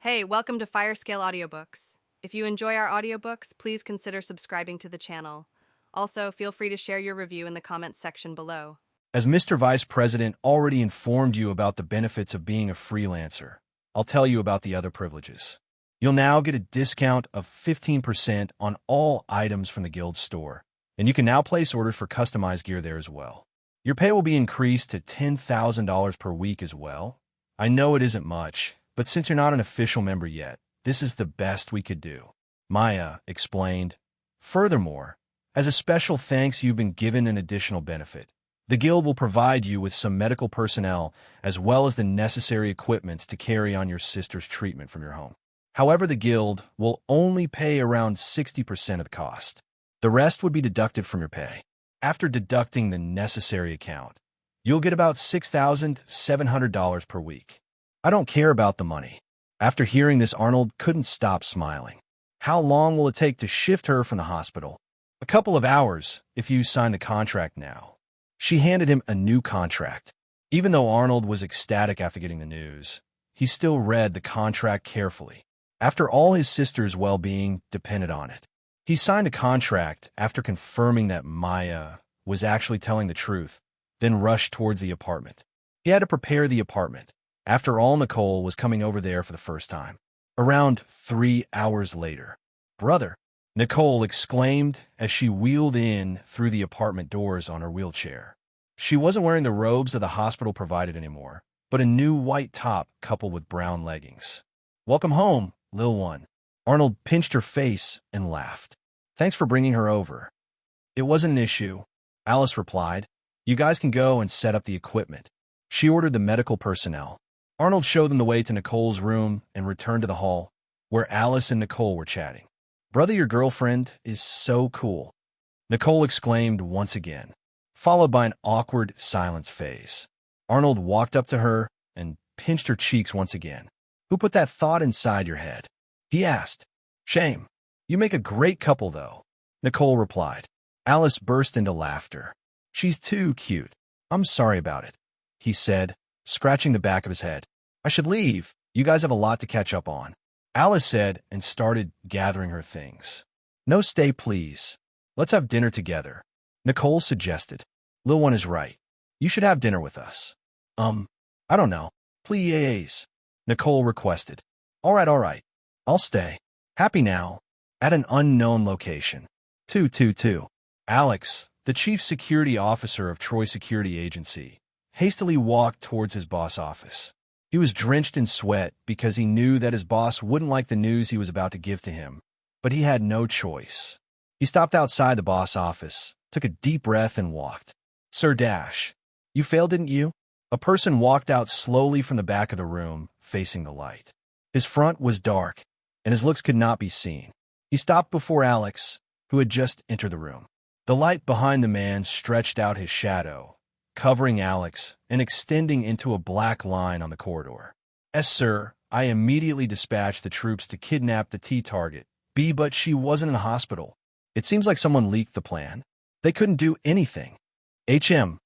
Hey, welcome to Firescale Audiobooks. If you enjoy our audiobooks, please consider subscribing to the channel. Also, feel free to share your review in the comments section below. As Mr. Vice President already informed you about the benefits of being a freelancer, I'll tell you about the other privileges. You'll now get a discount of 15% on all items from the Guild store, and you can now place orders for customized gear there as well. Your pay will be increased to $10,000 per week as well. I know it isn't much, but since you're not an official member yet, this is the best we could do, Maya explained. Furthermore, as a special thanks, you've been given an additional benefit. The Guild will provide you with some medical personnel as well as the necessary equipments to carry on your sister's treatment from your home. However, the Guild will only pay around 60% of the cost. The rest would be deducted from your pay. After deducting the necessary account, you'll get about $6,700 per week. I don't care about the money. After hearing this, Arnold couldn't stop smiling. How long will it take to shift her from the hospital? A couple of hours, if you sign the contract now. She handed him a new contract. Even though Arnold was ecstatic after getting the news, he still read the contract carefully. After all, his sister's well-being depended on it. He signed the contract after confirming that Maya was actually telling the truth, then rushed towards the apartment. He had to prepare the apartment. After all, Nicole was coming over there for the first time. Around 3 hours later, "Brother," Nicole exclaimed as she wheeled in through the apartment doors on her wheelchair. She wasn't wearing the robes that the hospital provided anymore, but a new white top coupled with brown leggings. "Welcome home, Lil One." Arnold pinched her face and laughed. "Thanks for bringing her over." "It wasn't an issue," Alice replied. "You guys can go and set up the equipment." She ordered the medical personnel. Arnold showed them the way to Nicole's room and returned to the hall, where Alice and Nicole were chatting. "Brother, your girlfriend is so cool," Nicole exclaimed once again, followed by an awkward silence phase. Arnold walked up to her and pinched her cheeks once again. "Who put that thought inside your head?" he asked. "Shame. You make a great couple, though," Nicole replied. Alice burst into laughter. "She's too cute. I'm sorry about it," he said, scratching the back of his head. "I should leave. You guys have a lot to catch up on," Alice said and started gathering her things. "No, stay, please. Let's have dinner together," Nicole suggested. "Lil One is right. You should have dinner with us." I don't know. Please," Nicole requested. All right. I'll stay." Happy now. At an unknown location. 222. Alex, the chief security officer of Troy Security Agency, hastily walked towards his boss' office. He was drenched in sweat because he knew that his boss wouldn't like the news he was about to give to him, but he had no choice. He stopped outside the boss' office, took a deep breath, and walked. "Sir Dash, you failed, didn't you?" A person walked out slowly from the back of the room, facing the light. His front was dark, and his looks could not be seen. He stopped before Alex, who had just entered the room. The light behind the man stretched out his shadow, covering Alex and extending into a black line on the corridor. "Yes, sir. I immediately dispatched the troops to kidnap the T-target, B, but she wasn't in the hospital. It seems like someone leaked the plan. They couldn't do anything. HM,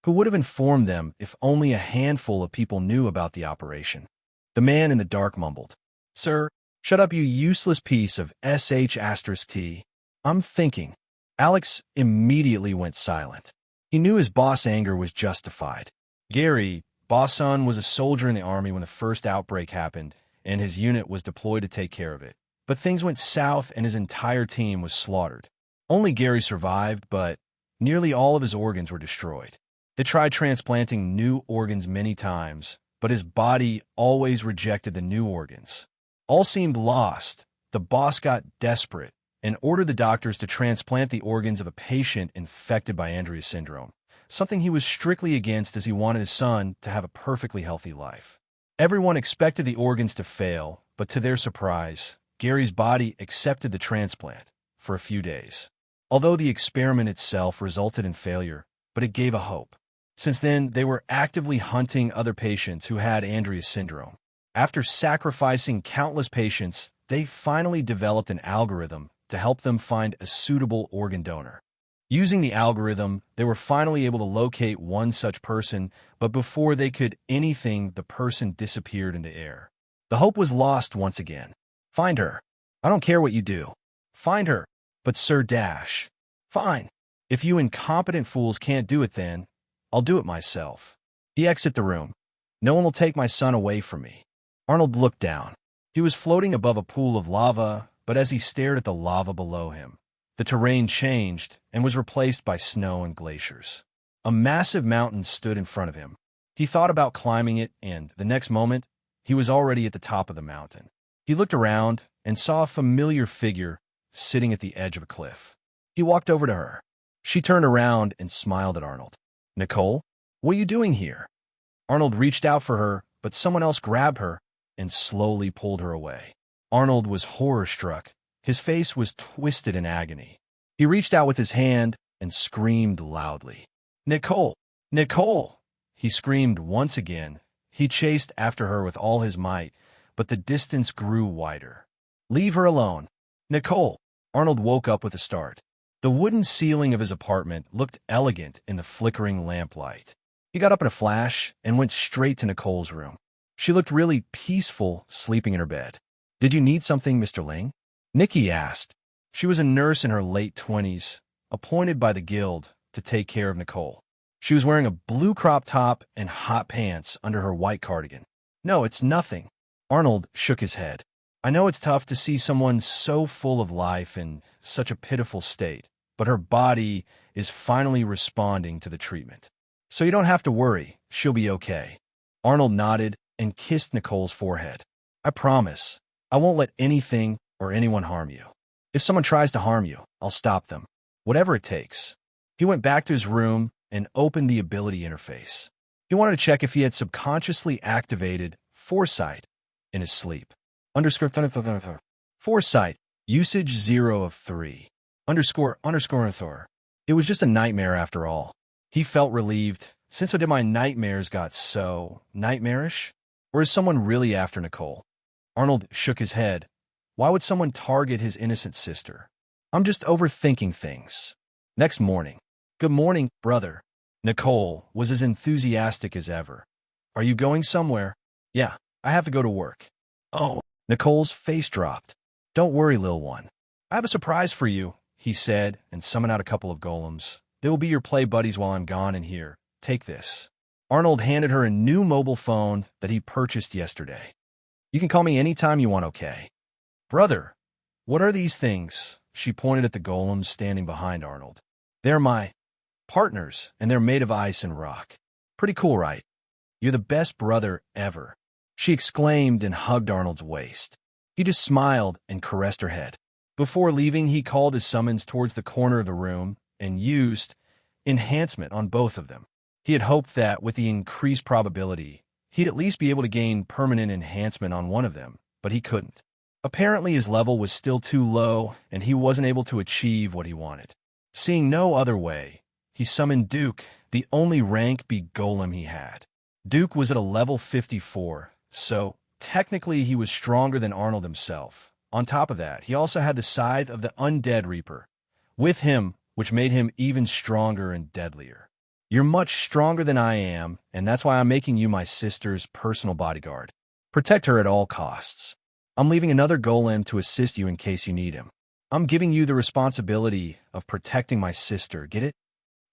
who would have informed them if only a handful of people knew about the operation?" The man in the dark mumbled. "Sir, shut up, you useless piece of SH*T. I'm thinking." Alex immediately went silent. He knew his boss' anger was justified. Gary, Bosson, was a soldier in the army when the first outbreak happened, and his unit was deployed to take care of it. But things went south and his entire team was slaughtered. Only Gary survived, but nearly all of his organs were destroyed. They tried transplanting new organs many times, but his body always rejected the new organs. All seemed lost. The boss got desperate and ordered the doctors to transplant the organs of a patient infected by Andreas syndrome, something he was strictly against as he wanted his son to have a perfectly healthy life. Everyone expected the organs to fail, but to their surprise, Gary's body accepted the transplant for a few days. Although the experiment itself resulted in failure, but it gave a hope. Since then, they were actively hunting other patients who had Andreas syndrome. After sacrificing countless patients, they finally developed an algorithm to help them find a suitable organ donor. Using the algorithm, they were finally able to locate one such person, but before they could anything, the person disappeared into air. The hope was lost once again. Find her. I don't care what you do. Find her. But Sir Dash. Fine. If you incompetent fools can't do it then, I'll do it myself. He exited the room. No one will take my son away from me. Arnold looked down. He was floating above a pool of lava, but as he stared at the lava below him, the terrain changed and was replaced by snow and glaciers. A massive mountain stood in front of him. He thought about climbing it, and the next moment, he was already at the top of the mountain. He looked around and saw a familiar figure sitting at the edge of a cliff. He walked over to her. She turned around and smiled at Arnold. "Nicole, what are you doing here?" Arnold reached out for her, but someone else grabbed her and slowly pulled her away. Arnold was horror-struck. His face was twisted in agony. He reached out with his hand and screamed loudly. "Nicole! Nicole!" He screamed once again. He chased after her with all his might, but the distance grew wider. "Leave her alone. Nicole!" Arnold woke up with a start. The wooden ceiling of his apartment looked elegant in the flickering lamplight. He got up in a flash and went straight to Nicole's room. She looked really peaceful, sleeping in her bed. "Did you need something, Mr. Ling?" Nikki asked. She was a nurse in her late 20s, appointed by the guild to take care of Nicole. She was wearing a blue crop top and hot pants under her white cardigan. "No, it's nothing." Arnold shook his head. "I know it's tough to see someone so full of life in such a pitiful state, but her body is finally responding to the treatment. So you don't have to worry, she'll be okay." Arnold nodded and kissed Nicole's forehead. "I promise, I won't let anything or anyone harm you. If someone tries to harm you, I'll stop them, whatever it takes." He went back to his room and opened the ability interface. He wanted to check if he had subconsciously activated Foresight in his sleep. Foresight, usage 0 of 3. ___. It was just a nightmare after all. He felt relieved. Since when did my nightmares got so nightmarish? Or is someone really after Nicole? Arnold shook his head. Why would someone target his innocent sister? I'm just overthinking things. Next morning. "Good morning, brother." Nicole was as enthusiastic as ever. "Are you going somewhere?" "Yeah, I have to go to work." "Oh." Nicole's face dropped. "Don't worry, lil one. I have a surprise for you," he said, and summoned out a couple of golems. "They will be your play buddies while I'm gone in here. Take this." Arnold handed her a new mobile phone that he purchased yesterday. "You can call me anytime you want, okay?" "Brother, what are these things?" She pointed at the golems standing behind Arnold. "They're my partners, and they're made of ice and rock. Pretty cool, right? You're the best brother ever." She exclaimed and hugged Arnold's waist. He just smiled and caressed her head. Before leaving, he called his summons towards the corner of the room and used enhancement on both of them. He had hoped that, with the increased probability, he'd at least be able to gain permanent enhancement on one of them, but he couldn't. Apparently his level was still too low, and he wasn't able to achieve what he wanted. Seeing no other way, he summoned Duke, the only rank B golem he had. Duke was at a level 54, so technically he was stronger than Arnold himself. On top of that, he also had the Scythe of the Undead Reaper with him, which made him even stronger and deadlier. "You're much stronger than I am, and that's why I'm making you my sister's personal bodyguard. Protect her at all costs. I'm leaving another golem to assist you in case you need him. I'm giving you the responsibility of protecting my sister, get it?"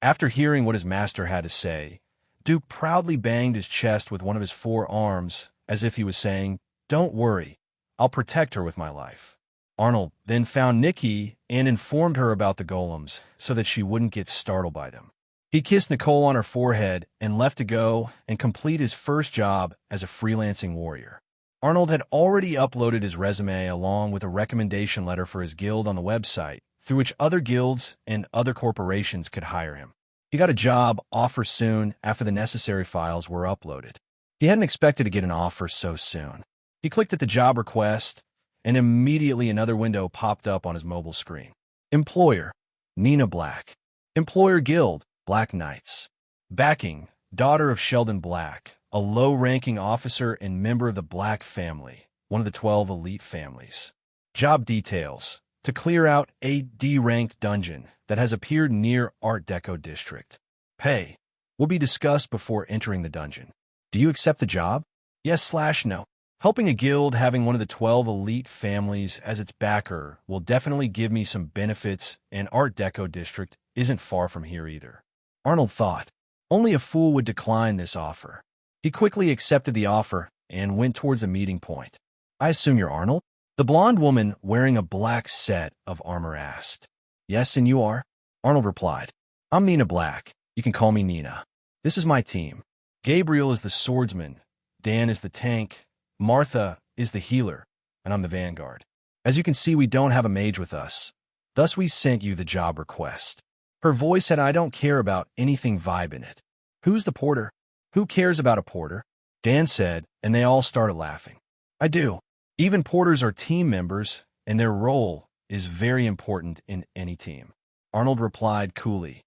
After hearing what his master had to say, Duke proudly banged his chest with one of his 4 arms, as if he was saying, "Don't worry, I'll protect her with my life." Arnold then found Nikki and informed her about the golems so that she wouldn't get startled by them. He kissed Nicole on her forehead and left to go and complete his first job as a freelancing warrior. Arnold had already uploaded his resume along with a recommendation letter for his guild on the website, through which other guilds and other corporations could hire him. He got a job offer soon after the necessary files were uploaded. He hadn't expected to get an offer so soon. He clicked at the job request, and immediately another window popped up on his mobile screen. Employer, Nina Black. Employer Guild, Black Knights. Backing, daughter of Sheldon Black, a low-ranking officer and member of the Black family, one of the 12 elite families. Job details: to clear out a D-ranked dungeon that has appeared near Art Deco District. Pay will be discussed before entering the dungeon. Do you accept the job? Yes/no. Helping a guild having one of the 12 elite families as its backer will definitely give me some benefits, and Art Deco District isn't far from here either. Arnold thought. Only a fool would decline this offer. He quickly accepted the offer and went towards the meeting point. I assume you're Arnold? The blonde woman wearing a black set of armor asked. Yes, and you are? Arnold replied. I'm Nina Black. You can call me Nina. This is my team. Gabriel is the swordsman, Dan is the tank, Martha is the healer, and I'm the vanguard. As you can see, we don't have a mage with us. Thus, we sent you the job request. Her voice had I don't care about anything vibe in it. Who's the porter? Who cares about a porter? Dan said, and they all started laughing. I do. Even porters are team members, and their role is very important in any team. Arnold replied coolly.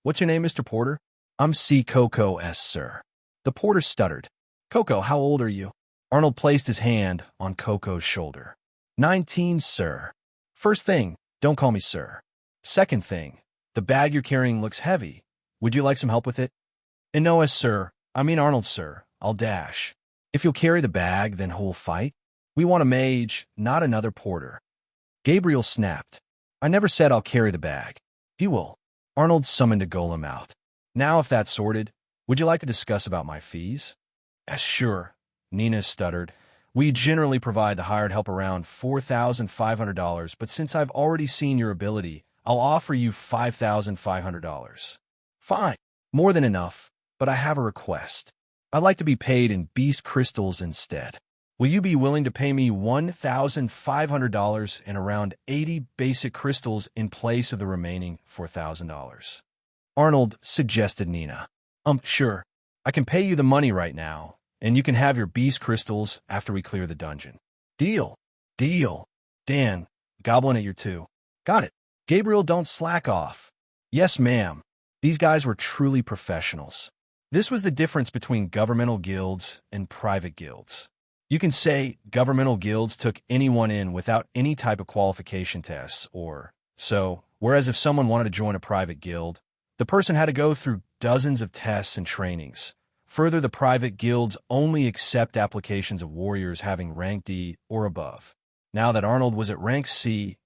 What's your name, Mr. Porter? I'm C. Coco S., sir. The porter stuttered. Coco, how old are you? Arnold placed his hand on Coco's shoulder. 19, sir. First thing, don't call me sir. Second thing, the bag you're carrying looks heavy. Would you like some help with it? And no, sir. I mean Arnold, sir. I'll dash. If you'll carry the bag, then who'll fight? We want a mage, not another porter. Gabriel snapped. I never said I'll carry the bag. You will. Arnold summoned a golem out. Now, if that's sorted, would you like to discuss about my fees? Yes, sure. Nina stuttered. We generally provide the hired help around $4,500, but since I've already seen your ability, I'll offer you $5,500. Fine. More than enough, but I have a request. I'd like to be paid in beast crystals instead. Will you be willing to pay me $1,500 and around 80 basic crystals in place of the remaining $4,000? Arnold suggested Nina. Sure. I can pay you the money right now, and you can have your beast crystals after we clear the dungeon. Deal. Deal. Dan, goblin at your two. Got it. Gabriel, don't slack off. Yes, ma'am. These guys were truly professionals. This was the difference between governmental guilds and private guilds. You can say governmental guilds took anyone in without any type of qualification tests or so, whereas if someone wanted to join a private guild, the person had to go through dozens of tests and trainings. Further, the private guilds only accept applications of warriors having rank D or above. Now that Arnold was at rank C,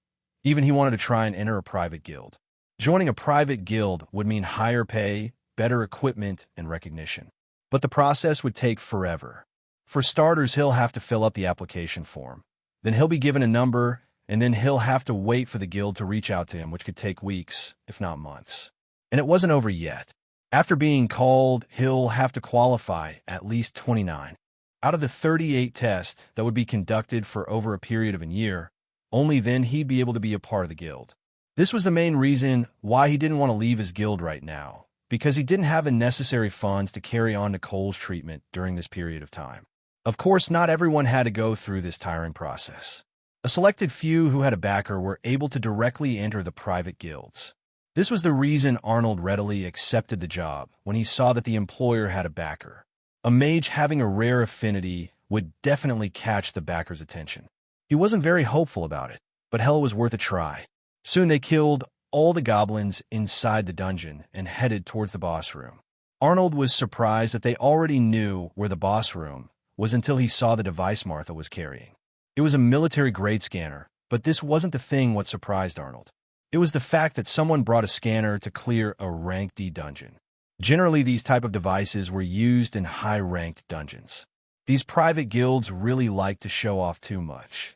even he wanted to try and enter a private guild. Joining a private guild would mean higher pay, better equipment, and recognition. But the process would take forever. For starters, he'll have to fill up the application form. Then he'll be given a number, and then he'll have to wait for the guild to reach out to him, which could take weeks, if not months. And it wasn't over yet. After being called, he'll have to qualify at least 29. Out of the 38 tests that would be conducted for over a period of a year, only then he'd be able to be a part of the guild. This was the main reason why he didn't want to leave his guild right now, because he didn't have the necessary funds to carry on Nicole's treatment during this period of time. Of course, not everyone had to go through this tiring process. A selected few who had a backer were able to directly enter the private guilds. This was the reason Arnold readily accepted the job when he saw that the employer had a backer. A mage having a rare affinity would definitely catch the backer's attention. He wasn't very hopeful about it, but hell, it was worth a try. Soon they killed all the goblins inside the dungeon and headed towards the boss room. Arnold was surprised that they already knew where the boss room was until he saw the device Martha was carrying. It was a military-grade scanner, but this wasn't the thing what surprised Arnold. It was the fact that someone brought a scanner to clear a rank D dungeon. Generally, these type of devices were used in high-ranked dungeons. These private guilds really liked to show off too much.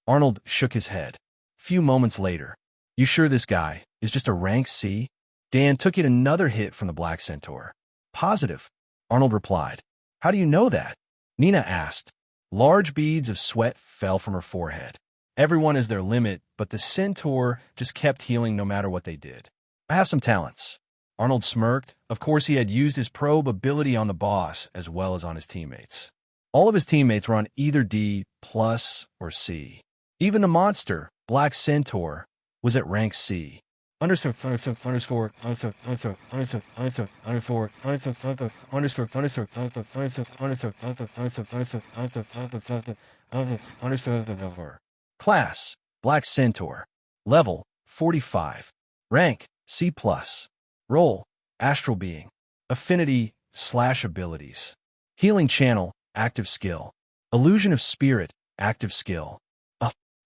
Arnold shook his head. Few moments later, you sure this guy is just a rank C? Dan took yet another hit from the Black Centaur. Positive, Arnold replied. How do you know that? Nina asked. Large beads of sweat fell from her forehead. Everyone is their limit, but the centaur just kept healing no matter what they did. I have some talents. Arnold smirked. Of course, he had used his probe ability on the boss as well as on his teammates. All of his teammates were on either D plus or C. Even the monster, Black Centaur, was at rank C. Class, Black Centaur. Level, 45. Rank, C+. Role, Astral Being. Affinity, /abilities. Healing Channel, active skill. Illusion of Spirit, Active Skill.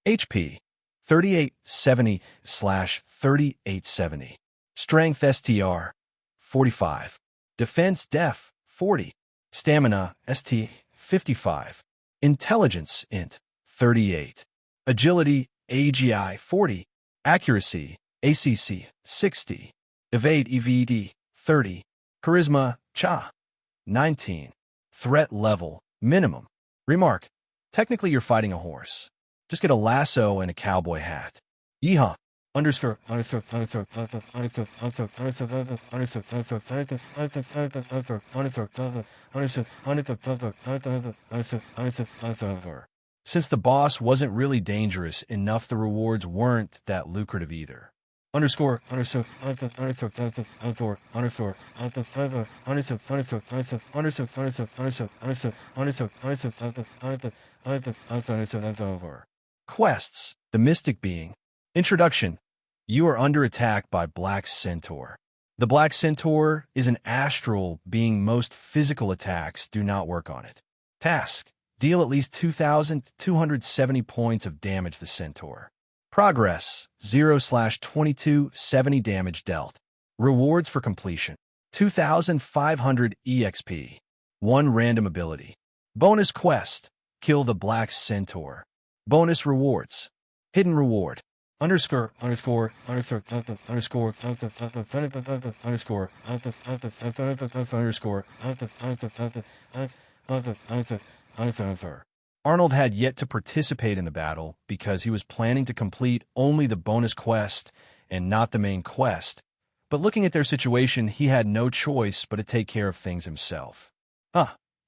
HP 3870/3870. Strength STR 45. Defense Def 40. Stamina ST 55. Intelligence Int 38. Agility AGI 40. Accuracy ACC 60. Evade EVD 30. Charisma CHA 19. Threat Level Minimum. Remark: technically you're fighting a horse. Just get a lasso and a cowboy hat. Yeehaw. Underscore. Since the boss wasn't really dangerous enough, the rewards weren't that lucrative either. Underscore. Quests. The Mystic Being. Introduction. You are under attack by Black Centaur. The Black Centaur is an astral being. Most physical attacks do not work on it. Task. Deal at least 2,270 points of damage to the Centaur. Progress. 0/2270 damage dealt. Rewards for completion. 2,500 EXP. 1 random ability. Bonus quest. Kill the Black Centaur. Bonus rewards. Hidden reward. Underscore. Arnold had yet to participate in the battle because he was planning to complete only the bonus quest and not the main quest. But looking at their situation, he had no choice but to take care of things himself.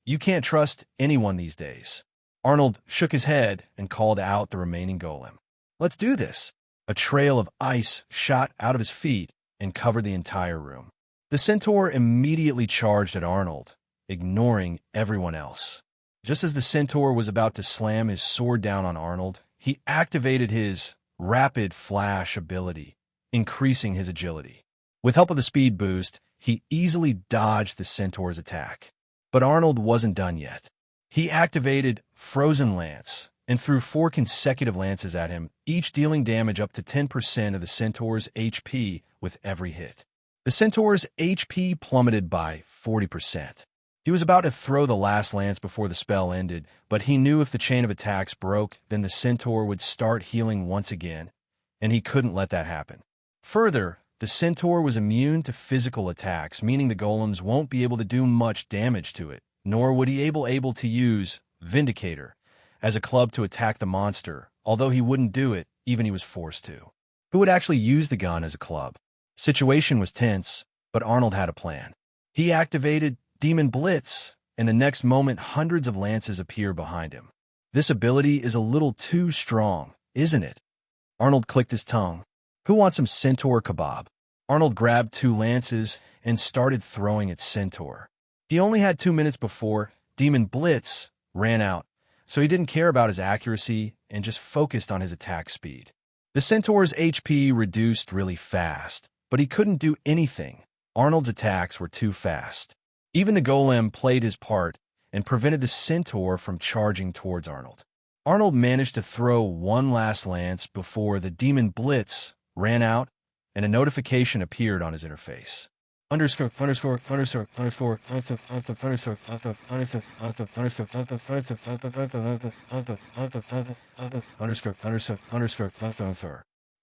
You can't trust anyone these days. Arnold shook his head and called out the remaining golem. Let's do this. A trail of ice shot out of his feet and covered the entire room. The Centaur immediately charged at Arnold, ignoring everyone else. Just as the Centaur was about to slam his sword down on Arnold, he activated his Rapid Flash ability, increasing his agility. With help of the speed boost, he easily dodged the Centaur's attack. But Arnold wasn't done yet. He activated Frozen Lance and threw 4 consecutive lances at him, each dealing damage up to 10% of the Centaur's HP with every hit. The Centaur's HP plummeted by 40%. He was about to throw the last lance before the spell ended, but he knew if the chain of attacks broke, then the Centaur would start healing once again, and he couldn't let that happen. Further, the Centaur was immune to physical attacks, meaning the golems won't be able to do much damage to it, nor would he able to use Vindicator as a club to attack the monster, although he wouldn't do it even he was forced to. Who would actually use the gun as a club? Situation was tense, but Arnold had a plan. He activated Demon Blitz, and the next moment hundreds of lances appear behind him. This ability is a little too strong, isn't it? Arnold clicked his tongue. Who wants some Centaur kebab? Arnold grabbed 2 lances and started throwing at Centaur. He only had 2 minutes before Demon Blitz ran out, so he didn't care about his accuracy and just focused on his attack speed. The Centaur's HP reduced really fast, but he couldn't do anything. Arnold's attacks were too fast. Even the golem played his part and prevented the Centaur from charging towards Arnold. Arnold managed to throw 1 last lance before the Demon Blitz ran out and a notification appeared on his interface.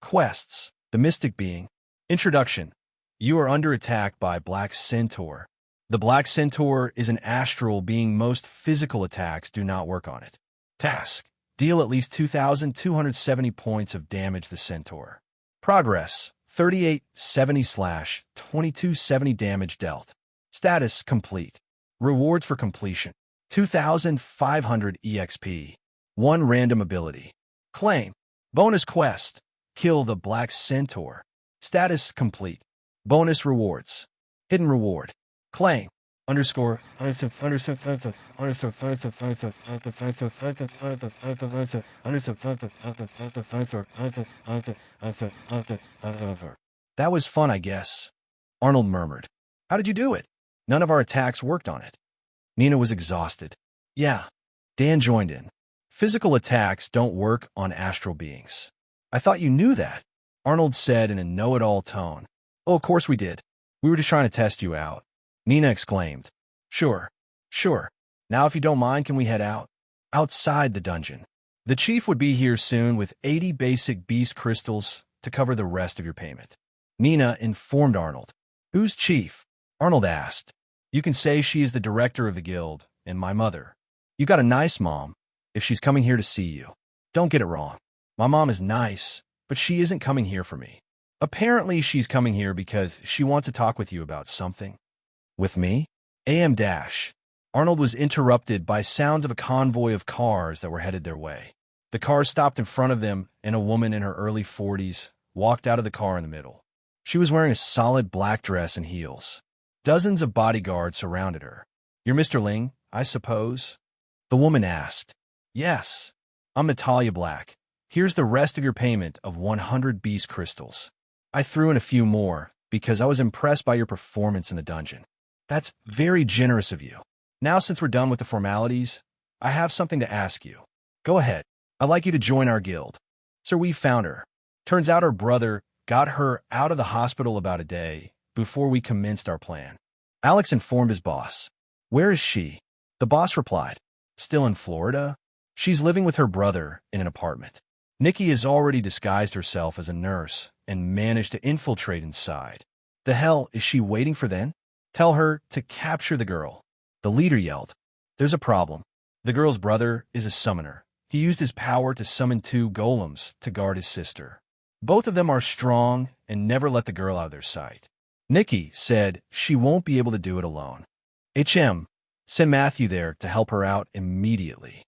Quests. The Mystic Being. Introduction. You are under attack by Black Centaur. The Black Centaur is an astral being. Most physical attacks do not work on it. Task. Deal at least 2,270 points of damage to the Centaur. Progress. 3870/2270 damage dealt. Status complete. Rewards for completion. 2,500 EXP. 1 random ability. Claim. Bonus quest. Kill the Black Centaur. Status complete. Bonus rewards. Hidden reward. Claim. Underscore. That was fun, I guess. Arnold murmured. How did you do it? None of our attacks worked on it. Nina was exhausted. Yeah, Dan joined in. Physical attacks don't work on astral beings. I thought you knew that, Arnold said in a know-it-all tone. Oh, of course we did. We were just trying to test you out, Nina exclaimed. Sure, sure. Now if you don't mind, can we head out? Outside the dungeon. The chief would be here soon with 80 basic beast crystals to cover the rest of your payment. Nina informed Arnold. Who's chief? Arnold asked. You can say she is the director of the guild and my mother. You got a nice mom if she's coming here to see you. Don't get it wrong. My mom is nice, but she isn't coming here for me. Apparently she's coming here because she wants to talk with you about something. With me? AM dash. Arnold was interrupted by sounds of a convoy of cars that were headed their way. The car stopped in front of them, and a woman in her early 40s walked out of the car in the middle. She was wearing a solid black dress and heels. Dozens of bodyguards surrounded her. You're Mr. Ling, I suppose? The woman asked. Yes. I'm Natalia Black. Here's the rest of your payment of 100 beast crystals. I threw in a few more because I was impressed by your performance in the dungeon. That's very generous of you. Now, since we're done with the formalities, I have something to ask you. Go ahead. I'd like you to join our guild. Sir, we found her. Turns out her brother got her out of the hospital about a day before we commenced our plan. Alex informed his boss. Where is she? The boss replied. Still in Florida? She's living with her brother in an apartment. Nikki has already disguised herself as a nurse and managed to infiltrate inside. The hell is she waiting for then? Tell her to capture the girl. The leader yelled. There's a problem. The girl's brother is a summoner. He used his power to summon 2 golems to guard his sister. Both of them are strong and never let the girl out of their sight. Nikki said she won't be able to do it alone. HM, send Matthew there to help her out immediately.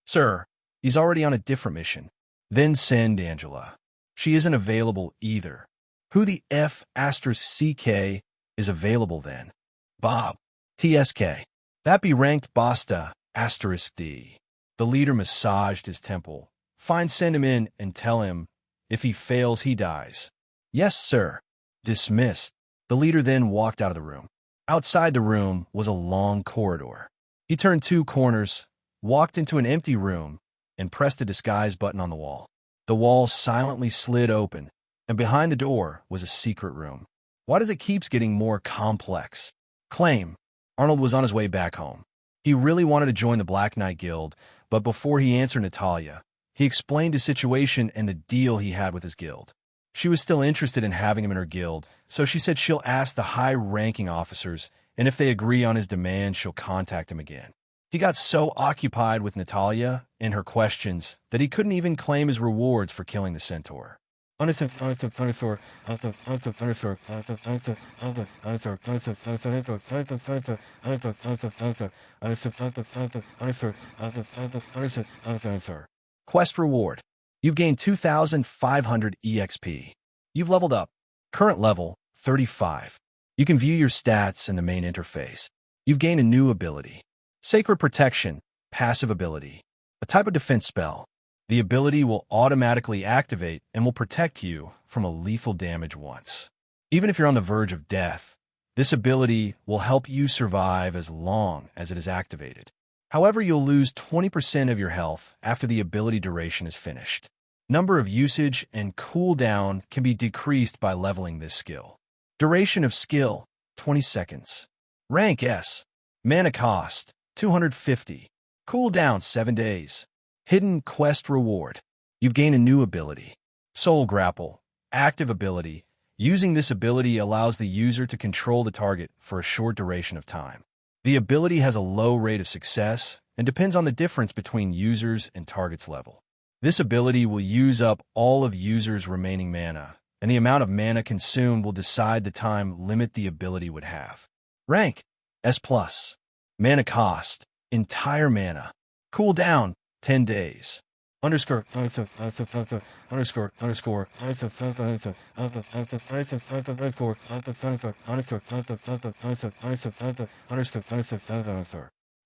Sir, he's already on a different mission. Then send Angela. She isn't available either. Who the F *CK is available then? Bob. TSK. That be ranked Basta *D. The leader massaged his temple. Fine, send him in and tell him if he fails, he dies. Yes, sir. Dismissed. The leader then walked out of the room. Outside the room was a long corridor. He turned 2 corners, walked into an empty room, and pressed a disguise button on the wall. The wall silently slid open, and behind the door was a secret room. Why does it keep getting more complex? Claim. Arnold was on his way back home. He really wanted to join the Black Knight Guild, but before he answered Natalia, he explained his situation and the deal he had with his guild. She was still interested in having him in her guild, so she said she'll ask the high-ranking officers, and if they agree on his demand, she'll contact him again. He got so occupied with Natalia and her questions that he couldn't even claim his rewards for killing the centaur. Quest reward. You've gained 2,500 EXP. You've leveled up. Current level, 35. You can view your stats in the main interface. You've gained a new ability. Sacred Protection, passive ability. A type of defense spell. The ability will automatically activate and will protect you from a lethal damage once. Even if you're on the verge of death, this ability will help you survive as long as it is activated. However, you'll lose 20% of your health after the ability duration is finished. Number of usage and cooldown can be decreased by leveling this skill. Duration of skill, 20 seconds. Rank S. Mana cost, 250. Cooldown, 7 days. Hidden quest reward. You've gained a new ability. Soul Grapple. Active ability. Using this ability allows the user to control the target for a short duration of time. The ability has a low rate of success and depends on the difference between users and target's level. This ability will use up all of users' remaining mana, and the amount of mana consumed will decide the time limit the ability would have. Rank S+. Mana cost, entire mana. Cooldown, 10 days. Underscore.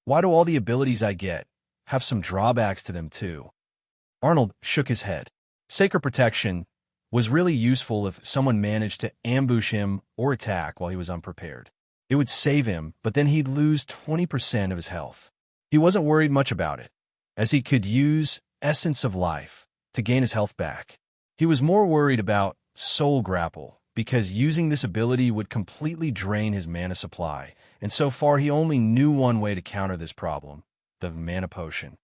Why do all the abilities I get have some drawbacks to them too? Arnold shook his head. Sacred Protection was really useful if someone managed to ambush him or attack while he was unprepared. It would save him, but then he'd lose 20% of his health. He wasn't worried much about it. as he could use Essence of Life to gain his health back. He was more worried about Soul Grapple, because using this ability would completely drain his mana supply, and so far he only knew one way to counter this problem: the Mana Potion.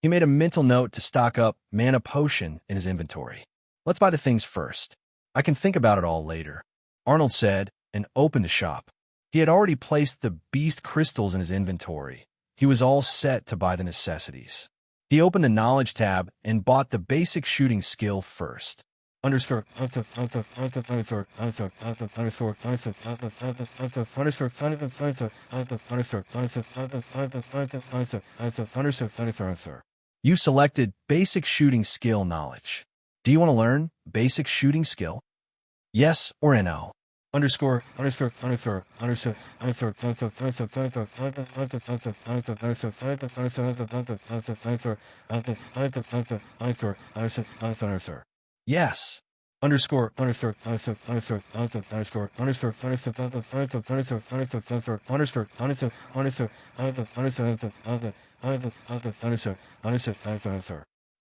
He made a mental note to stock up Mana Potion in his inventory. Let's buy the things first. I can think about it all later, Arnold said, and opened a shop. He had already placed the beast crystals in his inventory. He was all set to buy the necessities. He opened the Knowledge tab and bought the basic shooting skill first. Underscore You selected basic shooting skill knowledge. Do you want to learn basic shooting skill? Yes or no? Underscore Yes. Underscore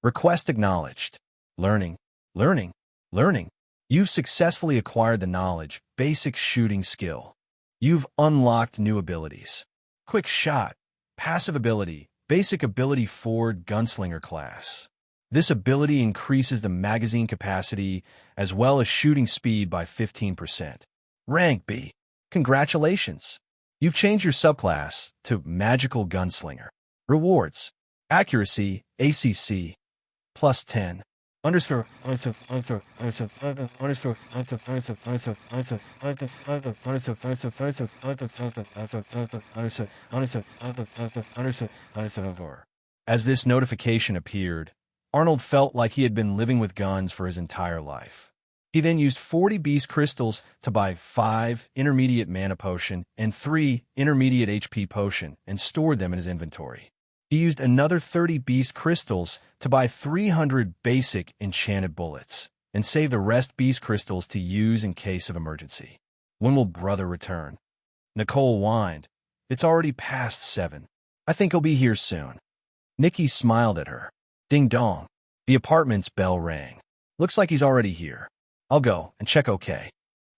Request acknowledged. Learning, learning, learning. You've successfully acquired the knowledge, basic shooting skill. You've unlocked new abilities. Quick shot, passive ability, basic ability Ford Gunslinger class. This ability increases the magazine capacity as well as shooting speed by 15%. Rank B. Congratulations! You've changed your subclass to Magical Gunslinger. Rewards. Accuracy, ACC, plus 10. Underscore As this notification appeared, Arnold felt like he had been living with guns for his entire life. He then used 40 beast crystals to buy 5 intermediate mana potion and 3 intermediate HP potion and stored them in his inventory. He used another 30 beast crystals to buy 300 basic enchanted bullets and save the rest beast crystals to use in case of emergency. When will brother return? Nicole whined. It's already past 7. I think he'll be here soon. Nikki smiled at her. Ding dong. The apartment's bell rang. Looks like he's already here. I'll go and check okay.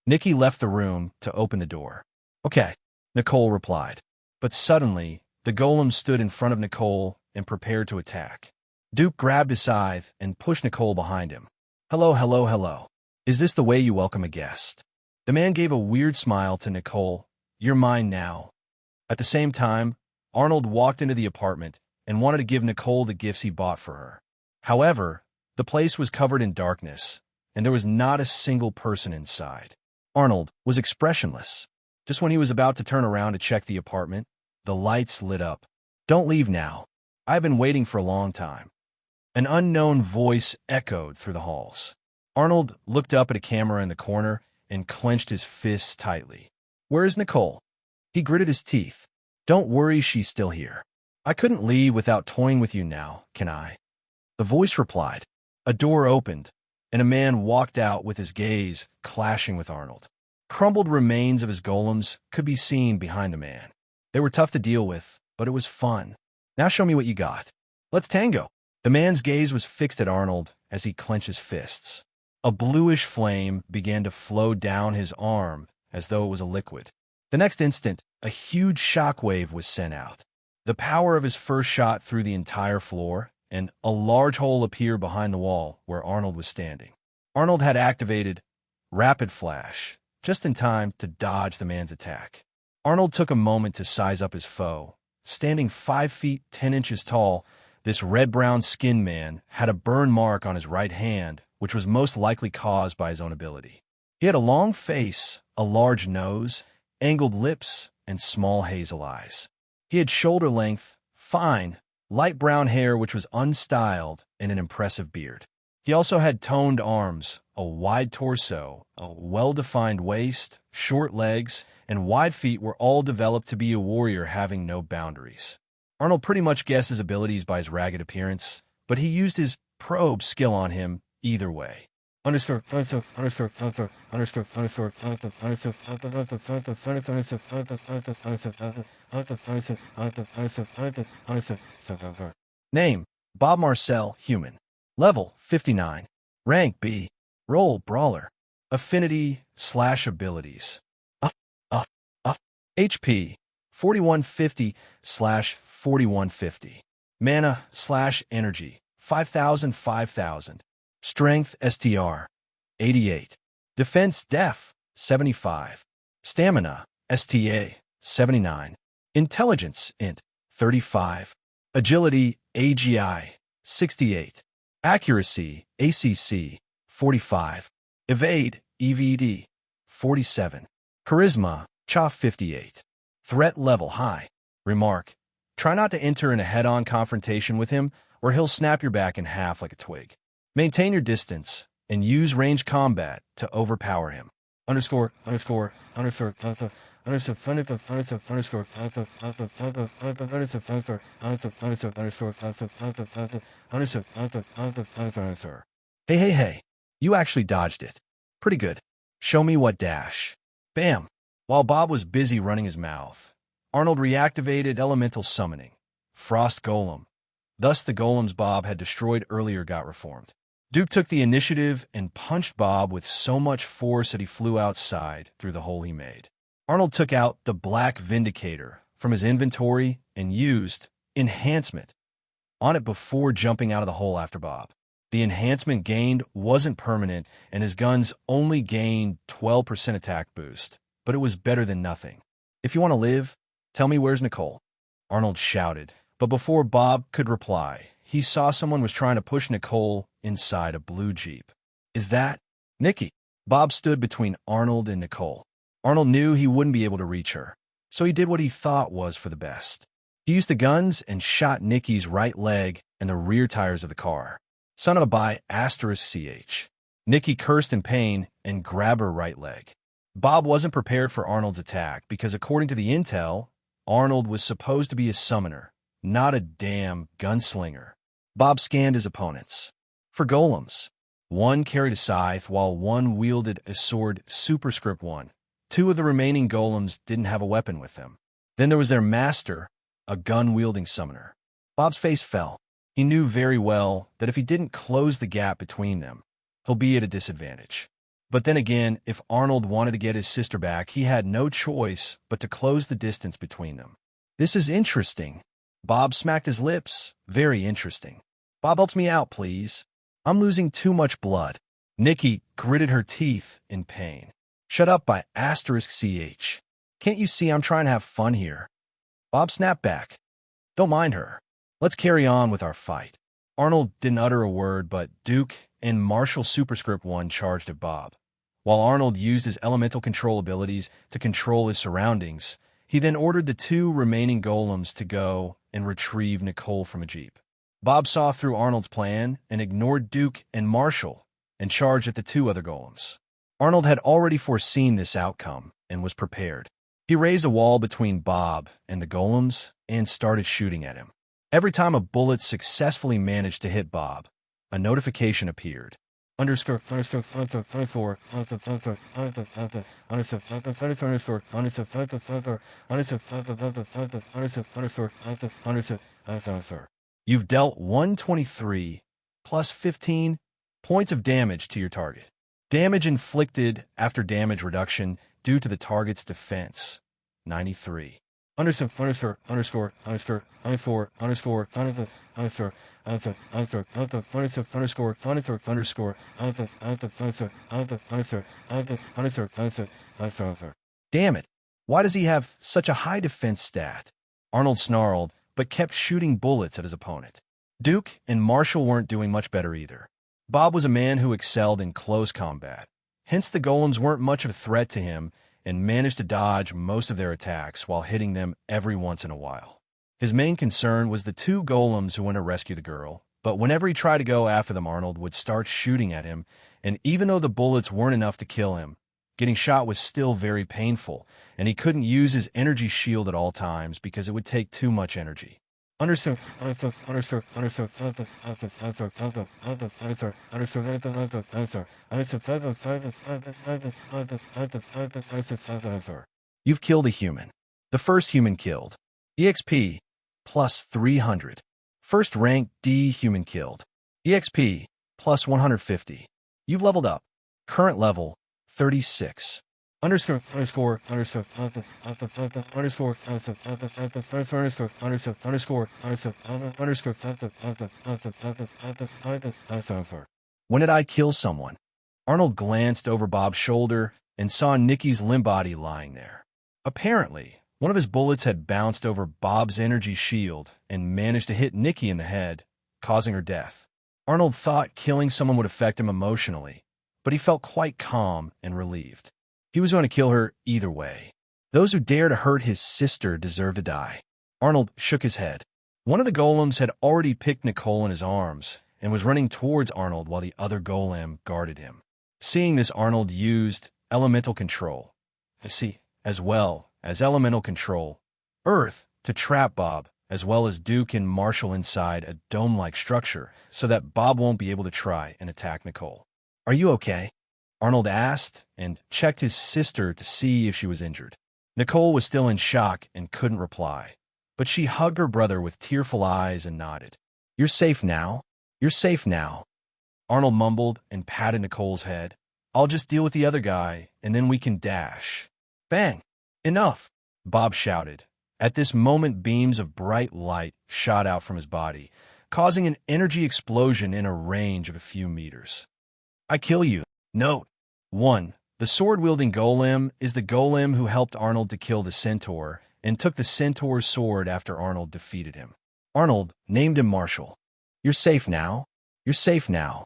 Nikki left the room to open the door. Okay, Nicole replied. But suddenly, the golem stood in front of Nicole and prepared to attack. Duke grabbed his scythe and pushed Nicole behind him. Hello, hello, hello. Is this the way you welcome a guest? The man gave a weird smile to Nicole. You're mine now. At the same time, Arnold walked into the apartment and wanted to give Nicole the gifts he bought for her. However, the place was covered in darkness, and there was not a single person inside. Arnold was expressionless. Just when he was about to turn around to check the apartment, the lights lit up. Don't leave now. I've been waiting for a long time. An unknown voice echoed through the halls. Arnold looked up at a camera in the corner and clenched his fists tightly. Where is Nicole? He gritted his teeth. Don't worry, she's still here. I couldn't leave without toying with you now, can I? The voice replied. A door opened, and a man walked out with his gaze clashing with Arnold. Crumbled remains of his golems could be seen behind the man. They were tough to deal with, but it was fun. Now show me what you got. Let's tango. The man's gaze was fixed at Arnold as he clenched his fists. A bluish flame began to flow down his arm as though it was a liquid. The next instant, a huge shockwave was sent out. The power of his first shot through the entire floor, and a large hole appeared behind the wall where Arnold was standing. Arnold had activated Rapid Flash just in time to dodge the man's attack. Arnold took a moment to size up his foe. Standing 5 feet 10 inches tall, this red-brown skinned man had a burn mark on his right hand, which was most likely caused by his own ability. He had a long face, a large nose, angled lips, and small hazel eyes. He had shoulder-length, fine, light brown hair which was unstyled, and an impressive beard. He also had toned arms, a wide torso, a well-defined waist, short legs, and wide feet were all developed to be a warrior having no boundaries. Arnold pretty much guessed his abilities by his ragged appearance, but he used his probe skill on him either way. Name. Bob Marcel, human. Level 59. Rank B. Role brawler. Affinity / abilities. Uh, uh, uh. HP 4150 / 4150. Mana / energy 5000 5000. Strength STR 88. Defense Def 75. Stamina STA 79. Intelligence Int 35. Agility AGI 68. Accuracy ACC 45. Evade EVD 47. Charisma CHA 58. Threat level high. Remark: try not to enter in a head-on confrontation with him, or he'll snap your back in half like a twig. Maintain your distance and use ranged combat to overpower him. Underscore, underscore, underscore, underscore, underscore, underscore, underscore, underscore. Hey, hey, hey. You actually dodged it. Pretty good. Show me what dash. Bam. While Bob was busy running his mouth, Arnold reactivated elemental summoning. Frost Golem. Thus the golems Bob had destroyed earlier got reformed. Duke took the initiative and punched Bob with so much force that he flew outside through the hole he made. Arnold took out the Black Vindicator from his inventory and used Enhancement on it before jumping out of the hole after Bob. The enhancement gained wasn't permanent, and his guns only gained 12% attack boost, but it was better than nothing. If you want to live, tell me where's Nicole? Arnold shouted, but before Bob could reply, he saw someone was trying to push Nicole inside a blue Jeep. Is that Nikki? Bob stood between Arnold and Nicole. Arnold knew he wouldn't be able to reach her, so he did what he thought was for the best. He used the guns and shot Nikki's right leg and the rear tires of the car. Son of a bi *ch. Nikki cursed in pain and grabbed her right leg. Bob wasn't prepared for Arnold's attack because, according to the intel, Arnold was supposed to be a summoner, not a damn gunslinger. Bob scanned his opponents. For golems, one carried a scythe while one wielded a sword superscript 1. Two of the remaining golems didn't have a weapon with them. Then there was their master, a gun-wielding summoner. Bob's face fell. He knew very well that if he didn't close the gap between them, he'll be at a disadvantage. But then again, if Arnold wanted to get his sister back, he had no choice but to close the distance between them. This is interesting. Bob smacked his lips. Very interesting. Bob, help me out, please. I'm losing too much blood. Nikki gritted her teeth in pain. Shut up by *ch. Can't you see I'm trying to have fun here? Bob snapped back. Don't mind her. Let's carry on with our fight. Arnold didn't utter a word, but Duke and Marshall Superscript 1 charged at Bob. While Arnold used his elemental control abilities to control his surroundings, he then ordered the two remaining golems to go and retrieve Nicole from a jeep. Bob saw through Arnold's plan and ignored Duke and Marshall and charged at the two other golems. Arnold had already foreseen this outcome and was prepared. He raised a wall between Bob and the golems and started shooting at him. Every time a bullet successfully managed to hit Bob, a notification appeared. Underscore, underscore, underscore, underscore, underscore, underscore, underscore, underscore, underscore, underscore. You've dealt 123 plus 15 points of damage to your target. Damage inflicted after damage reduction due to the target's defense, 93. Underscore, underscore, underscore, underscore, underscore, underscore, underscore, underscore, underscore, underscore, underscore, underscore, underscore, underscore, underscore, underscore. Damn it. Why does he have such a high defense stat? Arnold snarled, but kept shooting bullets at his opponent. Duke and Marshall weren't doing much better either. Bob was a man who excelled in close combat. Hence the golems weren't much of a threat to him and managed to dodge most of their attacks while hitting them every once in a while. His main concern was the two golems who went to rescue the girl, but whenever he tried to go after them, Arnold would start shooting at him, and even though the bullets weren't enough to kill him, getting shot was still very painful, and he couldn't use his energy shield at all times because it would take too much energy. Understood. You've killed a human. The first human killed. EXP plus 300. First rank D human killed. EXP plus 150. You've leveled up. Current level 36. Underscore underscore underscore underscore underscore underscore underscore. When did I kill someone? Arnold glanced over Bob's shoulder and saw Nikki's limp body lying there. Apparently, one of his bullets had bounced over Bob's energy shield and managed to hit Nikki in the head, causing her death. Arnold thought killing someone would affect him emotionally, but he felt quite calm and relieved. He was going to kill her either way. Those who dare to hurt his sister deserve to die. Arnold shook his head. One of the golems had already picked Nicole in his arms and was running towards Arnold while the other golem guarded him. Seeing this, Arnold used elemental control, as well as elemental control, Earth, to trap Bob, as well as Duke and Marshall inside a dome-like structure so that Bob won't be able to try and attack Nicole. Are you okay? Arnold asked and checked his sister to see if she was injured. Nicole was still in shock and couldn't reply, but she hugged her brother with tearful eyes and nodded. You're safe now. You're safe now. Arnold mumbled and patted Nicole's head. I'll just deal with the other guy, and then we can dash. Bang! Enough! Bob shouted. At this moment, beams of bright light shot out from his body, causing an energy explosion in a range of a few meters. I kill you. Note 1. The sword-wielding golem is the golem who helped Arnold to kill the centaur and took the centaur's sword after Arnold defeated him. Arnold named him Marshall. You're safe now. You're safe now.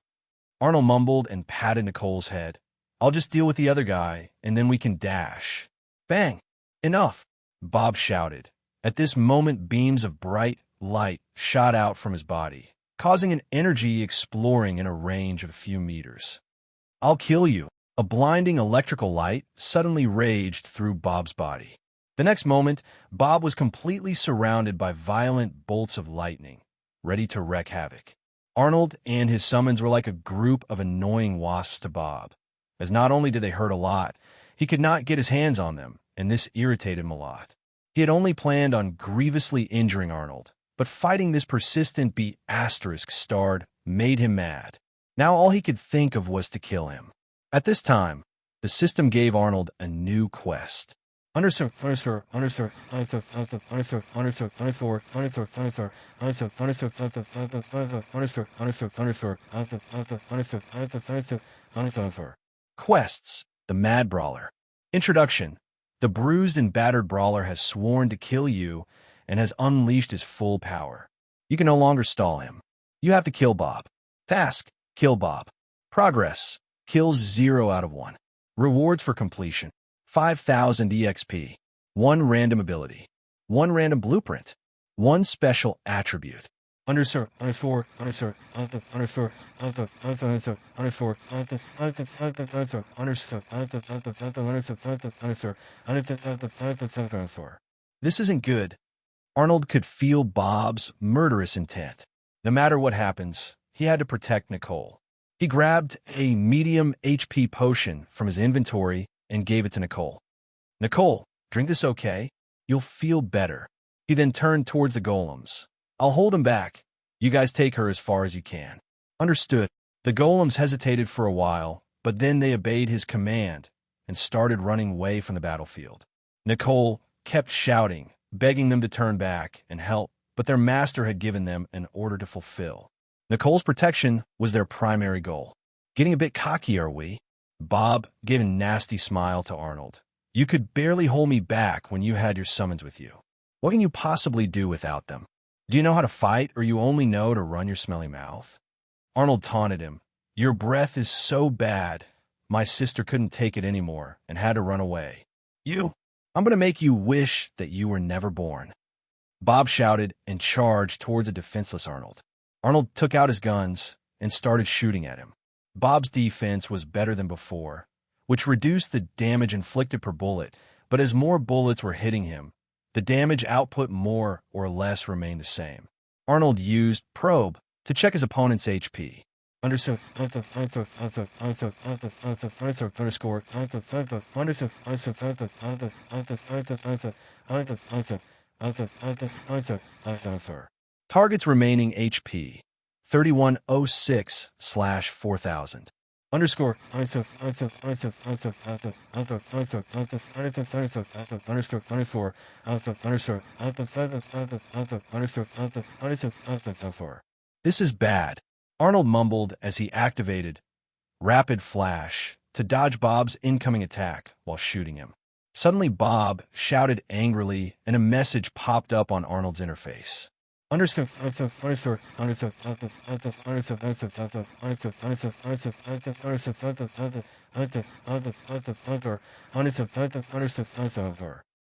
Arnold mumbled and patted Nicole's head. I'll just deal with the other guy, and then we can dash. Bang! Enough! Bob shouted. At this moment, beams of bright light shot out from his body, causing an energy exploring in a range of a few meters. I'll kill you. A blinding electrical light suddenly raged through Bob's body. The next moment, Bob was completely surrounded by violent bolts of lightning, ready to wreak havoc. Arnold and his summons were like a group of annoying wasps to Bob, as not only did they hurt a lot, he could not get his hands on them, and this irritated him a lot. He had only planned on grievously injuring Arnold, but fighting this persistent B***starred made him mad. Now all he could think of was to kill him. At this time, the system gave Arnold a new quest. Underscore. Quests. The Mad Brawler. Introduction. The bruised and battered brawler has sworn to kill you and has unleashed his full power. You can no longer stall him. You have to kill Bob. Task. Kill Bob. Progress. Kills 0 out of 1. Rewards for completion. 5,000 EXP. 1 random ability. 1 random blueprint. 1 special attribute. Underscore. This isn't good. Arnold could feel Bob's murderous intent. No matter what happens, he had to protect Nicole. He grabbed a medium HP potion from his inventory and gave it to Nicole. Nicole, drink this, okay? You'll feel better. He then turned towards the golems. I'll hold him back. You guys take her as far as you can. Understood. The golems hesitated for a while, but then they obeyed his command and started running away from the battlefield. Nicole kept shouting, begging them to turn back and help, but their master had given them an order to fulfill. Nicole's protection was their primary goal. Getting a bit cocky, are we? Bob gave a nasty smile to Arnold. You could barely hold me back when you had your summons with you. What can you possibly do without them? Do you know how to fight, or you only know to run your smelly mouth? Arnold taunted him. Your breath is so bad. My sister couldn't take it anymore and had to run away. I'm going to make you wish that you were never born. Bob shouted and charged towards a defenseless Arnold. Arnold took out his guns and started shooting at him. Bob's defense was better than before, which reduced the damage inflicted per bullet, but as more bullets were hitting him, the damage output more or less remained the same. Arnold used Probe to check his opponent's HP. Underscore. Target's remaining HP, 3106/4000. Underscore underscore underscore 24 underscore. This is bad, Arnold mumbled as he activated Rapid Flash to dodge Bob's incoming attack while shooting him. Suddenly, Bob shouted angrily, and a message popped up on Arnold's interface. Underscore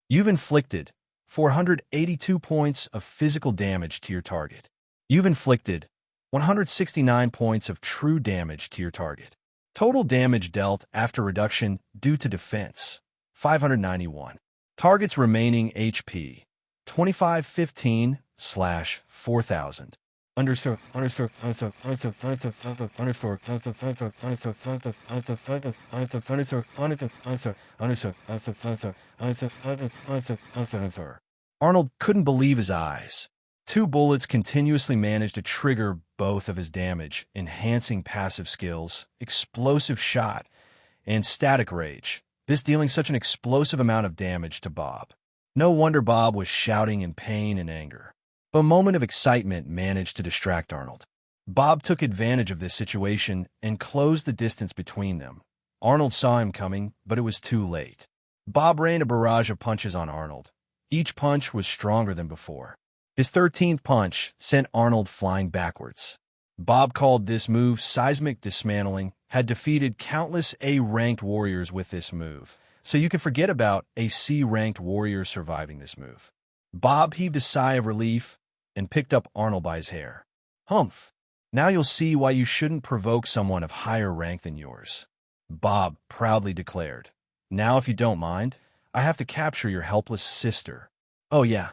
You've inflicted 482 points of physical damage to your target. You've inflicted 169 points of true damage to your target. Total damage dealt after reduction due to defense, 591. Target's remaining HP, 2515/4000. Underscore Arnold couldn't believe his eyes. 2 bullets continuously managed to trigger both of his damage-enhancing passive skills, Explosive Shot, and Static Rage, this dealing such an explosive amount of damage to Bob. No wonder Bob was shouting in pain and anger. But a moment of excitement managed to distract Arnold. Bob took advantage of this situation and closed the distance between them. Arnold saw him coming, but it was too late. Bob rained a barrage of punches on Arnold. Each punch was stronger than before. His 13th punch sent Arnold flying backwards. Bob called this move Seismic Dismantling, had defeated countless A-ranked warriors with this move, so you can forget about a C-ranked warrior surviving this move. Bob heaved a sigh of relief and picked up Arnold by his hair. Humph! Now you'll see why you shouldn't provoke someone of higher rank than yours, Bob proudly declared. Now, if you don't mind, I have to capture your helpless sister. Oh yeah,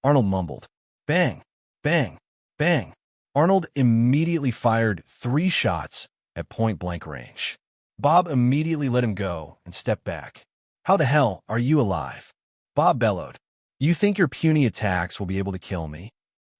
Arnold mumbled. Bang! Bang! Bang! Arnold immediately fired 3 shots at point-blank range. Bob immediately let him go and stepped back. How the hell are you alive? Bob bellowed. You think your puny attacks will be able to kill me?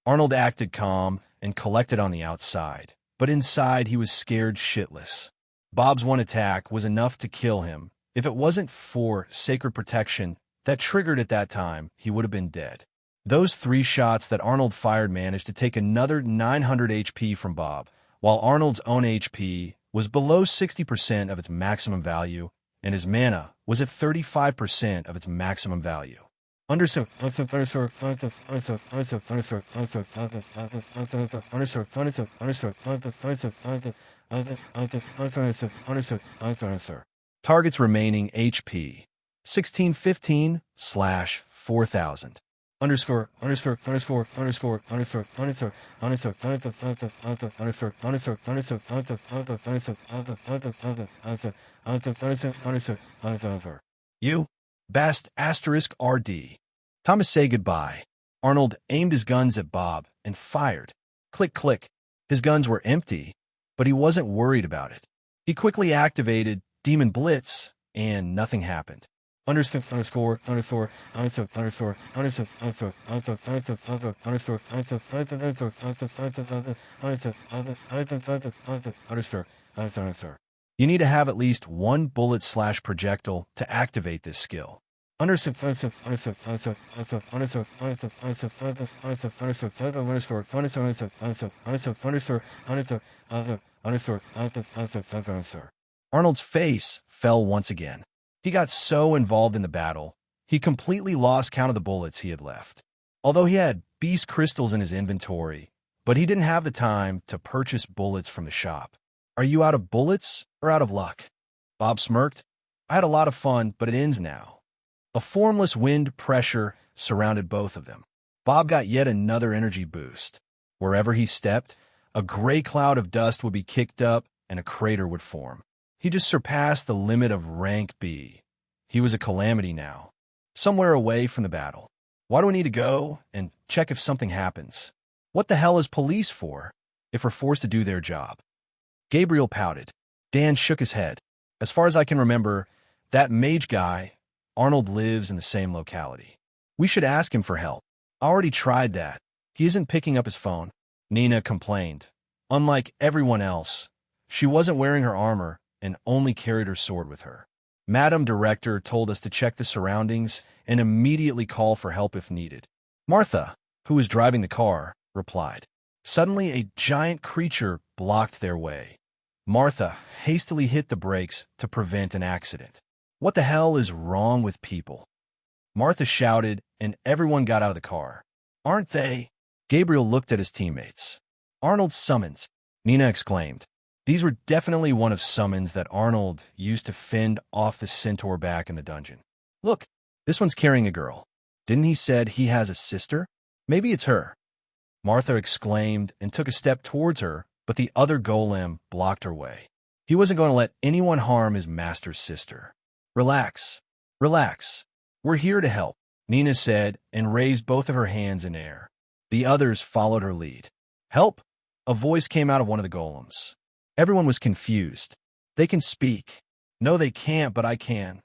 Arnold acted calm and collected on the outside, but inside he was scared shitless. Bob's one attack was enough to kill him. If it wasn't for sacred protection that triggered at that time, he would have been dead. Those 3 shots that Arnold fired managed to take another 900 HP from Bob, while Arnold's own HP was below 60% of its maximum value, and his mana was at 35% of its maximum value. Underscore Target's remaining HP, 1615/4000. Underscore You Bast asterisk RD. Thomas say goodbye. Arnold aimed his guns at Bob and fired. Click, click. His guns were empty, but he wasn't worried about it. He quickly activated Demon Blitz, and nothing happened. Underscore You need to have at least 1 bullet/projectile to activate this skill. Arnold's face fell once again. He got so involved in the battle, he completely lost count of the bullets he had left. Although he had beast crystals in his inventory, but he didn't have the time to purchase bullets from the shop. Are you out of bullets or out of luck? Bob smirked. I had a lot of fun, but it ends now. A formless wind pressure surrounded both of them. Bob got yet another energy boost. Wherever he stepped, a gray cloud of dust would be kicked up and a crater would form. He just surpassed the limit of rank B. He was a calamity now, somewhere away from the battle. Why do we need to go and check if something happens? What the hell is police for if we're forced to do their job? Gabriel pouted. Dan shook his head. As far as I can remember, that mage guy, Arnold, lives in the same locality. We should ask him for help. I already tried that. He isn't picking up his phone, Nina complained. Unlike everyone else, she wasn't wearing her armor and only carried her sword with her. Madam Director told us to check the surroundings and immediately call for help if needed. Martha, who was driving the car, replied. Suddenly, a giant creature blocked their way. Martha hastily hit the brakes to prevent an accident. What the hell is wrong with people? Martha shouted, and everyone got out of the car. Aren't they? Gabriel looked at his teammates. Arnold's summons, Nina exclaimed. These were definitely one of summons that Arnold used to fend off the centaur back in the dungeon. Look, this one's carrying a girl. Didn't he said he has a sister? Maybe it's her. Martha exclaimed and took a step towards her, but the other golem blocked her way. He wasn't going to let anyone harm his master's sister. Relax, relax. We're here to help, Nina said and raised both of her hands in air. The others followed her lead. Help? A voice came out of one of the golems. Everyone was confused. They can speak. No, they can't, but I can.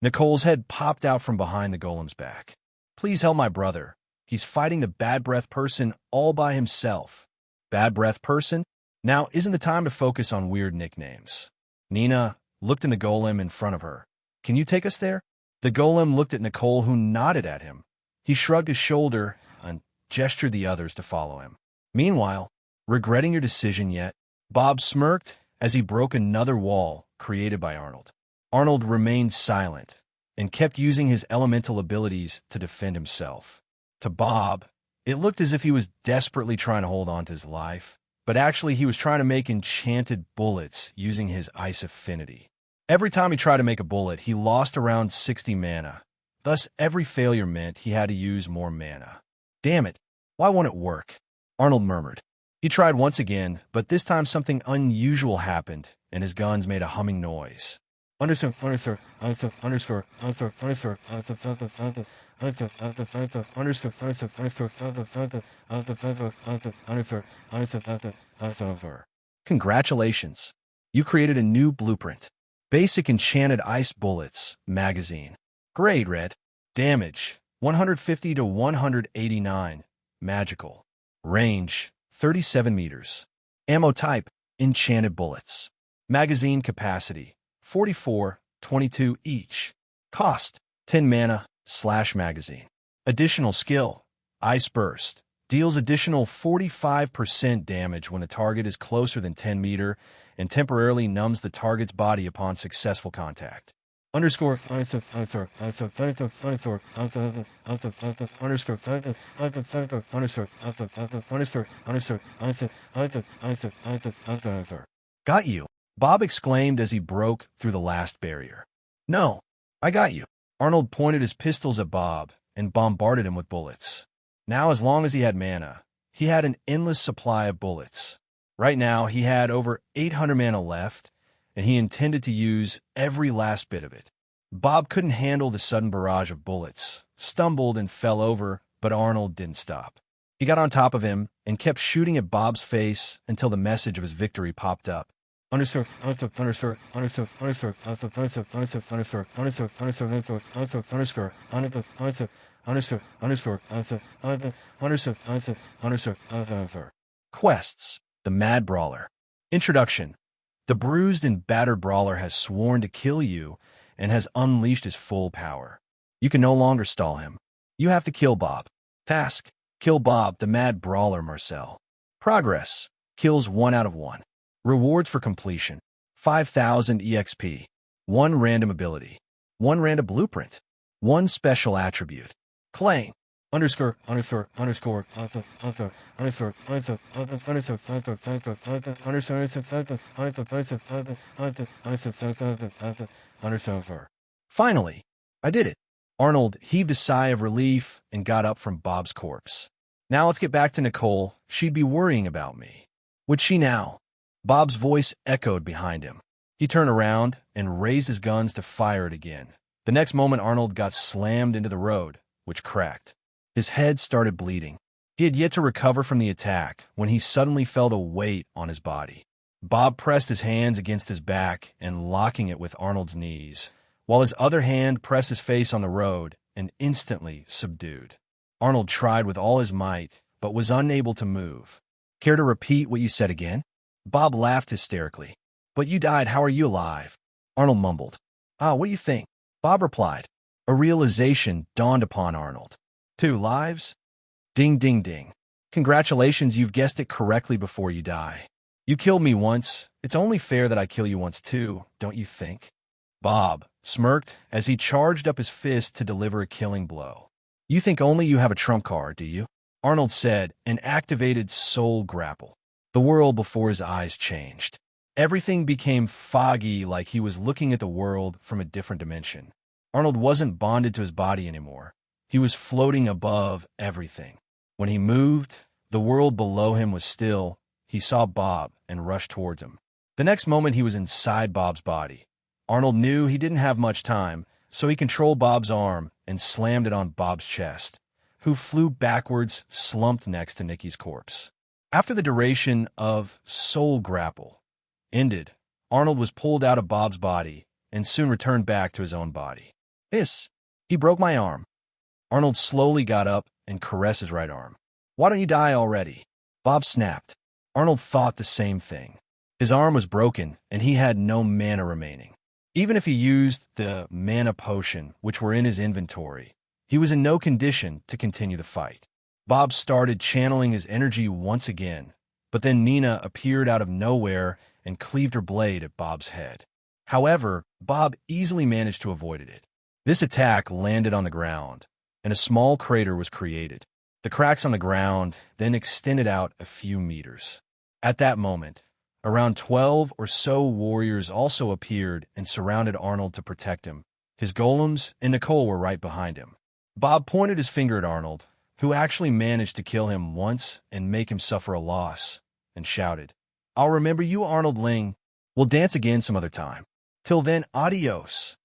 Nicole's head popped out from behind the golem's back. Please help my brother. He's fighting the bad breath person all by himself. Bad breath person? Now isn't the time to focus on weird nicknames. Nina looked in the golem in front of her. Can you take us there? The golem looked at Nicole, who nodded at him. He shrugged his shoulder and gestured the others to follow him. Meanwhile, regretting your decision yet? Bob smirked as he broke another wall created by Arnold. Arnold remained silent and kept using his elemental abilities to defend himself. To Bob, it looked as if he was desperately trying to hold on to his life, but actually he was trying to make enchanted bullets using his ice affinity. Every time he tried to make a bullet, he lost around 60 mana. Thus, every failure meant he had to use more mana. Damn it, why won't it work? Arnold murmured. He tried once again, but this time something unusual happened, and his guns made a humming noise. Congratulations. You created a new blueprint. Basic Enchanted Ice Bullets magazine. Grade red. Damage 150 to 189. Magical. Range 37 meters. Ammo type Enchanted Bullets. Magazine capacity 44, 22 each. Cost 10 mana / magazine. Additional skill Ice Burst. Deals additional 45% damage when the target is closer than 10 meter and temporarily numbs the target's body upon successful contact. Underscore Got you, Bob exclaimed as he broke through the last barrier. No, I got you. Arnold pointed his pistols at Bob and bombarded him with bullets. Now, as long as he had mana, he had an endless supply of bullets. Right now, he had over 800 mana left, and he intended to use every last bit of it. Bob couldn't handle the sudden barrage of bullets, stumbled and fell over, but Arnold didn't stop. He got on top of him and kept shooting at Bob's face until the message of his victory popped up. Quests. The Mad Brawler. Introduction. The bruised and battered brawler has sworn to kill you and has unleashed his full power. You can no longer stall him. You have to kill Bob. Task. Kill Bob, the Mad Brawler Marcel. Progress. Kills 1 out of 1. Rewards for completion. 5,000 EXP. 1 random ability. 1 random blueprint. 1 special attribute. Claim. Finally, I did it. Arnold heaved a sigh of relief and got up from Bob's corpse. Now let's get back to Nicole. She'd be worrying about me. Would she now? Bob's voice echoed behind him. He turned around and raised his guns to fire it again. The next moment, Arnold got slammed into the road, which cracked. His head started bleeding. He had yet to recover from the attack when he suddenly felt a weight on his body. Bob pressed his hands against his back and locking it with Arnold's knees, while his other hand pressed his face on the road and instantly subdued. Arnold tried with all his might, but was unable to move. Care to repeat what you said again? Bob laughed hysterically. But you died, how are you alive? Arnold mumbled. Ah, what do you think? Bob replied. A realization dawned upon Arnold. 2 lives? Ding, ding, ding. Congratulations, you've guessed it correctly before you die. You killed me once. It's only fair that I kill you once too, don't you think? Bob smirked as he charged up his fist to deliver a killing blow. You think only you have a trump card, do you? Arnold said, and activated Soul Grapple. The world before his eyes changed. Everything became foggy, like he was looking at the world from a different dimension. Arnold wasn't bonded to his body anymore. He was floating above everything. When he moved, the world below him was still. He saw Bob and rushed towards him. The next moment, he was inside Bob's body. Arnold knew he didn't have much time, so he controlled Bob's arm and slammed it on Bob's chest, who flew backwards, slumped next to Nikki's corpse. After the duration of Soul Grapple ended, Arnold was pulled out of Bob's body and soon returned back to his own body. He broke my arm. Arnold slowly got up and caressed his right arm. Why don't you die already? Bob snapped. Arnold thought the same thing. His arm was broken, and he had no mana remaining. Even if he used the mana potion, which were in his inventory, he was in no condition to continue the fight. Bob started channeling his energy once again, but then Nina appeared out of nowhere and cleaved her blade at Bob's head. However, Bob easily managed to avoid it. This attack landed on the ground, and a small crater was created. The cracks on the ground then extended out a few meters. At that moment, around 12 or so warriors also appeared and surrounded Arnold to protect him. His golems and Nicole were right behind him. Bob pointed his finger at Arnold, who actually managed to kill him once and make him suffer a loss, and shouted, I'll remember you, Arnold Ling. We'll dance again some other time. Till then, adios.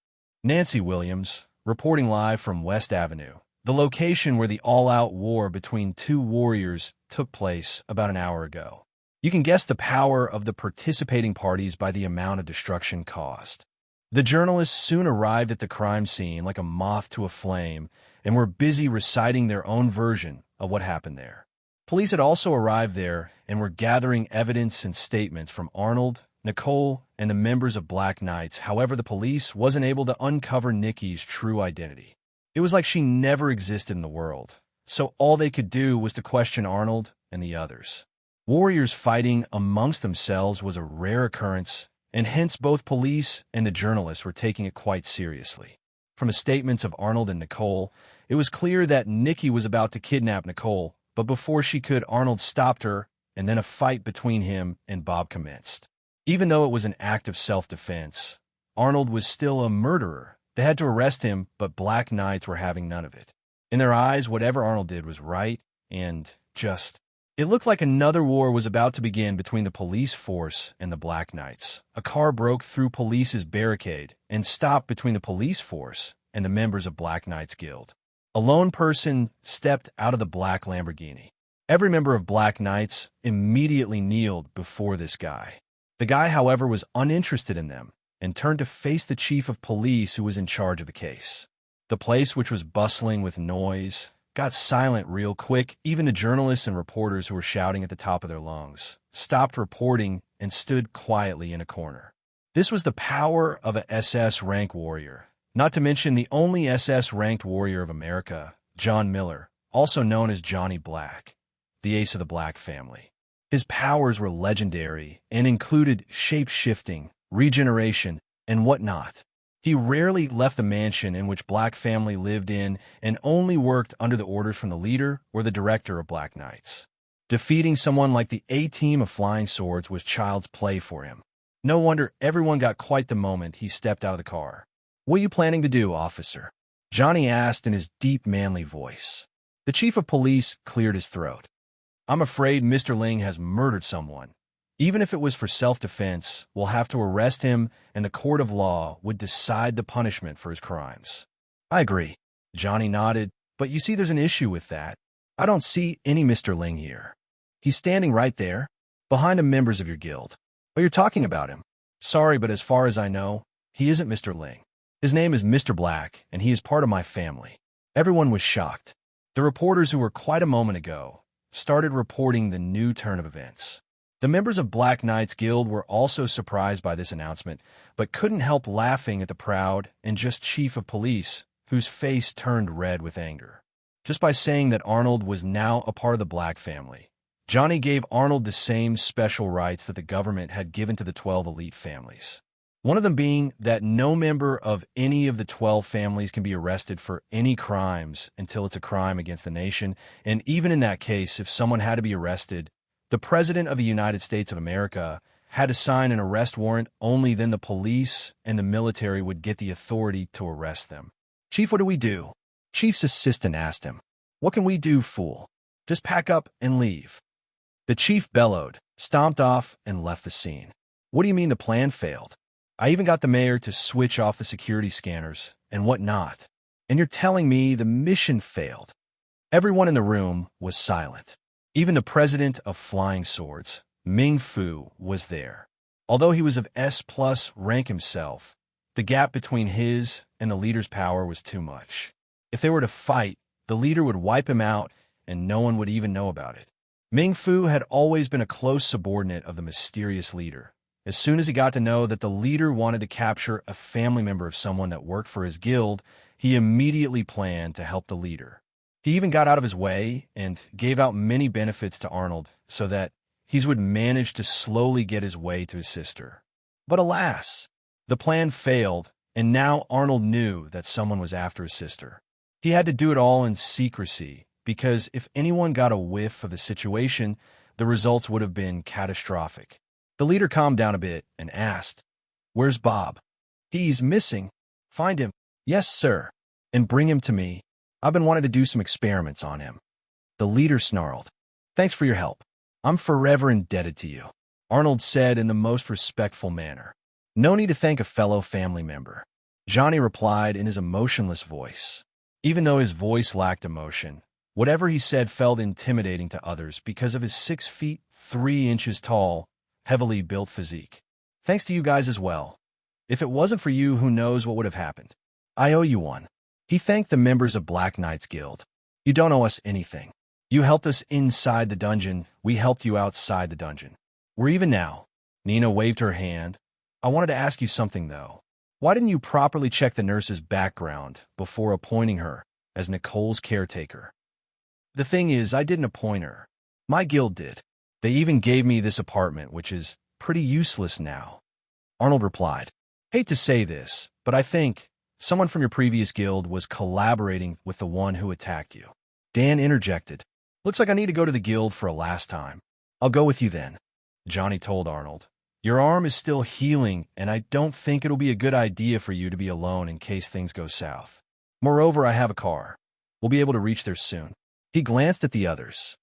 Nancy Williams, reporting live from West Avenue, the location where the all-out war between 2 warriors took place about an hour ago. You can guess the power of the participating parties by the amount of destruction caused. The journalists soon arrived at the crime scene like a moth to a flame and were busy reciting their own version of what happened there. Police had also arrived there and were gathering evidence and statements from Arnold, Nicole, and the members of Black Knights. However, the police wasn't able to uncover Nikki's true identity. It was like she never existed in the world, so all they could do was to question Arnold and the others. Warriors fighting amongst themselves was a rare occurrence, and hence both police and the journalists were taking it quite seriously. From the statements of Arnold and Nicole, it was clear that Nikki was about to kidnap Nicole, but before she could, Arnold stopped her, and then a fight between him and Bob commenced. Even though it was an act of self-defense, Arnold was still a murderer. They had to arrest him, but Black Knights were having none of it. In their eyes, whatever Arnold did was right and just. It looked like another war was about to begin between the police force and the Black Knights. A car broke through police's barricade and stopped between the police force and the members of Black Knights Guild. A lone person stepped out of the black Lamborghini. Every member of Black Knights immediately kneeled before this guy. The guy, however, was uninterested in them and turned to face the chief of police who was in charge of the case. The place, which was bustling with noise, got silent real quick. Even the journalists and reporters who were shouting at the top of their lungs stopped reporting and stood quietly in a corner. This was the power of a SS rank warrior, not to mention the only SS ranked warrior of America, John Miller, also known as Johnny Black, the ace of the Black family. His powers were legendary and included shape-shifting, regeneration, and whatnot. He rarely left the mansion in which Black family lived in and only worked under the orders from the leader or the director of Black Knights. Defeating someone like the A-team of Flying Swords was child's play for him. No wonder everyone got quite the moment he stepped out of the car. What are you planning to do, officer? Johnny asked in his deep, manly voice. The chief of police cleared his throat. I'm afraid Mr. Ling has murdered someone. Even if it was for self-defense, we'll have to arrest him, and the court of law would decide the punishment for his crimes. I agree. Johnny nodded, but you see there's an issue with that. I don't see any Mr. Ling here. He's standing right there, behind the members of your guild. Oh, you're talking about him. Sorry, but as far as I know, he isn't Mr. Ling. His name is Mr. Black, and he is part of my family. Everyone was shocked. The reporters who were quite a moment ago started reporting the new turn of events. The members of Black Knight's Guild were also surprised by this announcement, but couldn't help laughing at the proud and just chief of police, whose face turned red with anger. Just by saying that Arnold was now a part of the Black family, Johnny gave Arnold the same special rights that the government had given to the 12 elite families. One of them being that no member of any of the 12 families can be arrested for any crimes until it's a crime against the nation, and even in that case, if someone had to be arrested, the President of the United States of America had to sign an arrest warrant. Only then the police and the military would get the authority to arrest them. "Chief, what do we do?" Chief's assistant asked him. "What can we do, fool? Just pack up and leave." The chief bellowed, stomped off, and left the scene. "What do you mean the plan failed? I even got the mayor to switch off the security scanners and whatnot. And you're telling me the mission failed?" Everyone in the room was silent. Even the president of Flying Swords, Ming Fu, was there. Although he was of S+ rank himself, the gap between his and the leader's power was too much. If they were to fight, the leader would wipe him out and no one would even know about it. Ming Fu had always been a close subordinate of the mysterious leader. As soon as he got to know that the leader wanted to capture a family member of someone that worked for his guild, he immediately planned to help the leader. He even got out of his way and gave out many benefits to Arnold so that he would manage to slowly get his way to his sister. But alas, the plan failed, and now Arnold knew that someone was after his sister. He had to do it all in secrecy, because if anyone got a whiff of the situation, the results would have been catastrophic. The leader calmed down a bit and asked, "Where's Bob?" "He's missing." "Find him." "Yes, sir. And bring him to me. I've been wanting to do some experiments on him." The leader snarled. "Thanks for your help. I'm forever indebted to you," Arnold said in the most respectful manner. "No need to thank a fellow family member," Johnny replied in his emotionless voice. Even though his voice lacked emotion, whatever he said felt intimidating to others because of his 6 feet 3 inches tall, heavily built physique. "Thanks to you guys as well. If it wasn't for you, who knows what would have happened. I owe you one." He thanked the members of Black Knight's Guild. "You don't owe us anything. You helped us inside the dungeon. We helped you outside the dungeon. We're even now." Nina waved her hand. "I wanted to ask you something, though. Why didn't you properly check the nurse's background before appointing her as Nicole's caretaker?" "The thing is, I didn't appoint her. My guild did. They even gave me this apartment, which is pretty useless now," Arnold replied. "Hate to say this, but I think someone from your previous guild was collaborating with the one who attacked you." Dan interjected. "Looks like I need to go to the guild for a last time." "I'll go with you then," Johnny told Arnold. "Your arm is still healing, and I don't think it'll be a good idea for you to be alone in case things go south. Moreover, I have a car. We'll be able to reach there soon." He glanced at the others.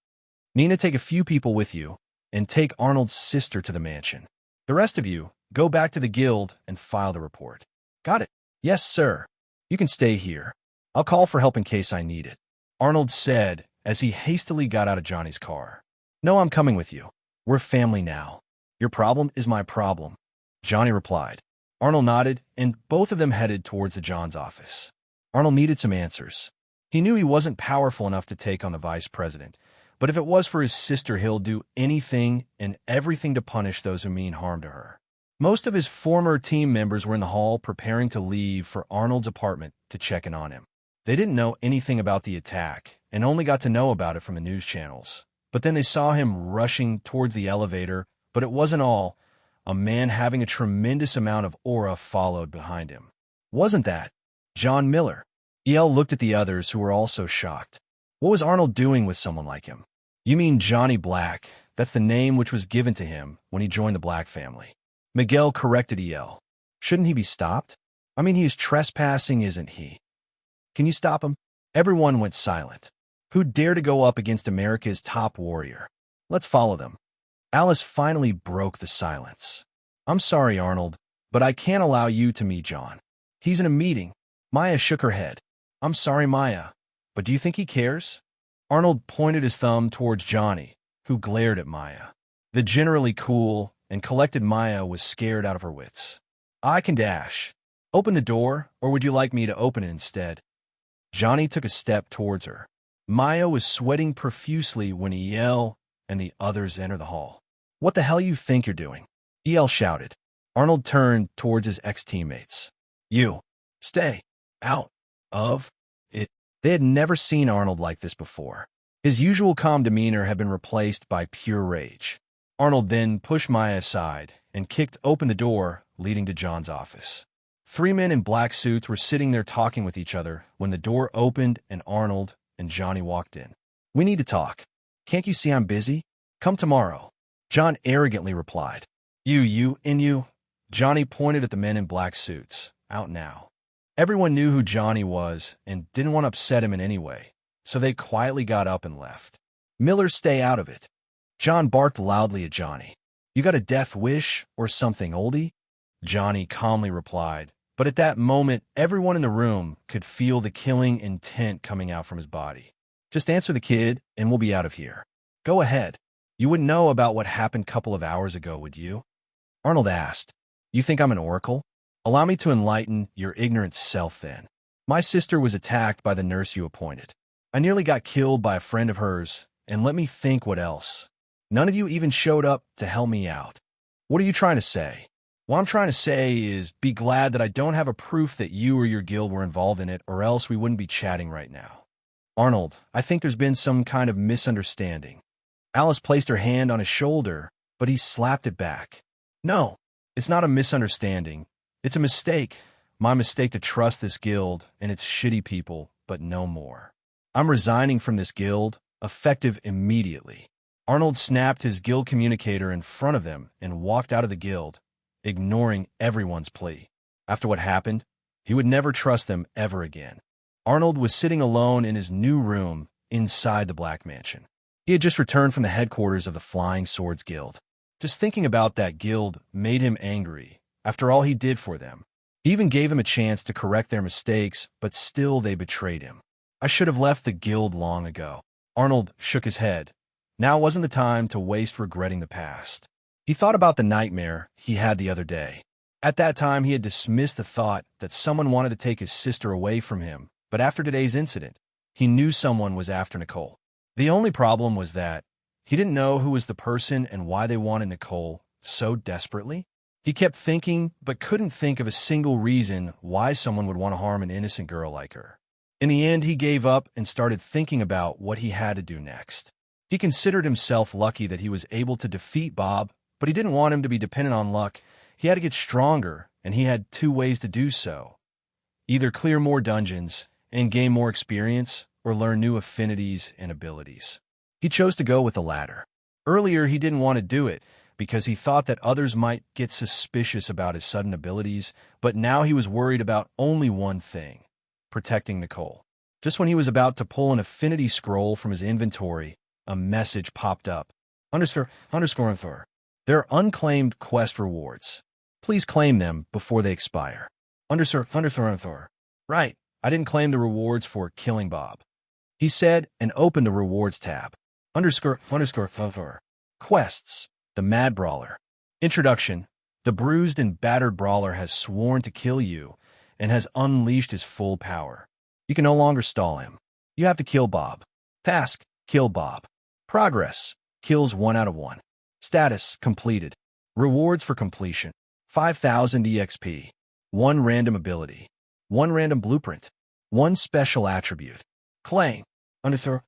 "Nina, take a few people with you, and take Arnold's sister to the mansion. The rest of you, go back to the guild and file the report." "Got it." "Yes, sir. You can stay here. I'll call for help in case I need it," Arnold said as he hastily got out of Johnny's car. "No, I'm coming with you. We're family now. Your problem is my problem," Johnny replied. Arnold nodded, and both of them headed towards the John's office. Arnold needed some answers. He knew he wasn't powerful enough to take on the vice president, but if it was for his sister, he'll do anything and everything to punish those who mean harm to her. Most of his former team members were in the hall preparing to leave for Arnold's apartment to check in on him. They didn't know anything about the attack and only got to know about it from the news channels. But then they saw him rushing towards the elevator, but it wasn't all. A man having a tremendous amount of aura followed behind him. Wasn't that John Miller? EL looked at the others, who were also shocked. What was Arnold doing with someone like him? "You mean Johnny Black. That's the name which was given to him when he joined the Black family." Miguel corrected EL. "Shouldn't he be stopped? I mean, he is trespassing, isn't he? Can you stop him?" Everyone went silent. Who dare to go up against America's top warrior? "Let's follow them." Alice finally broke the silence. "I'm sorry, Arnold, but I can't allow you to meet John. He's in a meeting." Maya shook her head. "I'm sorry, Maya, but do you think he cares?" Arnold pointed his thumb towards Johnny, who glared at Maya. The generally cool and collected Maya was scared out of her wits. "I can dash. Open the door, or would you like me to open it instead?" Johnny took a step towards her. Maya was sweating profusely when El and the others entered the hall. "What the hell you think you're doing?" El shouted. Arnold turned towards his ex-teammates. "You, stay out of it." They had never seen Arnold like this before. His usual calm demeanor had been replaced by pure rage. Arnold then pushed Maya aside and kicked open the door leading to John's office. Three men in black suits were sitting there talking with each other when the door opened and Arnold and Johnny walked in. "We need to talk. Can't you see I'm busy? Come tomorrow." John arrogantly replied. You. Johnny pointed at the men in black suits. "Out now." Everyone knew who Johnny was and didn't want to upset him in any way, so they quietly got up and left. "Miller, stay out of it." John barked loudly at Johnny. "You got a death wish or something, oldie?" Johnny calmly replied, but at that moment, everyone in the room could feel the killing intent coming out from his body. "Just answer the kid, and we'll be out of here." "Go ahead. You wouldn't know about what happened a couple of hours ago, would you?" Arnold asked. "You think I'm an oracle? Allow me to enlighten your ignorant self then. My sister was attacked by the nurse you appointed. I nearly got killed by a friend of hers, and let me think what else. None of you even showed up to help me out. What are you trying to say?" "What I'm trying to say is be glad that I don't have a proof that you or your guild were involved in it, or else we wouldn't be chatting right now." "Arnold, I think there's been some kind of misunderstanding." Alice placed her hand on his shoulder, but he slapped it back. "No, it's not a misunderstanding. It's a mistake. My mistake to trust this guild and its shitty people, but no more. I'm resigning from this guild, effective immediately." Arnold snapped his guild communicator in front of them and walked out of the guild, ignoring everyone's plea. After what happened, he would never trust them ever again. Arnold was sitting alone in his new room inside the Black Mansion. He had just returned from the headquarters of the Flying Swords Guild. Just thinking about that guild made him angry, after all he did for them. He even gave them a chance to correct their mistakes, but still they betrayed him. "I should have left the guild long ago." Arnold shook his head. Now wasn't the time to waste regretting the past. He thought about the nightmare he had the other day. At that time, he had dismissed the thought that someone wanted to take his sister away from him, but after today's incident, he knew someone was after Nicole. The only problem was that he didn't know who was the person and why they wanted Nicole so desperately. He kept thinking, but couldn't think of a single reason why someone would want to harm an innocent girl like her. In the end, he gave up and started thinking about what he had to do next. He considered himself lucky that he was able to defeat Bob, but he didn't want him to be dependent on luck. He had to get stronger, and he had two ways to do so. Either clear more dungeons and gain more experience, or learn new affinities and abilities. He chose to go with the latter. Earlier, he didn't want to do it because he thought that others might get suspicious about his sudden abilities, but now he was worried about only one thing: protecting Nicole. Just when he was about to pull an affinity scroll from his inventory, a message popped up. Underscore. There are unclaimed quest rewards. Please claim them before they expire. Underscore. Right, I didn't claim the rewards for killing Bob, he said, and opened the rewards tab. Underscore. Quests. The Mad Brawler. Introduction. The bruised and battered brawler has sworn to kill you and has unleashed his full power. You can no longer stall him. You have to kill Bob. Task. Kill Bob. Progress. Kills 1 out of 1. Status. Completed. Rewards for completion. 5,000 EXP. 1 random ability. 1 random blueprint. 1 special attribute. Claim. Underscore.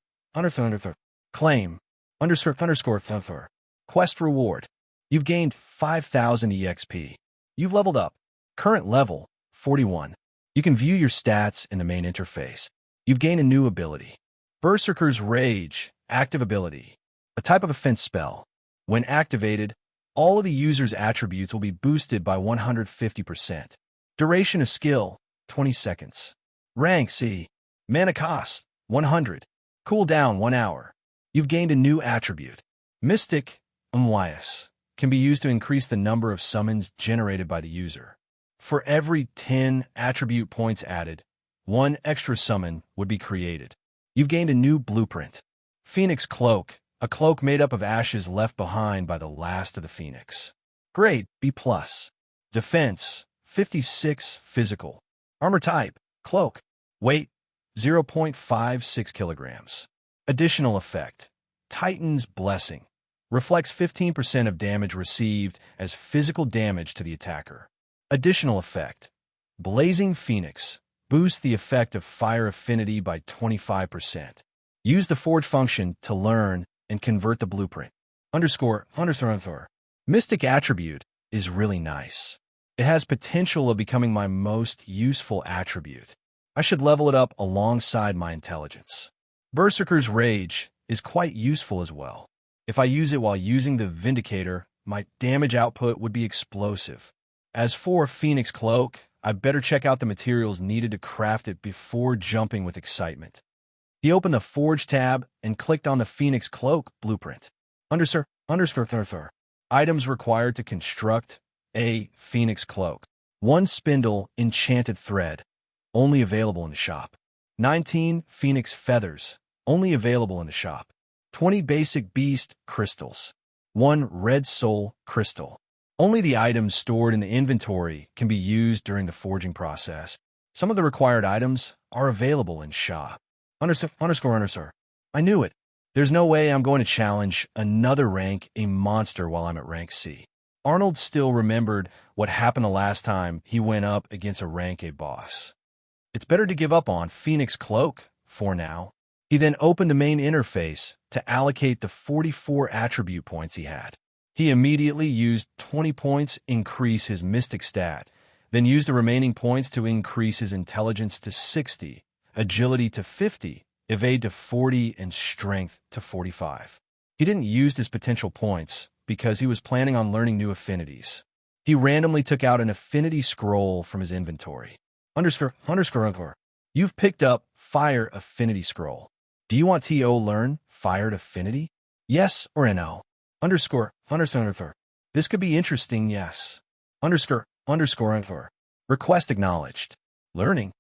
Claim. Underscore. Quest reward. You've gained 5,000 EXP. You've leveled up. Current level, 41. You can view your stats in the main interface. You've gained a new ability. Berserker's Rage, active ability. A type of offense spell. When activated, all of the user's attributes will be boosted by 150%. Duration of skill, 20 seconds. Rank C. Mana cost, 100. Cooldown, 1 hour. You've gained a new attribute. Mystic Umwais can be used to increase the number of summons generated by the user. For every 10 attribute points added, 1 extra summon would be created. You've gained a new blueprint. Phoenix Cloak, a cloak made up of ashes left behind by the last of the Phoenix. Grade B+. Defense 56 physical. Armor type Cloak. Weight 0.56 kilograms. Additional effect. Titan's Blessing. Reflects 15% of damage received as physical damage to the attacker. Additional effect. Blazing Phoenix. Boosts the effect of fire affinity by 25%. Use the forge function to learn and convert the blueprint. ___. Mystic attribute is really nice. It has potential of becoming my most useful attribute. I should level it up alongside my intelligence. Berserker's Rage is quite useful as well. If I use it while using the Vindicator, my damage output would be explosive. As for Phoenix Cloak, I better check out the materials needed to craft it before jumping with excitement. He opened the Forge tab and clicked on the Phoenix Cloak blueprint. __. Items required to construct a Phoenix Cloak. 1 spindle enchanted thread, only available in the shop. 19 Phoenix Feathers, only available in the shop. 20 basic beast crystals. 1 red soul crystal. Only the items stored in the inventory can be used during the forging process. Some of the required items are available in shop. __. I knew it. There's no way I'm going to challenge another rank a monster while I'm at rank C. Arnold still remembered what happened the last time he went up against a rank A boss. It's better to give up on Phoenix Cloak for now. He then opened the main interface to allocate the 44 attribute points he had. He immediately used 20 points increase his mystic stat, then used the remaining points to increase his intelligence to 60, agility to 50, evade to 40, and strength to 45. He didn't use his potential points because he was planning on learning new affinities. He randomly took out an affinity scroll from his inventory. __. You've picked up Fire Affinity Scroll. Do you want to learn Fired Affinity? Yes or no? __. This could be interesting, yes. __. Request acknowledged. Learning.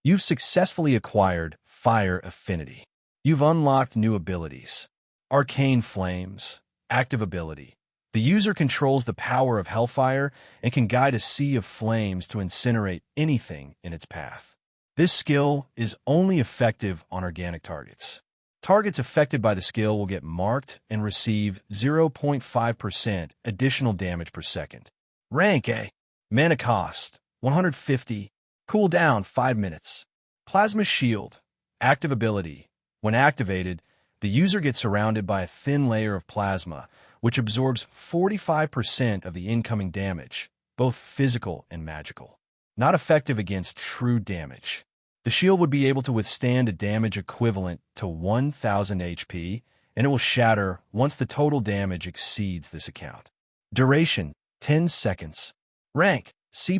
You've successfully acquired Fire Affinity. You've unlocked new abilities. Arcane Flames. Active ability. The user controls the power of Hellfire and can guide a sea of flames to incinerate anything in its path. This skill is only effective on organic targets. Targets affected by the skill will get marked and receive 0.5% additional damage per second. Rank A. Mana cost 150. Cooldown 5 minutes. Plasma Shield. Active ability. When activated, the user gets surrounded by a thin layer of plasma, which absorbs 45% of the incoming damage, both physical and magical. Not effective against true damage. The shield would be able to withstand a damage equivalent to 1000 HP, and it will shatter once the total damage exceeds this account. Duration, 10 seconds. Rank, C+.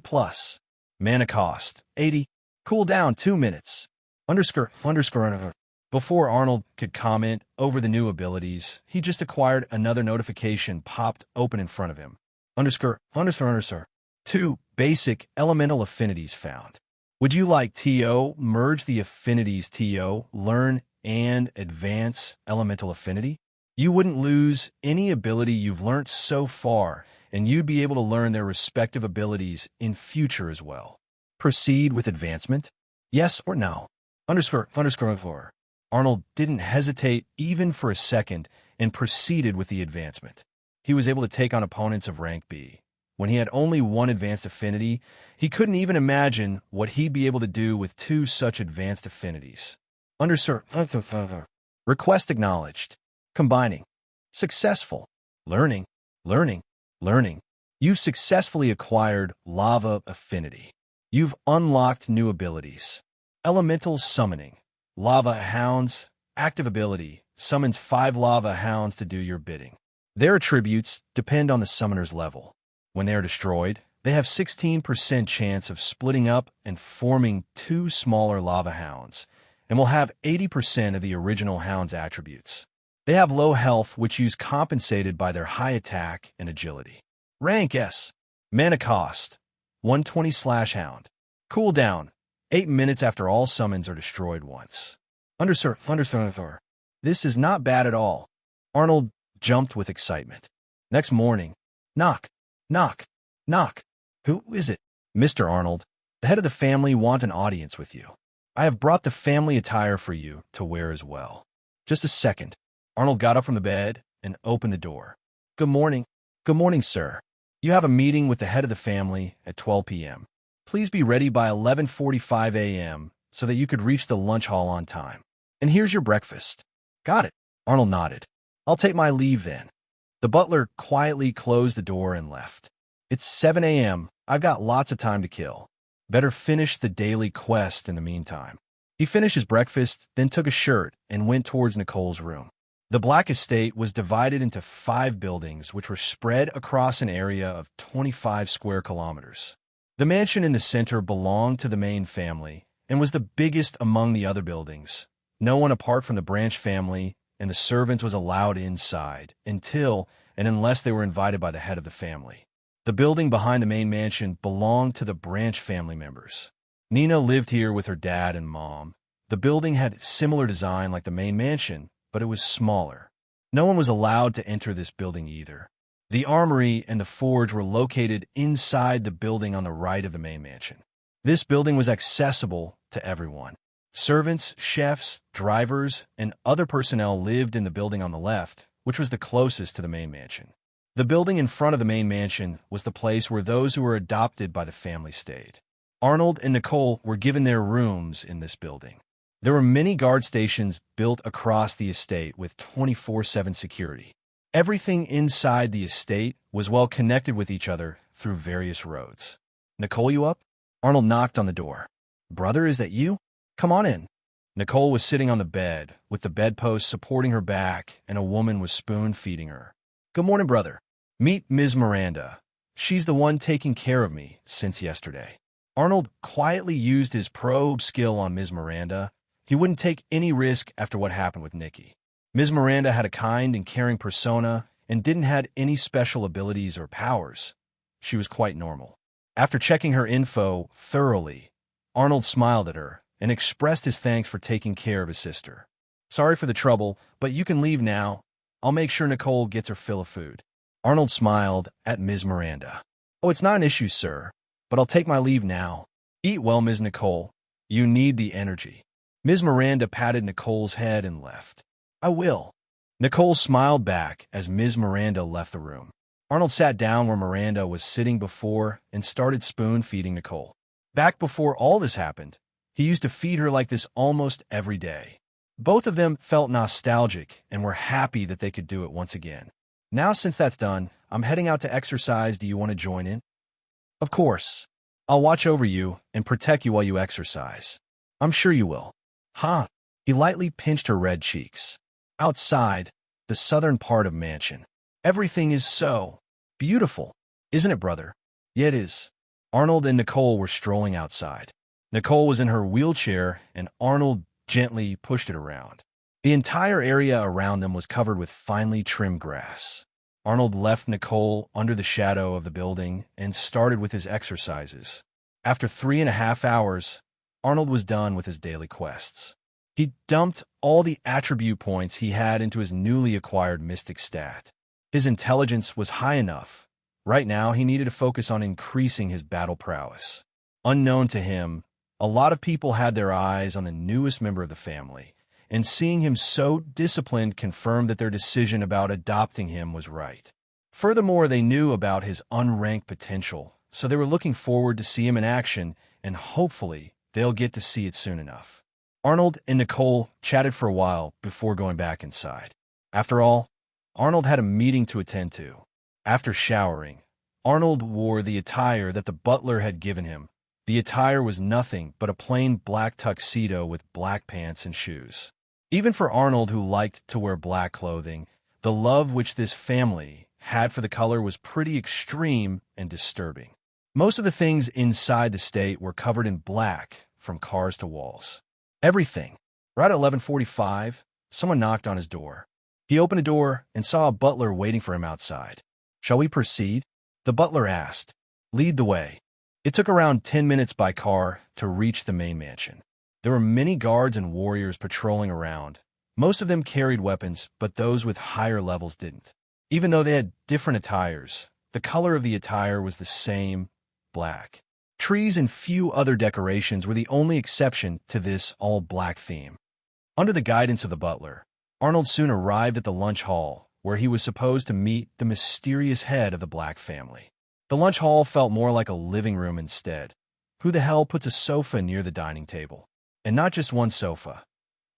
Mana cost, 80. Cooldown, 2 minutes. __. Before Arnold could comment over the new abilities, he just acquired another notification popped open in front of him. __. 2 basic elemental affinities found. Would you like to merge the affinities to learn and advance elemental affinity? You wouldn't lose any ability you've learned so far, and you'd be able to learn their respective abilities in future as well. Proceed with advancement? Yes or no? __. Arnold didn't hesitate even for a second and proceeded with the advancement. He was able to take on opponents of rank B. When he had only 1 advanced affinity, he couldn't even imagine what he'd be able to do with 2 such advanced affinities. Request acknowledged. Combining. Successful. Learning. You've successfully acquired Lava Affinity. You've unlocked new abilities. Elemental Summoning. Lava Hounds. Active ability. Summons 5 Lava Hounds to do your bidding. Their attributes depend on the summoner's level. When they are destroyed, they have 16% chance of splitting up and forming 2 smaller Lava Hounds, and will have 80% of the original Hound's attributes. They have low health, which is compensated by their high attack and agility. Rank S. Mana cost 120/Hound. Cooldown 8 minutes after all summons are destroyed once. __. This is not bad at all. Arnold jumped with excitement. Next morning, knock. Who is it? Mr. Arnold. The head of the family wants an audience with you. I have brought the family attire for you to wear as well. Just a second. Arnold got up from the bed and opened the door. Good morning. Good morning, sir. You have a meeting with the head of the family at 12 p.m. Please be ready by 11:45 a.m. so that you could reach the lunch hall on time. And here's your breakfast. Got it. Arnold nodded. I'll take my leave then. The butler quietly closed the door and left. It's 7 a.m. I've got lots of time to kill. Better finish the daily quest in the meantime. He finished his breakfast, then took a shirt and went towards Nicole's room. The Black estate was divided into 5 buildings which were spread across an area of 25 square kilometers. The mansion in the center belonged to the main family and was the biggest among the other buildings. No one apart from the Branch family and the servants was allowed inside until and unless they were invited by the head of the family. The building behind the main mansion belonged to the Branch family members. Nina lived here with her dad and mom. The building had similar design like the main mansion, but it was smaller. No one was allowed to enter this building either. The armory and the forge were located inside the building on the right of the main mansion. This building was accessible to everyone. Servants, chefs, drivers, and other personnel lived in the building on the left, which was the closest to the main mansion. The building in front of the main mansion was the place where those who were adopted by the family stayed. Arnold and Nicole were given their rooms in this building. There were many guard stations built across the estate with 24/7 security. Everything inside the estate was well connected with each other through various roads. Nicole, you up? Arnold knocked on the door. Brother, is that you? Come on in. Nicole was sitting on the bed, with the bedpost supporting her back, and a woman was spoon-feeding her. Good morning, brother. Meet Ms. Miranda. She's the one taking care of me since yesterday. Arnold quietly used his probe skill on Ms. Miranda. He wouldn't take any risk after what happened with Nikki. Ms. Miranda had a kind and caring persona and didn't have any special abilities or powers. She was quite normal. After checking her info thoroughly, Arnold smiled at her and expressed his thanks for taking care of his sister. Sorry for the trouble, but you can leave now. I'll make sure Nicole gets her fill of food. Arnold smiled at Ms. Miranda. Oh, it's not an issue, sir, but I'll take my leave now. Eat well, Ms. Nicole. You need the energy. Ms. Miranda patted Nicole's head and left. I will. Nicole smiled back as Ms. Miranda left the room. Arnold sat down where Miranda was sitting before and started spoon-feeding Nicole. Back before all this happened, he used to feed her like this almost every day. Both of them felt nostalgic and were happy that they could do it once again. Now, since that's done, I'm heading out to exercise. Do you want to join in? Of course. I'll watch over you and protect you while you exercise. I'm sure you will. Huh? He lightly pinched her red cheeks. Outside, the southern part of mansion. Everything is so beautiful, isn't it, brother? Yeah, it is. Arnold and Nicole were strolling outside. Nicole was in her wheelchair, and Arnold gently pushed it around. The entire area around them was covered with finely trimmed grass. Arnold left Nicole under the shadow of the building and started with his exercises. After 3.5 hours, Arnold was done with his daily quests. He dumped all the attribute points he had into his newly acquired mystic stat. His intelligence was high enough. Right now, he needed to focus on increasing his battle prowess. Unknown to him, a lot of people had their eyes on the newest member of the family, and seeing him so disciplined confirmed that their decision about adopting him was right. Furthermore, they knew about his unranked potential, so they were looking forward to see him in action, and hopefully, they'll get to see it soon enough. Arnold and Nicole chatted for a while before going back inside. After all, Arnold had a meeting to attend to. After showering, Arnold wore the attire that the butler had given him. The attire was nothing but a plain black tuxedo with black pants and shoes. Even for Arnold, who liked to wear black clothing, the love which this family had for the color was pretty extreme and disturbing. Most of the things inside the estate were covered in black, from cars to walls. Everything. Right at 11:45, someone knocked on his door. He opened the door and saw a butler waiting for him outside. Shall we proceed? The butler asked. Lead the way. It took around 10 minutes by car to reach the main mansion. There were many guards and warriors patrolling around. Most of them carried weapons, but those with higher levels didn't. Even though they had different attires, the color of the attire was the same, black. Trees and few other decorations were the only exception to this all-black theme. Under the guidance of the butler, Arnold soon arrived at the lunch hall, where he was supposed to meet the mysterious head of the Black family. The lunch hall felt more like a living room instead. Who the hell puts a sofa near the dining table? And not just one sofa.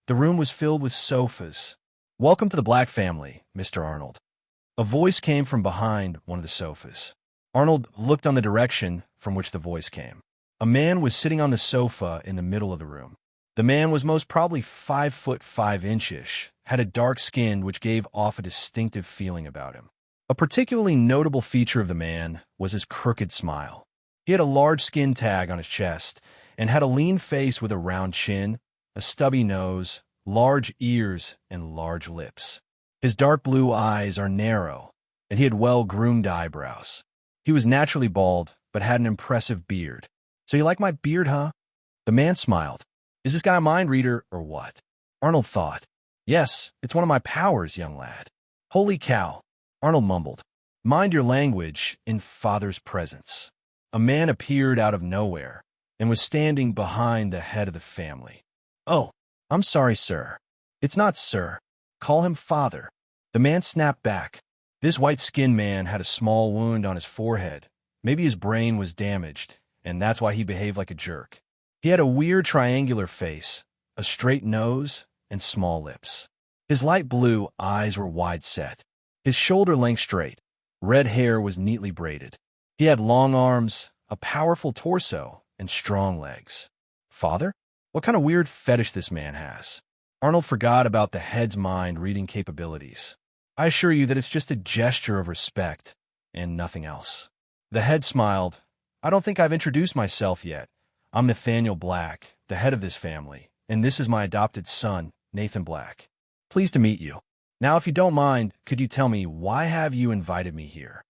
The room was filled with sofas. "Welcome to the Black family, Mr. Arnold." A voice came from behind one of the sofas. Arnold looked on the direction from which the voice came. A man was sitting on the sofa in the middle of the room. The man was most probably 5'5" had a dark skin which gave off a distinctive feeling about him. A particularly notable feature of the man was his crooked smile. He had a large skin tag on his chest and had a lean face with a round chin, a stubby nose, large ears, and large lips. His dark blue eyes are narrow, and he had well-groomed eyebrows. He was naturally bald, but had an impressive beard. "So you like my beard, huh?" The man smiled. "Is this guy a mind reader, or what?" Arnold thought. "Yes, it's one of my powers, young lad." "Holy cow," Arnold mumbled. "Mind your language in father's presence." A man appeared out of nowhere and was standing behind the head of the family. "Oh, I'm sorry, sir." "It's not sir. Call him father." The man snapped back. This white-skinned man had a small wound on his forehead. Maybe his brain was damaged, and that's why he behaved like a jerk. He had a weird triangular face, a straight nose, and small lips. His light blue eyes were wide-set. His shoulder-length straight. Red hair was neatly braided. He had long arms, a powerful torso, and strong legs. Father? What kind of weird fetish this man has? Arnold forgot about the head's mind-reading capabilities. "I assure you that it's just a gesture of respect, and nothing else." The head smiled. "I don't think I've introduced myself yet. I'm Nathaniel Black, the head of this family, and this is my adopted son, Nathan Black. Pleased to meet you. Now, if you don't mind, could you tell me, why have you invited me here?"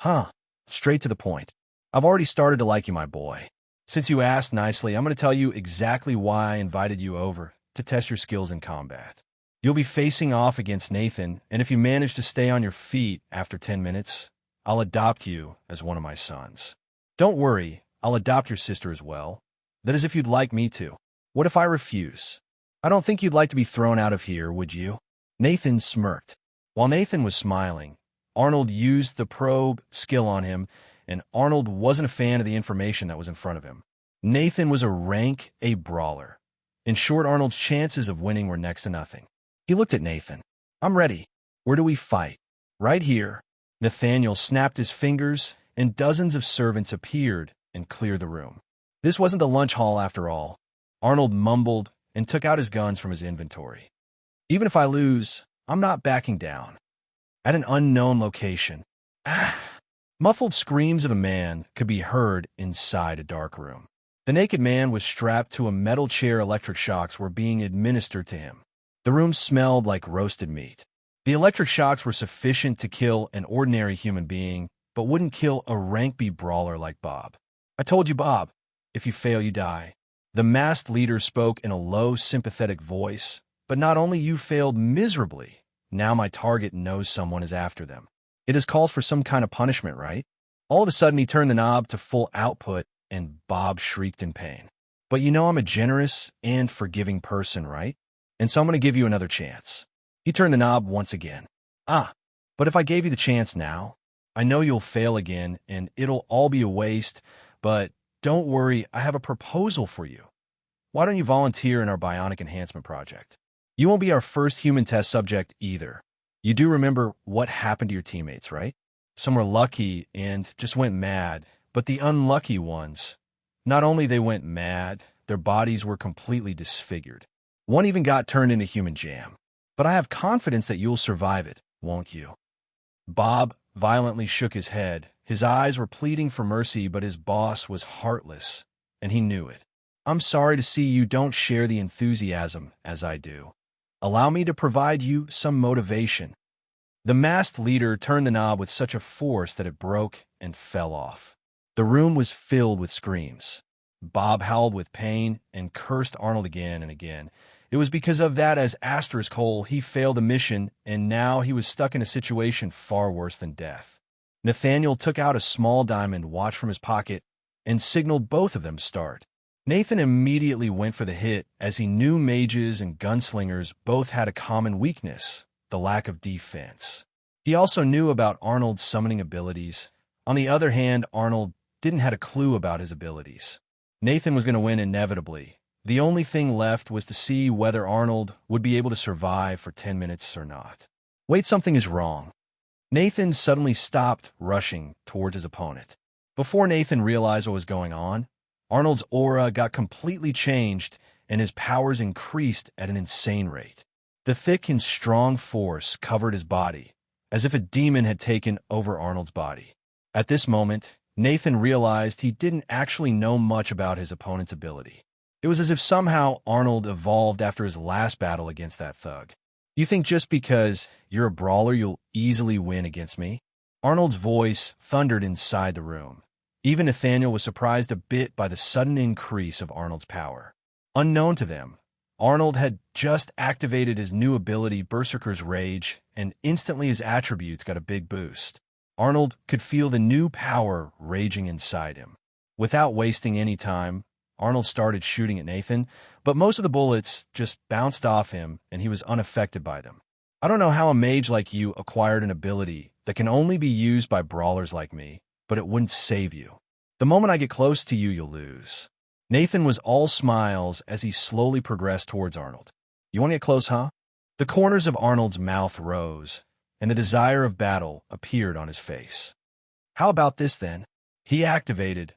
"Huh, straight to the point. I've already started to like you, my boy. Since you asked nicely, I'm going to tell you exactly why I invited you over, to test your skills in combat. You'll be facing off against Nathan, and if you manage to stay on your feet after 10 minutes, I'll adopt you as one of my sons. Don't worry, I'll adopt your sister as well. That is if you'd like me to. What if I refuse? I don't think you'd like to be thrown out of here, would you?" Nathan smirked. While Nathan was smiling, Arnold used the probe skill on him, and Arnold wasn't a fan of the information that was in front of him. Nathan was a rank A brawler. In short, Arnold's chances of winning were next to nothing. He looked at Nathan. "I'm ready. Where do we fight?" "Right here." Nathaniel snapped his fingers, and dozens of servants appeared and cleared the room. This wasn't the lunch hall after all. Arnold mumbled and took out his guns from his inventory. "Even if I lose, I'm not backing down." At an unknown location. Ah! Muffled screams of a man could be heard inside a dark room. The naked man was strapped to a metal chair. Electric shocks were being administered to him. The room smelled like roasted meat. The electric shocks were sufficient to kill an ordinary human being, but wouldn't kill a rank B brawler like Bob. "I told you, Bob. If you fail, you die." The masked leader spoke in a low, sympathetic voice. "But not only you failed miserably, now my target knows someone is after them. It has called for some kind of punishment, right?" All of a sudden, he turned the knob to full output, and Bob shrieked in pain. "But you know I'm a generous and forgiving person, right? And so I'm going to give you another chance." He turned the knob once again. "Ah, but if I gave you the chance now, I know you'll fail again, and it'll all be a waste, but don't worry, I have a proposal for you. Why don't you volunteer in our bionic enhancement project? You won't be our first human test subject either. You do remember what happened to your teammates, right? Some were lucky and just went mad, but the unlucky ones, not only they went mad, their bodies were completely disfigured. One even got turned into human jam. But I have confidence that you'll survive it, won't you?" Bob violently shook his head. His eyes were pleading for mercy, but his boss was heartless, and he knew it. "I'm sorry to see you don't share the enthusiasm as I do. Allow me to provide you some motivation." The masked leader turned the knob with such a force that it broke and fell off. The room was filled with screams. Bob howled with pain and cursed Arnold again and again. It was because of that, as asterisk hole, he failed the mission, and now he was stuck in a situation far worse than death. Nathaniel took out a small diamond watch from his pocket and signaled both of them to start. Nathan immediately went for the hit as he knew mages and gunslingers both had a common weakness, the lack of defense. He also knew about Arnold's summoning abilities. On the other hand, Arnold didn't have a clue about his abilities. Nathan was going to win inevitably. The only thing left was to see whether Arnold would be able to survive for 10 minutes or not. Wait, something is wrong. Nathan suddenly stopped rushing towards his opponent. Before Nathan realized what was going on, Arnold's aura got completely changed and his powers increased at an insane rate. The thick and strong force covered his body, as if a demon had taken over Arnold's body. At this moment, Nathan realized he didn't actually know much about his opponent's ability. It was as if somehow Arnold evolved after his last battle against that thug. You think just because you're a brawler you'll easily win against me? Arnold's voice thundered inside the room. Even Nathaniel was surprised a bit by the sudden increase of Arnold's power. Unknown to them, Arnold had just activated his new ability, Berserker's Rage, and instantly his attributes got a big boost. Arnold could feel the new power raging inside him. Without wasting any time, Arnold started shooting at Nathan, but most of the bullets just bounced off him and he was unaffected by them. I don't know how a mage like you acquired an ability that can only be used by brawlers like me, but it wouldn't save you. The moment I get close to you, you'll lose. Nathan was all smiles as he slowly progressed towards Arnold. You want to get close, huh? The corners of Arnold's mouth rose, and the desire of battle appeared on his face. How about this, then? He activated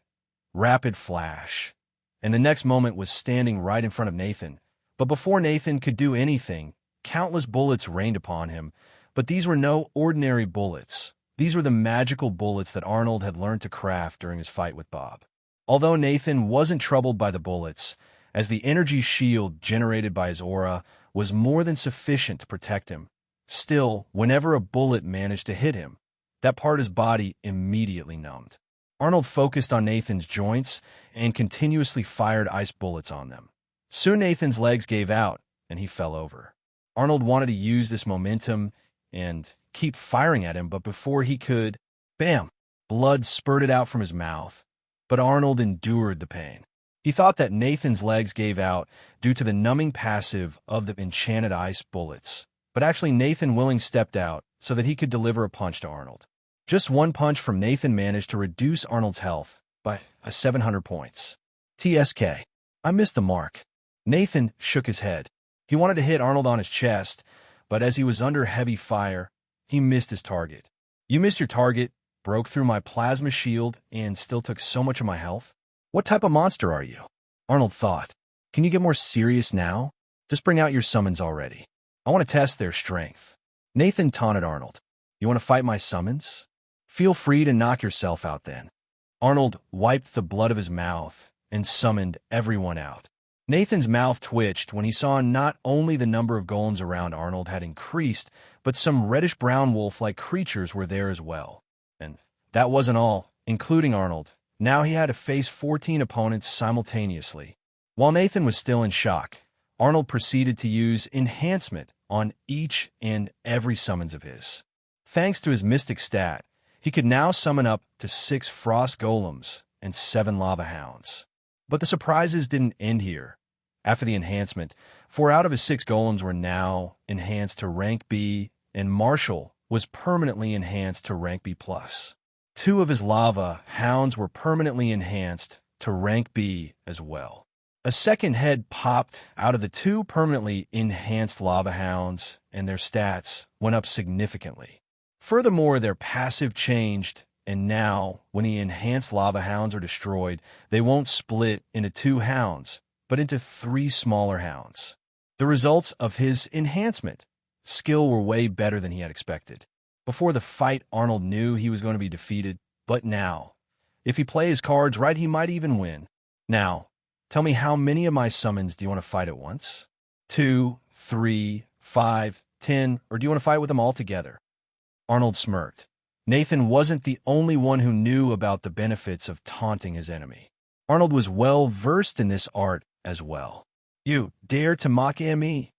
Rapid Flash, and the next moment was standing right in front of Nathan. But before Nathan could do anything, countless bullets rained upon him, but these were no ordinary bullets. These were the magical bullets that Arnold had learned to craft during his fight with Bob. Although Nathan wasn't troubled by the bullets, as the energy shield generated by his aura was more than sufficient to protect him, still, whenever a bullet managed to hit him, that part of his body immediately numbed. Arnold focused on Nathan's joints and continuously fired ice bullets on them. Soon Nathan's legs gave out, and he fell over. Arnold wanted to use this momentum and keep firing at him, but before he could, bam, blood spurted out from his mouth. But Arnold endured the pain. He thought that Nathan's legs gave out due to the numbing passive of the enchanted ice bullets, but actually Nathan Willing stepped out so that he could deliver a punch to Arnold. Just one punch from Nathan managed to reduce Arnold's health by 700 points. TSK. I missed the mark. Nathan shook his head. He wanted to hit Arnold on his chest, but as he was under heavy fire, he missed his target. You missed your target, broke through my plasma shield, and still took so much of my health? What type of monster are you? Arnold thought. Can you get more serious now? Just bring out your summons already. I want to test their strength. Nathan taunted Arnold. You want to fight my summons? Feel free to knock yourself out then. Arnold wiped the blood of his mouth and summoned everyone out. Nathan's mouth twitched when he saw not only the number of golems around Arnold had increased, but some reddish-brown wolf-like creatures were there as well. And that wasn't all, including Arnold. Now he had to face 14 opponents simultaneously. While Nathan was still in shock, Arnold proceeded to use enhancement on each and every summons of his. Thanks to his mystic stat, he could now summon up to 6 frost golems and 7 lava hounds. But the surprises didn't end here. After the enhancement, 4 out of his 6 golems were now enhanced to rank B, and Marshall was permanently enhanced to rank B+. 2 of his lava hounds were permanently enhanced to rank B as well. A second head popped out of the 2 permanently enhanced lava hounds, and their stats went up significantly. Furthermore, their passive changed, and now, when the enhanced lava hounds are destroyed, they won't split into 2 hounds, but into 3 smaller hounds. The results of his enhancement skill were way better than he had expected. Before the fight, Arnold knew he was going to be defeated, but now, if he plays his cards right, he might even win. Now, tell me, how many of my summons do you want to fight at once? 2, 3, 5, 10, or do you want to fight with them all together? Arnold smirked. Nathan wasn't the only one who knew about the benefits of taunting his enemy. Arnold was well versed in this art as well. You dare to mock me?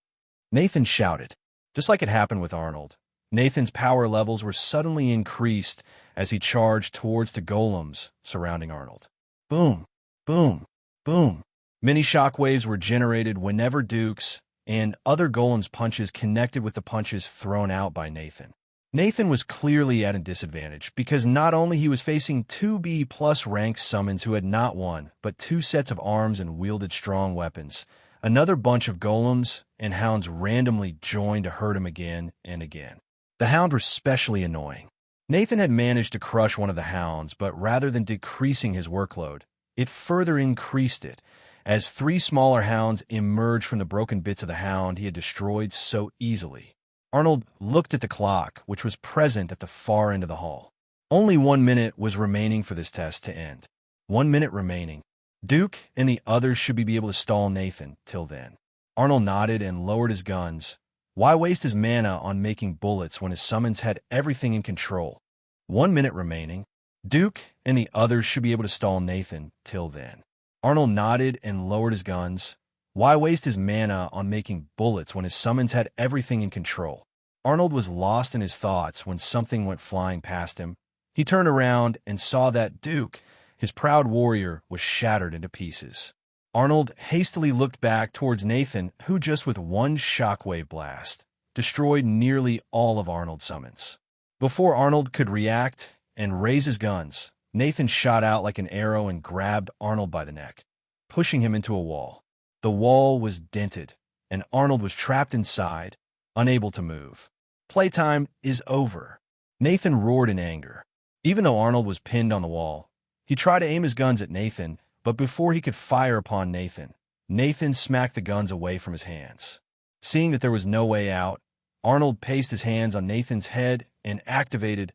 Nathan shouted. Just like it happened with Arnold, Nathan's power levels were suddenly increased as he charged towards the golems surrounding Arnold. Boom, boom, boom. Many shockwaves were generated whenever Duke's and other golems' punches connected with the punches thrown out by Nathan. Nathan was clearly at a disadvantage because not only he was facing two B-plus ranked summons who had not one, but two sets of arms and wielded strong weapons. Another bunch of golems and hounds randomly joined to hurt him again and again. The hound was especially annoying. Nathan had managed to crush one of the hounds, but rather than decreasing his workload, it further increased it, as three smaller hounds emerged from the broken bits of the hound he had destroyed so easily. Arnold looked at the clock, which was present at the far end of the hall. Only 1 minute was remaining for this test to end. 1 minute remaining. Duke and the others should be able to stall Nathan till then. Arnold nodded and lowered his guns. Why waste his mana on making bullets when his summons had everything in control? 1 minute remaining. Duke and the others should be able to stall Nathan till then. Arnold nodded and lowered his guns. Why waste his mana on making bullets when his summons had everything in control? Arnold was lost in his thoughts when something went flying past him. He turned around and saw that Duke, his proud warrior, was shattered into pieces. Arnold hastily looked back towards Nathan, who just with one shockwave blast destroyed nearly all of Arnold's summons. Before Arnold could react and raise his guns, Nathan shot out like an arrow and grabbed Arnold by the neck, pushing him into a wall. The wall was dented, and Arnold was trapped inside, unable to move. Playtime is over. Nathan roared in anger. Even though Arnold was pinned on the wall, he tried to aim his guns at Nathan, but before he could fire upon Nathan, Nathan smacked the guns away from his hands. Seeing that there was no way out, Arnold placed his hands on Nathan's head and activated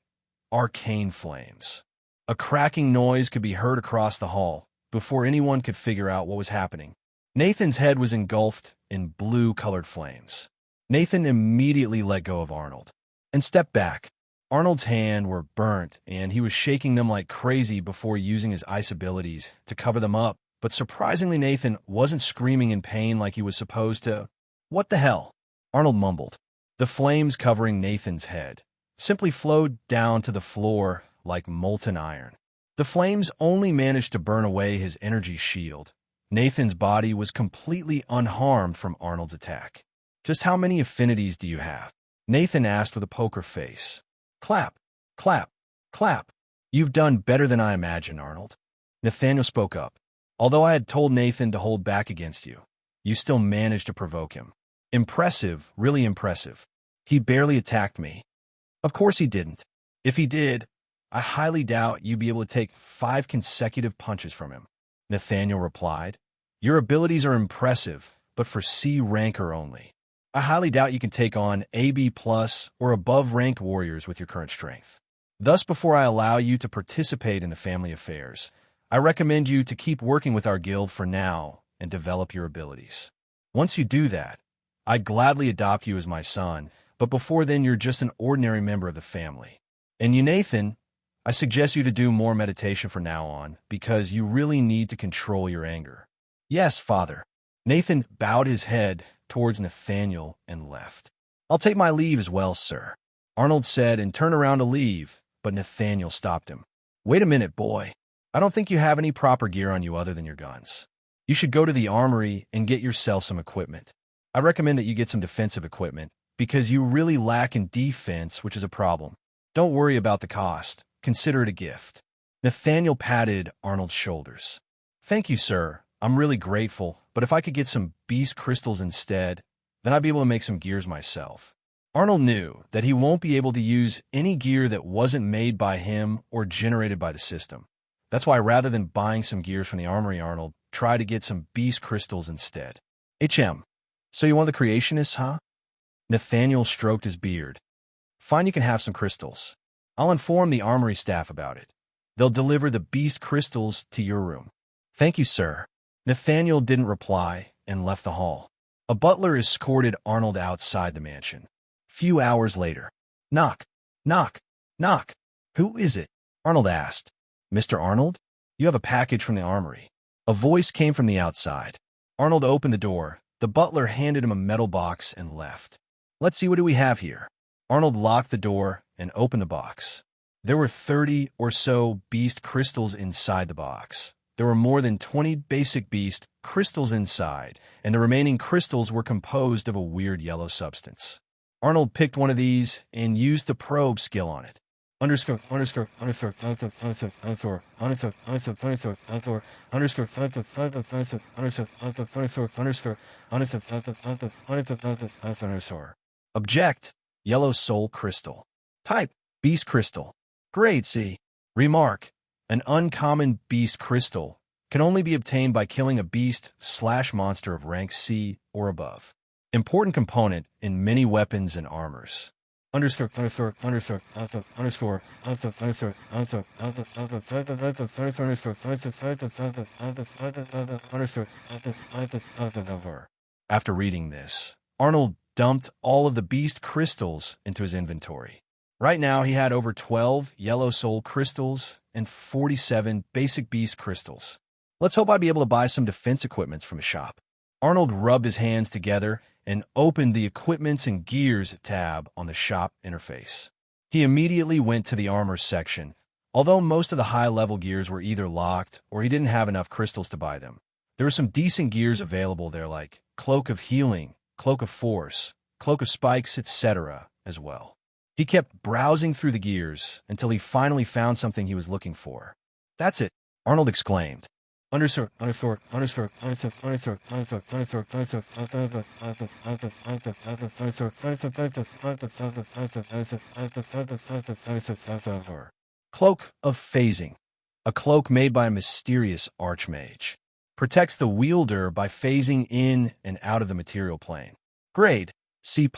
arcane flames. A cracking noise could be heard across the hall before anyone could figure out what was happening. Nathan's head was engulfed in blue-colored flames. Nathan immediately let go of Arnold and stepped back. Arnold's hands were burnt, and he was shaking them like crazy before using his ice abilities to cover them up. But surprisingly, Nathan wasn't screaming in pain like he was supposed to. What the hell? Arnold mumbled. The flames covering Nathan's head simply flowed down to the floor like molten iron. The flames only managed to burn away his energy shield. Nathan's body was completely unharmed from Arnold's attack. Just how many affinities do you have? Nathan asked with a poker face. Clap, clap, clap. You've done better than I imagined, Arnold. Nathaniel spoke up. Although I had told Nathan to hold back against you, you still managed to provoke him. Impressive, really impressive. He barely attacked me. Of course he didn't. If he did, I highly doubt you'd be able to take 5 consecutive punches from him. Nathaniel replied. Your abilities are impressive, but for C ranker only. I highly doubt you can take on AB plus or above ranked warriors with your current strength. Thus, before I allow you to participate in the family affairs, I recommend you to keep working with our guild for now and develop your abilities. Once you do that, I'd gladly adopt you as my son, but before then you're just an ordinary member of the family. And you, Nathan, I suggest you to do more meditation from now on, because you really need to control your anger. Yes, father. Nathan bowed his head towards Nathaniel and left. I'll take my leave as well, sir, Arnold said and turned around to leave, but Nathaniel stopped him. Wait a minute, boy. I don't think you have any proper gear on you other than your guns. You should go to the armory and get yourself some equipment. I recommend that you get some defensive equipment, because you really lack in defense, which is a problem. Don't worry about the cost. Consider it a gift. Nathaniel patted Arnold's shoulders. Thank you, sir. I'm really grateful, but if I could get some beast crystals instead, then I'd be able to make some gears myself. Arnold knew that he won't be able to use any gear that wasn't made by him or generated by the system. That's why rather than buying some gears from the armory, Arnold tried to get some beast crystals instead. So you want the creationists, huh? Nathaniel stroked his beard. Fine, you can have some crystals. I'll inform the armory staff about it. They'll deliver the beast crystals to your room. Thank you, sir. Nathaniel didn't reply and left the hall. A butler escorted Arnold outside the mansion. Few hours later. Knock, knock, knock. Who is it? Arnold asked. Mr. Arnold? You have a package from the armory. A voice came from the outside. Arnold opened the door. The butler handed him a metal box and left. Let's see, what do we have here? Arnold locked the door and opened the box. There were 30 or so beast crystals inside the box. There were more than 20 basic beast crystals inside, and the remaining crystals were composed of a weird yellow substance. Arnold picked one of these and used the probe skill on it. Underscore, underscore, underscore, underscore, underscore, underscore, underscore, underscore, underscore, underscore, underscore, underscore, underscore, underscore, underscore. Object, yellow soul crystal. Type, beast crystal. Grade C. Remark, an uncommon beast crystal can only be obtained by killing a beast/monster of rank C or above. Important component in many weapons and armors. Underscore, underscore, underscore, underscore, underscore, underscore, underscore, underscore, underscore. After reading this, Arnold dumped all of the beast crystals into his inventory. Right now, he had over 12 yellow soul crystals and 47 basic beast crystals. Let's hope I'd be able to buy some defense equipments from a shop. Arnold rubbed his hands together and opened the Equipments and Gears tab on the shop interface. He immediately went to the armor section, although most of the high-level gears were either locked or he didn't have enough crystals to buy them. There were some decent gears available there like Cloak of Healing, Cloak of Force, Cloak of Spikes, etc. as well. He kept browsing through the gears until he finally found something he was looking for. "That's it," Arnold exclaimed. Underscore, underscore, underscore, underscore, underscore, underscore, underscore, underscore, underscore, underscore. Cloak of Phasing. A cloak made by a mysterious archmage. Protects the wielder by phasing in and out of the material plane. Grade, C+.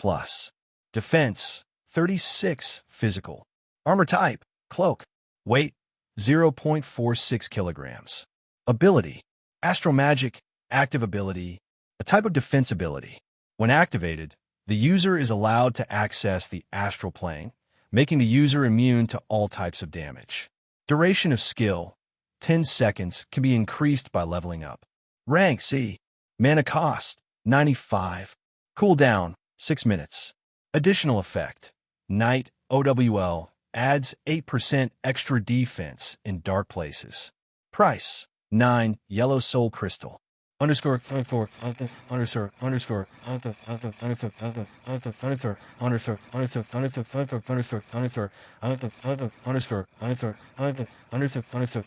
Defense, 36 physical. Armor type, cloak. Weight, 0.46 kilograms. Ability, Astral Magic, active ability, a type of defense ability. When activated, the user is allowed to access the astral plane, making the user immune to all types of damage. Duration of skill, 10 seconds, can be increased by leveling up. Rank C. Mana cost, 95. Cooldown, 6 minutes. Additional effect, Night OWL adds 8% extra defense in dark places. Price, 9 yellow soul crystal. Underscore, underscore, underscore, underscore, underscore, underscore, underscore, underscore, underscore, underscore, underscore, underscore, underscore,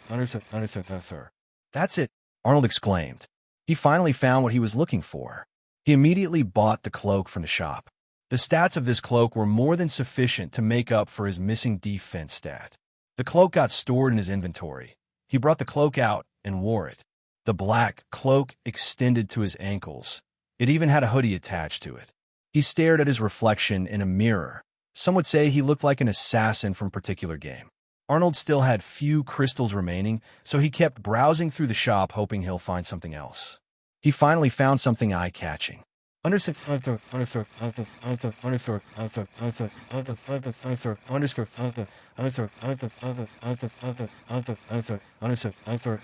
underscore, underscore. "That's it," Arnold exclaimed. He finally found what he was looking for. He immediately bought the cloak from the shop. The stats of this cloak were more than sufficient to make up for his missing defense stat. The cloak got stored in his inventory. He brought the cloak out and wore it. The black cloak extended to his ankles. It even had a hoodie attached to it. He stared at his reflection in a mirror. Some would say he looked like an assassin from a particular game. Arnold still had few crystals remaining, so he kept browsing through the shop hoping he'll find something else. He finally found something eye-catching. Underscore, underscore, underscore, underscore, underscore, underscore, underscore, underscore, underscore, underscore, underscore,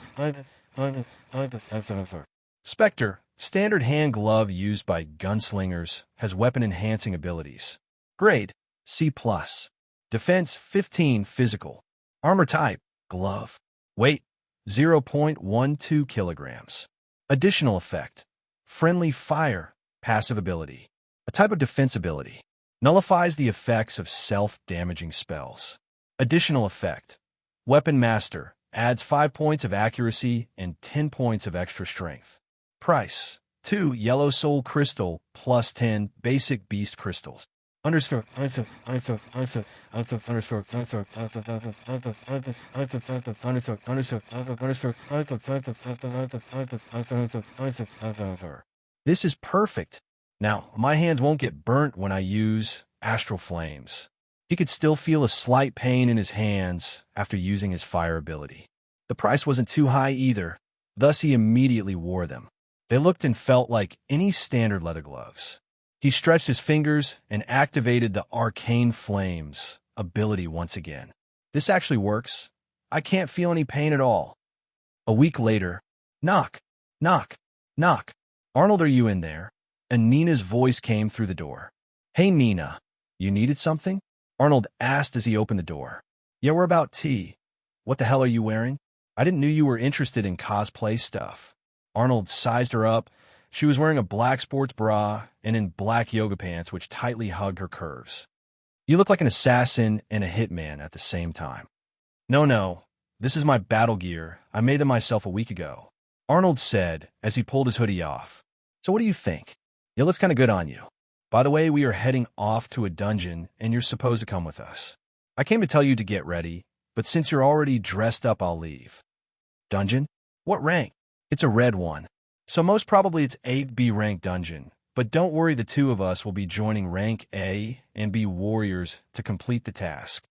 underscore, underscore. Spectre, standard hand glove used by gunslingers, has weapon-enhancing abilities. Grade, C+. Defense, 15 physical. Armor type, glove. Weight, 0.12 kilograms. Additional effect, friendly fire, passive ability. A type of defense ability. Nullifies the effects of self-damaging spells. Additional effect, Weapon Master, adds 5 points of accuracy and 10 points of extra strength. Price, 2 yellow soul crystal plus 10 basic beast crystals. Underscore, underscore, underscore, underscore, underscore, underscore, underscore, underscore. This is perfect. Now, my hands won't get burnt when I use astral flames. He could still feel a slight pain in his hands after using his fire ability. The price wasn't too high either, thus he immediately wore them. They looked and felt like any standard leather gloves. He stretched his fingers and activated the Arcane Flames ability once again. This actually works. I can't feel any pain at all. A week later, knock, knock, knock. Arnold, are you in there? And Nina's voice came through the door. Hey, Nina, you needed something? Arnold asked as he opened the door. Yeah, we're about tea. What the hell are you wearing? I didn't know you were interested in cosplay stuff. Arnold sized her up. She was wearing a black sports bra and in black yoga pants which tightly hugged her curves. You look like an assassin and a hitman at the same time. No, no, this is my battle gear. I made them myself a week ago, Arnold said as he pulled his hoodie off. So what do you think? It looks kind of good on you. By the way, we are heading off to a dungeon and you're supposed to come with us. I came to tell you to get ready, but since you're already dressed up, I'll leave. Dungeon? What rank? It's a red one. So most probably it's a B rank dungeon. But don't worry, the two of us will be joining rank A and B warriors to complete the task.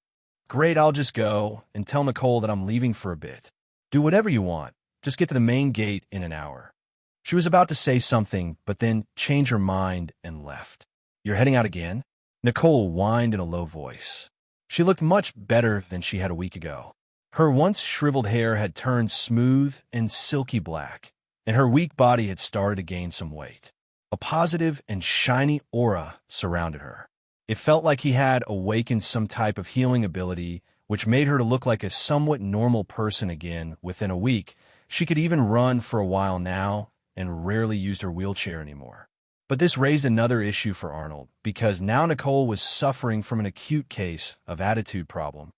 Great, I'll just go and tell Nicole that I'm leaving for a bit. Do whatever you want. Just get to the main gate in an hour. She was about to say something, but then changed her mind and left. You're heading out again? Nicole whined in a low voice. She looked much better than she had a week ago. Her once shriveled hair had turned smooth and silky black, and her weak body had started to gain some weight. A positive and shiny aura surrounded her. It felt like he had awakened some type of healing ability, which made her to look like a somewhat normal person again within a week. She could even run for a while now and rarely used her wheelchair anymore. But this raised another issue for Arnold, because now Nicole was suffering from an acute case of attitude problem.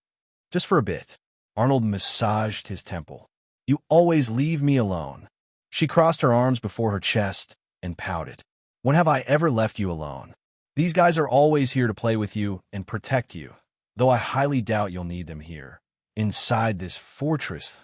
Just for a bit, Arnold massaged his temple. You always leave me alone. She crossed her arms before her chest and pouted. When have I ever left you alone? These guys are always here to play with you and protect you, though I highly doubt you'll need them here. Inside this fortress,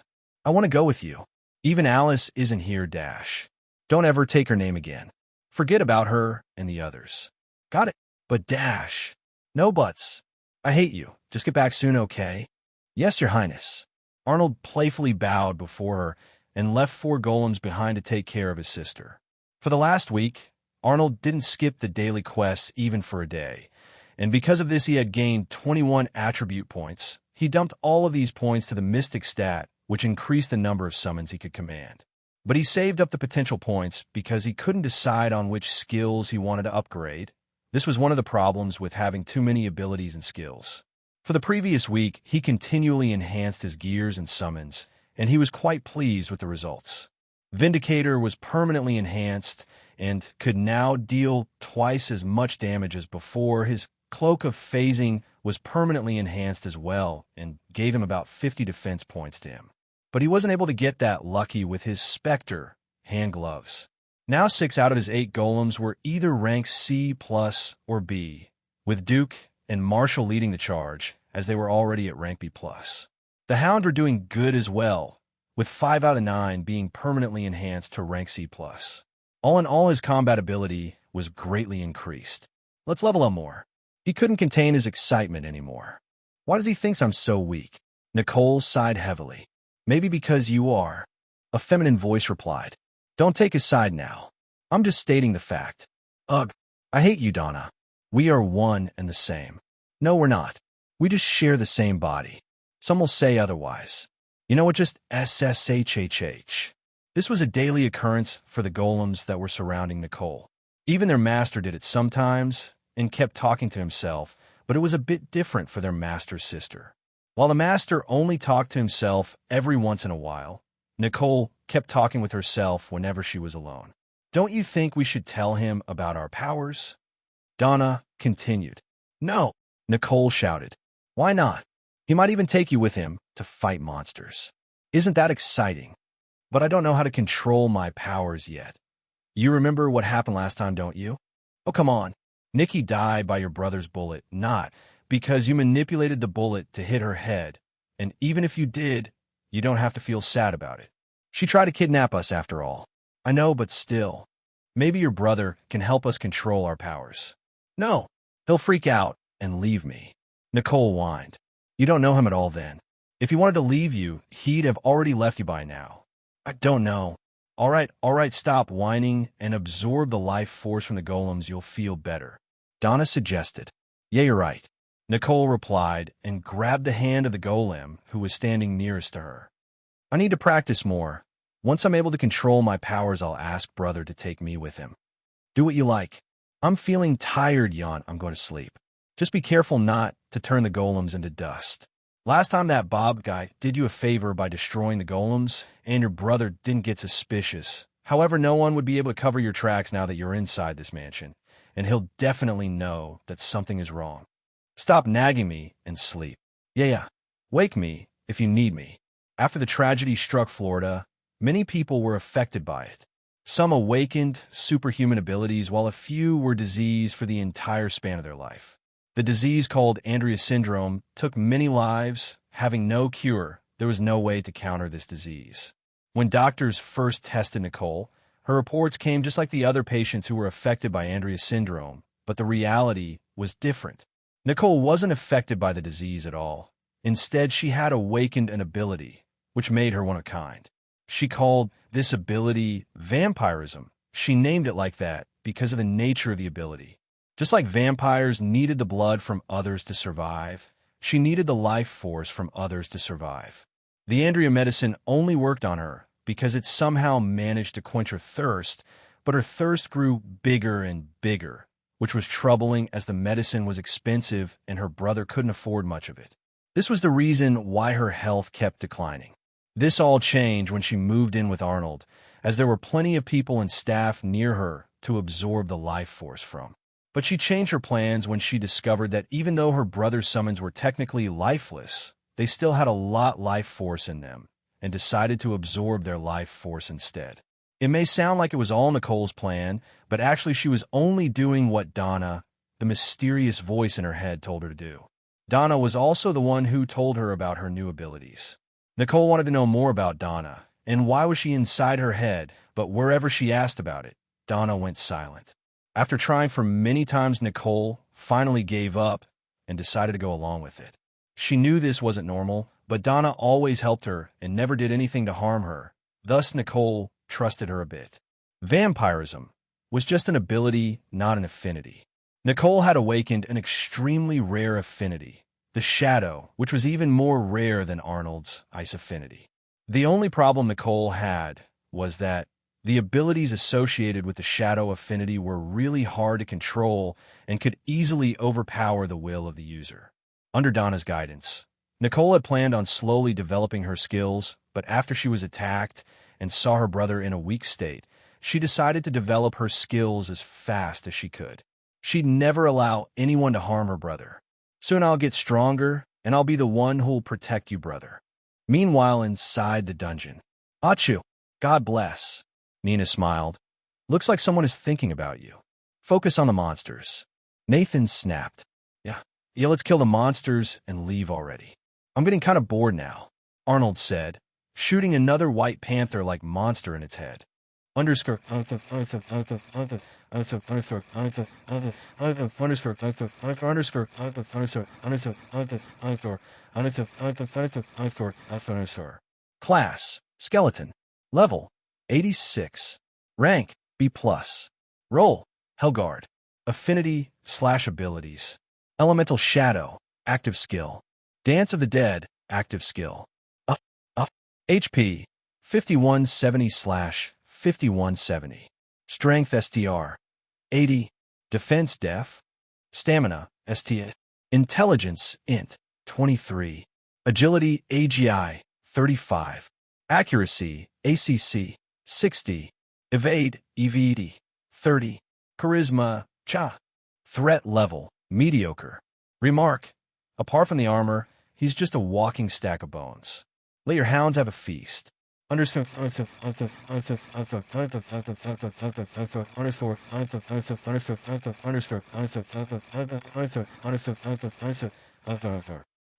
I want to go with you. Even Alice isn't here, Dash. Don't ever take her name again. Forget about her and the others. Got it? But Dash. No buts. I hate you. Just get back soon, okay? Yes, Your Highness. Arnold playfully bowed before her and left 4 golems behind to take care of his sister. For the last week, Arnold didn't skip the daily quests even for a day, and because of this he had gained 21 attribute points. He dumped all of these points to the Mystic stat, which increased the number of summons he could command. But he saved up the potential points because he couldn't decide on which skills he wanted to upgrade. This was one of the problems with having too many abilities and skills. For the previous week, he continually enhanced his gears and summons, and he was quite pleased with the results. Vindicator was permanently enhanced and could now deal twice as much damage as before. His Cloak of Phasing was permanently enhanced as well and gave him about 50 defense points to him. But he wasn't able to get that lucky with his Spectre hand gloves. Now 6 out of his 8 golems were either rank C+ or B, with Duke and Marshall leading the charge, as they were already at rank B+. The Hound were doing good as well, with 5 out of 9 being permanently enhanced to rank C+. All in all, his combat ability was greatly increased. Let's level up more. He couldn't contain his excitement anymore. Why does he think I'm so weak? Nicole sighed heavily. Maybe because you are. A feminine voice replied. Don't take his side now. I'm just stating the fact. Ugh, I hate you, Donna. We are one and the same. No, we're not. We just share the same body. Some will say otherwise. You know what, just SSHHH. This was a daily occurrence for the golems that were surrounding Nicole. Even their master did it sometimes and kept talking to himself, but it was a bit different for their master's sister. While the master only talked to himself every once in a while, Nicole kept talking with herself whenever she was alone. Don't you think we should tell him about our powers? Donna continued. No, Nicole shouted. Why not? He might even take you with him to fight monsters. Isn't that exciting? But I don't know how to control my powers yet. You remember what happened last time, don't you? Oh, come on. Nikki died by your brother's bullet, not because you manipulated the bullet to hit her head. And even if you did, you don't have to feel sad about it. She tried to kidnap us after all. I know, but still. Maybe your brother can help us control our powers. No, he'll freak out and leave me. Nicole whined. You don't know him at all then. If he wanted to leave you, he'd have already left you by now. I don't know. All right, stop whining and absorb the life force from the golems. You'll feel better. Donna suggested. Yeah, you're right. Nicole replied and grabbed the hand of the golem who was standing nearest to her. I need to practice more. Once I'm able to control my powers, I'll ask brother to take me with him. Do what you like. I'm feeling tired, yawn. I'm going to sleep. Just be careful not to turn the golems into dust. Last time that Bob guy did you a favor by destroying the golems, and your brother didn't get suspicious. However, no one would be able to cover your tracks now that you're inside this mansion, and he'll definitely know that something is wrong. Stop nagging me and sleep. Yeah. Wake me if you need me. After the tragedy struck Florida, many people were affected by it. Some awakened superhuman abilities, while a few were diseased for the entire span of their life. The disease called Andrea syndrome took many lives. Having no cure, there was no way to counter this disease. When doctors first tested Nicole, her reports came just like the other patients who were affected by Andrea syndrome, but the reality was different. Nicole wasn't affected by the disease at all. Instead, she had awakened an ability, which made her one of a kind. She called this ability vampirism. She named it like that because of the nature of the ability. Just like vampires needed the blood from others to survive, she needed the life force from others to survive. The Andrea medicine only worked on her because it somehow managed to quench her thirst, but her thirst grew bigger and bigger, which was troubling as the medicine was expensive and her brother couldn't afford much of it. This was the reason why her health kept declining. This all changed when she moved in with Arnold, as there were plenty of people and staff near her to absorb the life force from. But she changed her plans when she discovered that even though her brother's summons were technically lifeless, they still had a lot life force in them, and decided to absorb their life force instead. It may sound like it was all Nicole's plan, but actually she was only doing what Donna, the mysterious voice in her head, told her to do. Donna was also the one who told her about her new abilities. Nicole wanted to know more about Donna, and why was she inside her head, but wherever she asked about it, Donna went silent. After trying for many times, Nicole finally gave up and decided to go along with it. She knew this wasn't normal, but Donna always helped her and never did anything to harm her. Thus, Nicole trusted her a bit. Vampirism was just an ability, not an affinity. Nicole had awakened an extremely rare affinity, the Shadow, which was even more rare than Arnold's Ice affinity. The only problem Nicole had was that the abilities associated with the Shadow affinity were really hard to control and could easily overpower the will of the user. Under Donna's guidance, Nicole had planned on slowly developing her skills, but after she was attacked and saw her brother in a weak state, she decided to develop her skills as fast as she could. She'd never allow anyone to harm her brother. Soon I'll get stronger, and I'll be the one who'll protect you, brother. Meanwhile, inside the dungeon. Achu, God bless. Nina smiled. Looks like someone is thinking about you. Focus on the monsters. Nathan snapped. Yeah, let's kill the monsters and leave already. I'm getting kind of bored now, Arnold said, shooting another white panther-like monster in its head. Underscore. Class, skeleton. Level, 86. Rank, B+. Role, Hellguard. Affinity/abilities. Elemental Shadow, active skill. Dance of the Dead, active skill. HP, 5170/5170. Strength STR, 80. Defense Def. Stamina ST. Intelligence Int, 23. Agility AGI, 35. Accuracy ACC, 60. Evade EVD, 30. Charisma Cha. Threat level mediocre. Remark: apart from the armor, he's just a walking stack of bones. Let your hounds have a feast. Underscore.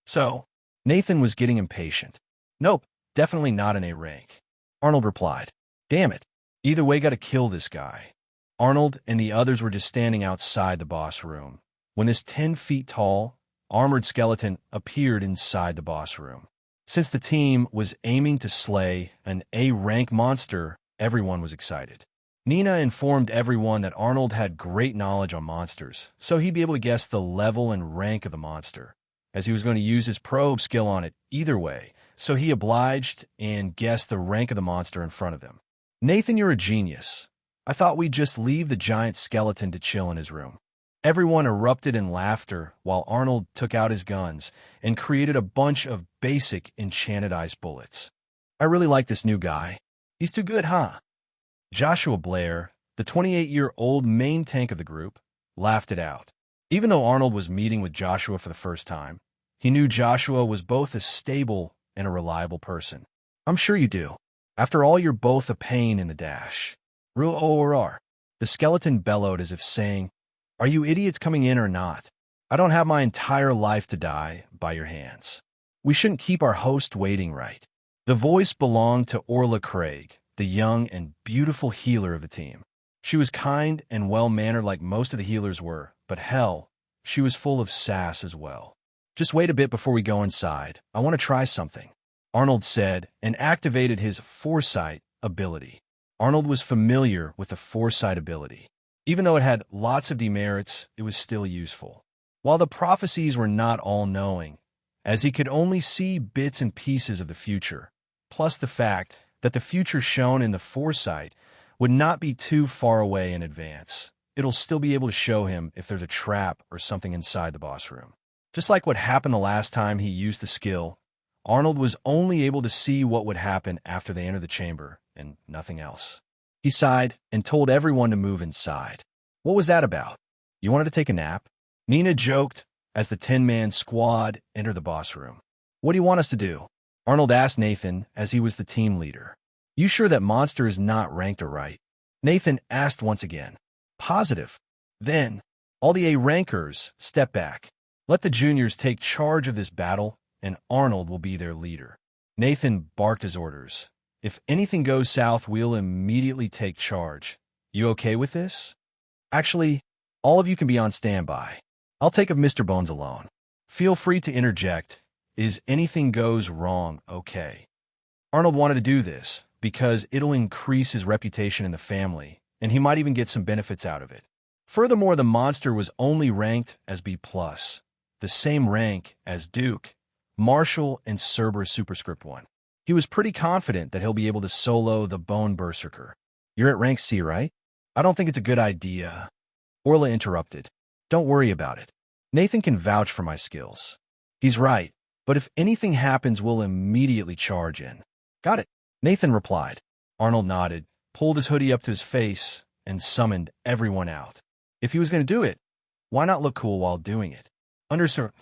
So, Nathan was getting impatient. Nope, definitely not an A rank. Arnold replied. Damn it. Either way, gotta kill this guy. Arnold and the others were just standing outside the boss room when this 10 feet tall, armored skeleton appeared inside the boss room. Since the team was aiming to slay an A-rank monster, everyone was excited. Nina informed everyone that Arnold had great knowledge on monsters, so he'd be able to guess the level and rank of the monster, as he was going to use his probe skill on it either way, so he obliged and guessed the rank of the monster in front of him. Nathan, you're a genius. I thought we'd just leave the giant skeleton to chill in his room. Everyone erupted in laughter while Arnold took out his guns and created a bunch of basic enchanted ice bullets. I really like this new guy. He's too good, huh? Joshua Blair, the 28-year-old main tank of the group, laughed it out. Even though Arnold was meeting with Joshua for the first time, he knew Joshua was both a stable and a reliable person. I'm sure you do. After all, you're both a pain in the dash. Real ORR. The skeleton bellowed as if saying, "Are you idiots coming in or not? I don't have my entire life to die by your hands. We shouldn't keep our host waiting, right?" The voice belonged to Orla Craig, the young and beautiful healer of the team. She was kind and well-mannered like most of the healers were, but hell, she was full of sass as well. "Just wait a bit before we go inside. I want to try something," Arnold said, and activated his foresight ability. Arnold was familiar with the foresight ability. Even though it had lots of demerits, it was still useful. While the prophecies were not all-knowing, as he could only see bits and pieces of the future, plus the fact that the future shown in the foresight would not be too far away in advance, it'll still be able to show him if there's a trap or something inside the boss room. Just like what happened the last time he used the skill, Arnold was only able to see what would happen after they entered the chamber, and nothing else. He sighed and told everyone to move inside. What was that about? You wanted to take a nap? Nina joked as the 10-man squad entered the boss room. What do you want us to do? Arnold asked Nathan as he was the team leader. You sure that monster is not ranked or right? Nathan asked once again. Positive. Then, all the A rankers step back. Let the juniors take charge of this battle, and Arnold will be their leader. Nathan barked his orders. If anything goes south, we'll immediately take charge. You okay with this? Actually, all of you can be on standby. I'll take Mr. Bones alone. Feel free to interject. Is anything goes wrong okay? Arnold wanted to do this because it'll increase his reputation in the family, and he might even get some benefits out of it. Furthermore, the monster was only ranked as B+, the same rank as Duke, Marshall, and Cerberus Superscript 1. He was pretty confident that he'll be able to solo the Bone Berserker. You're at rank C, right? I don't think it's a good idea. Orla interrupted. Don't worry about it. Nathan can vouch for my skills. He's right, but if anything happens, we'll immediately charge in. Got it, Nathan replied. Arnold nodded, pulled his hoodie up to his face, and summoned everyone out. If he was going to do it, why not look cool while doing it? Underscore.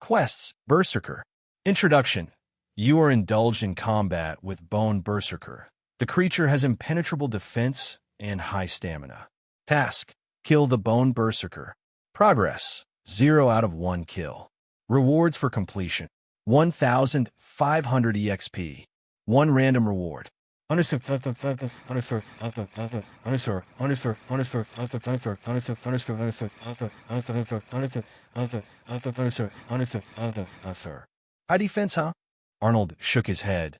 Quests, Berserker. Introduction. You are indulged in combat with Bone Berserker. The creature has impenetrable defense and high stamina. Task. Kill the Bone Berserker. Progress. 0 out of 1 kill. Rewards for completion. 1,500 EXP. 1 random reward. High defense, huh? Arnold shook his head.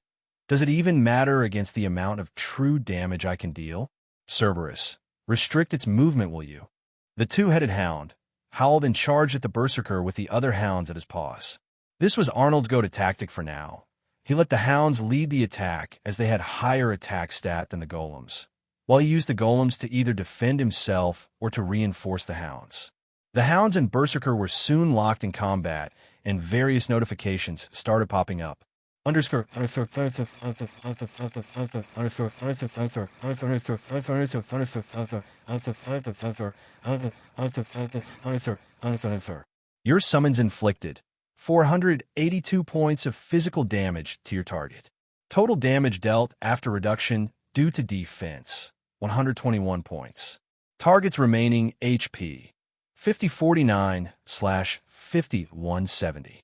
Does it even matter against the amount of true damage I can deal? Cerberus. Restrict its movement, will you? The two-headed hound howled and charged at the berserker with the other hounds at his paws. This was Arnold's go-to tactic for now. He let the hounds lead the attack as they had higher attack stat than the golems, while he used the golems to either defend himself or to reinforce the hounds. The hounds and berserker were soon locked in combat, and various notifications started popping up. Your summons inflicted 482 points of physical damage to your target. Total damage dealt after reduction due to defense, 121 points. Target's remaining HP, 5049/5170.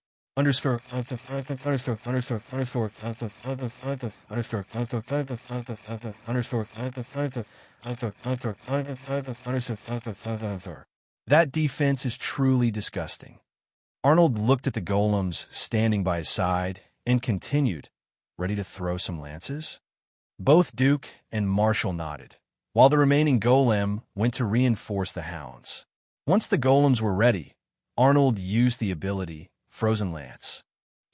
That defense is truly disgusting. Arnold looked at the golems standing by his side and continued, ready to throw some lances? Both Duke and Marshall nodded, while the remaining golem went to reinforce the hounds. Once the golems were ready, Arnold used the ability Frozen Lance.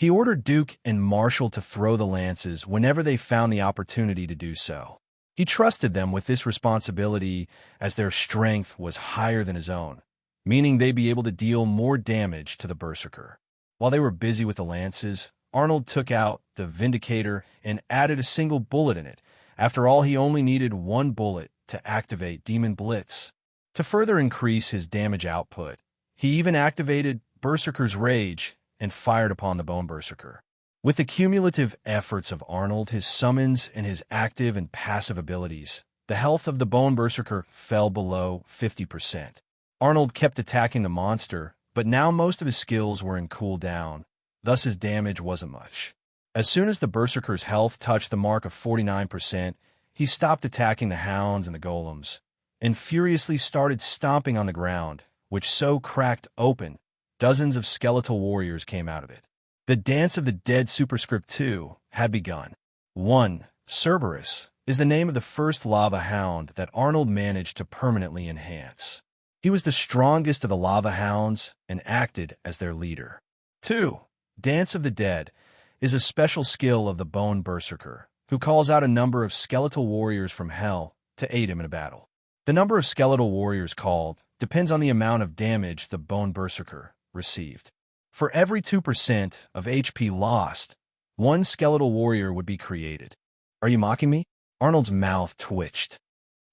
He ordered Duke and Marshall to throw the lances whenever they found the opportunity to do so. He trusted them with this responsibility as their strength was higher than his own, meaning they'd be able to deal more damage to the berserker. While they were busy with the lances, Arnold took out the Vindicator and added a single bullet in it. After all, he only needed one bullet to activate Demon Blitz. To further increase his damage output, he even activated Berserker's Rage and fired upon the Bone Berserker. With the cumulative efforts of Arnold, his summons, and his active and passive abilities, the health of the Bone Berserker fell below 50%. Arnold kept attacking the monster, but now most of his skills were in cooldown, thus his damage wasn't much. As soon as the Berserker's health touched the mark of 49%, he stopped attacking the hounds and the golems, and furiously started stomping on the ground, which so cracked open, dozens of skeletal warriors came out of it. The Dance of the Dead Superscript 2 had begun. 1. Cerberus is the name of the first lava hound that Arnold managed to permanently enhance. He was the strongest of the lava hounds and acted as their leader. 2. Dance of the Dead is a special skill of the Bone Berserker, who calls out a number of skeletal warriors from hell to aid him in a battle. The number of skeletal warriors called depends on the amount of damage the Bone Berserker received. For every 2% of HP lost, one skeletal warrior would be created. Are you mocking me? Arnold's mouth twitched.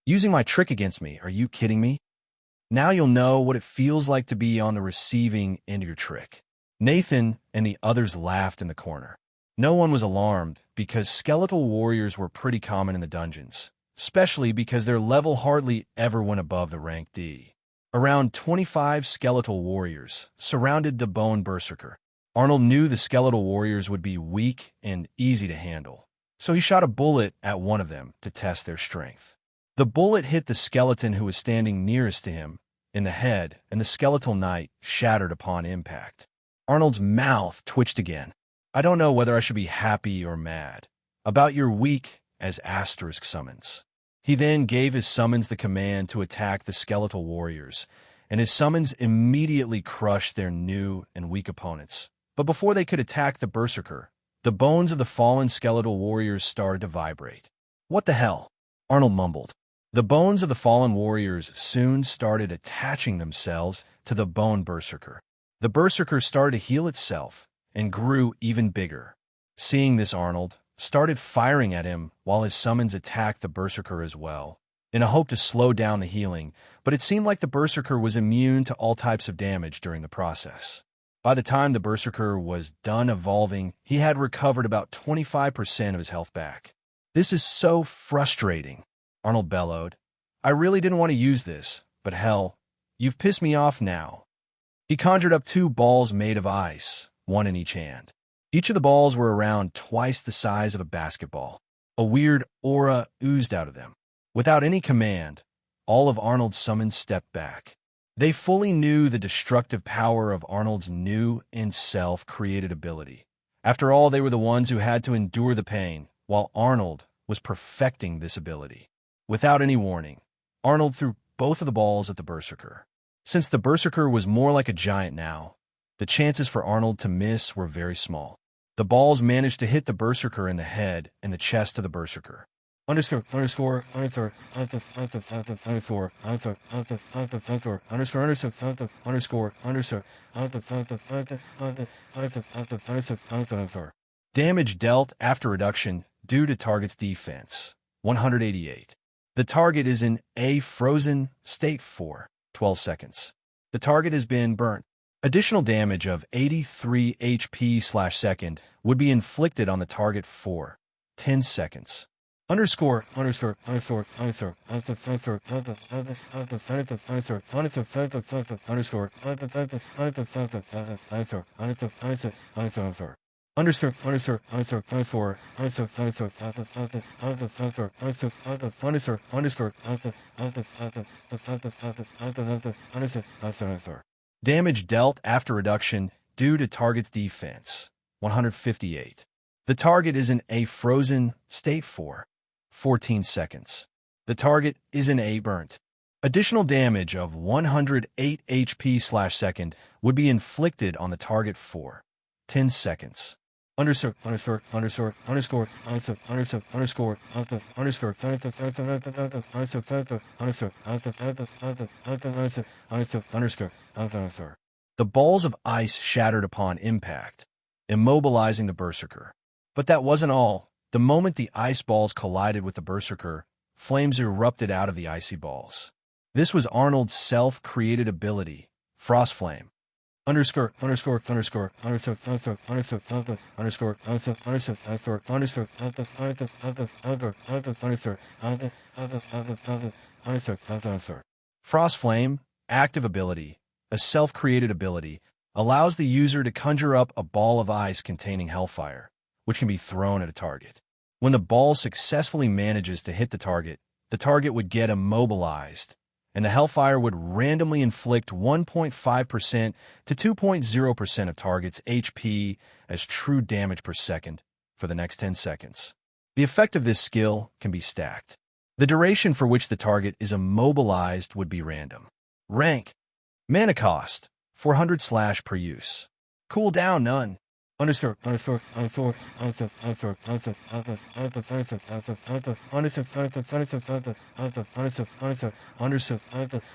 Using my trick against me, are you kidding me? Now you'll know what it feels like to be on the receiving end of your trick. Nathan and the others laughed in the corner. No one was alarmed because skeletal warriors were pretty common in the dungeons, especially because their level hardly ever went above the rank D. Around 25 skeletal warriors surrounded the Bone Berserker. Arnold knew the skeletal warriors would be weak and easy to handle, so he shot a bullet at one of them to test their strength. The bullet hit the skeleton who was standing nearest to him in the head, and the skeletal knight shattered upon impact. Arnold's mouth twitched again. I don't know whether I should be happy or mad about your weak as asterisk summons. He then gave his summons the command to attack the skeletal warriors, and his summons immediately crushed their new and weak opponents. But before they could attack the berserker, the bones of the fallen skeletal warriors started to vibrate. What the hell? Arnold mumbled. The bones of the fallen warriors soon started attaching themselves to the Bone Berserker. The berserker started to heal itself and grew even bigger. Seeing this, Arnold started firing at him while his summons attacked the berserker as well, in a hope to slow down the healing, but it seemed like the berserker was immune to all types of damage during the process. By the time the berserker was done evolving, he had recovered about 25% of his health back. This is so frustrating, Arnold bellowed. I really didn't want to use this, but hell, you've pissed me off now. He conjured up 2 balls made of ice, one in each hand. Each of the balls were around twice the size of a basketball. A weird aura oozed out of them. Without any command, all of Arnold's summons stepped back. They fully knew the destructive power of Arnold's new and self-created ability. After all, they were the ones who had to endure the pain, while Arnold was perfecting this ability. Without any warning, Arnold threw both of the balls at the berserker. Since the berserker was more like a giant now, the chances for Arnold to miss were very small. The balls managed to hit the berserker in the head and the chest of the berserker. Underscore. Damage dealt after reduction due to target's defense, 188. The target is in a frozen state for 12 seconds. The target has been burnt. Additional damage of 83 HP/second would be inflicted on the target for 10 seconds. Underscore. Damage dealt after reduction due to target's defense, 158. The target is in a frozen state for 14 seconds. The target is in a burnt. Additional damage of 108 HP/second would be inflicted on the target for 10 seconds. Underscore, underscore, underscore, underscore, underscore, underscore, underscore, underscore, underscore. The balls of ice shattered upon impact, immobilizing the berserker. But that wasn't all. The moment the ice balls collided with the berserker, flames erupted out of the icy balls. This was Arnold's self-created ability, Frost Flame. Underscore, underscore, underscore, underscore, underscore, underscore, underscore, underscore, underscore, underscore, underscore. Frost Flame, active ability, a self-created ability, allows the user to conjure up a ball of ice containing hellfire, which can be thrown at a target. When the ball successfully manages to hit the target would get immobilized, and the hellfire would randomly inflict 1.5% to 2.0% of target's HP as true damage per second for the next 10 seconds. The effect of this skill can be stacked. The duration for which the target is immobilized would be random. Rank. Mana cost, 400/ per use. Cooldown, none. Underscore, underscore, underscore, underscore, underscore, underscore,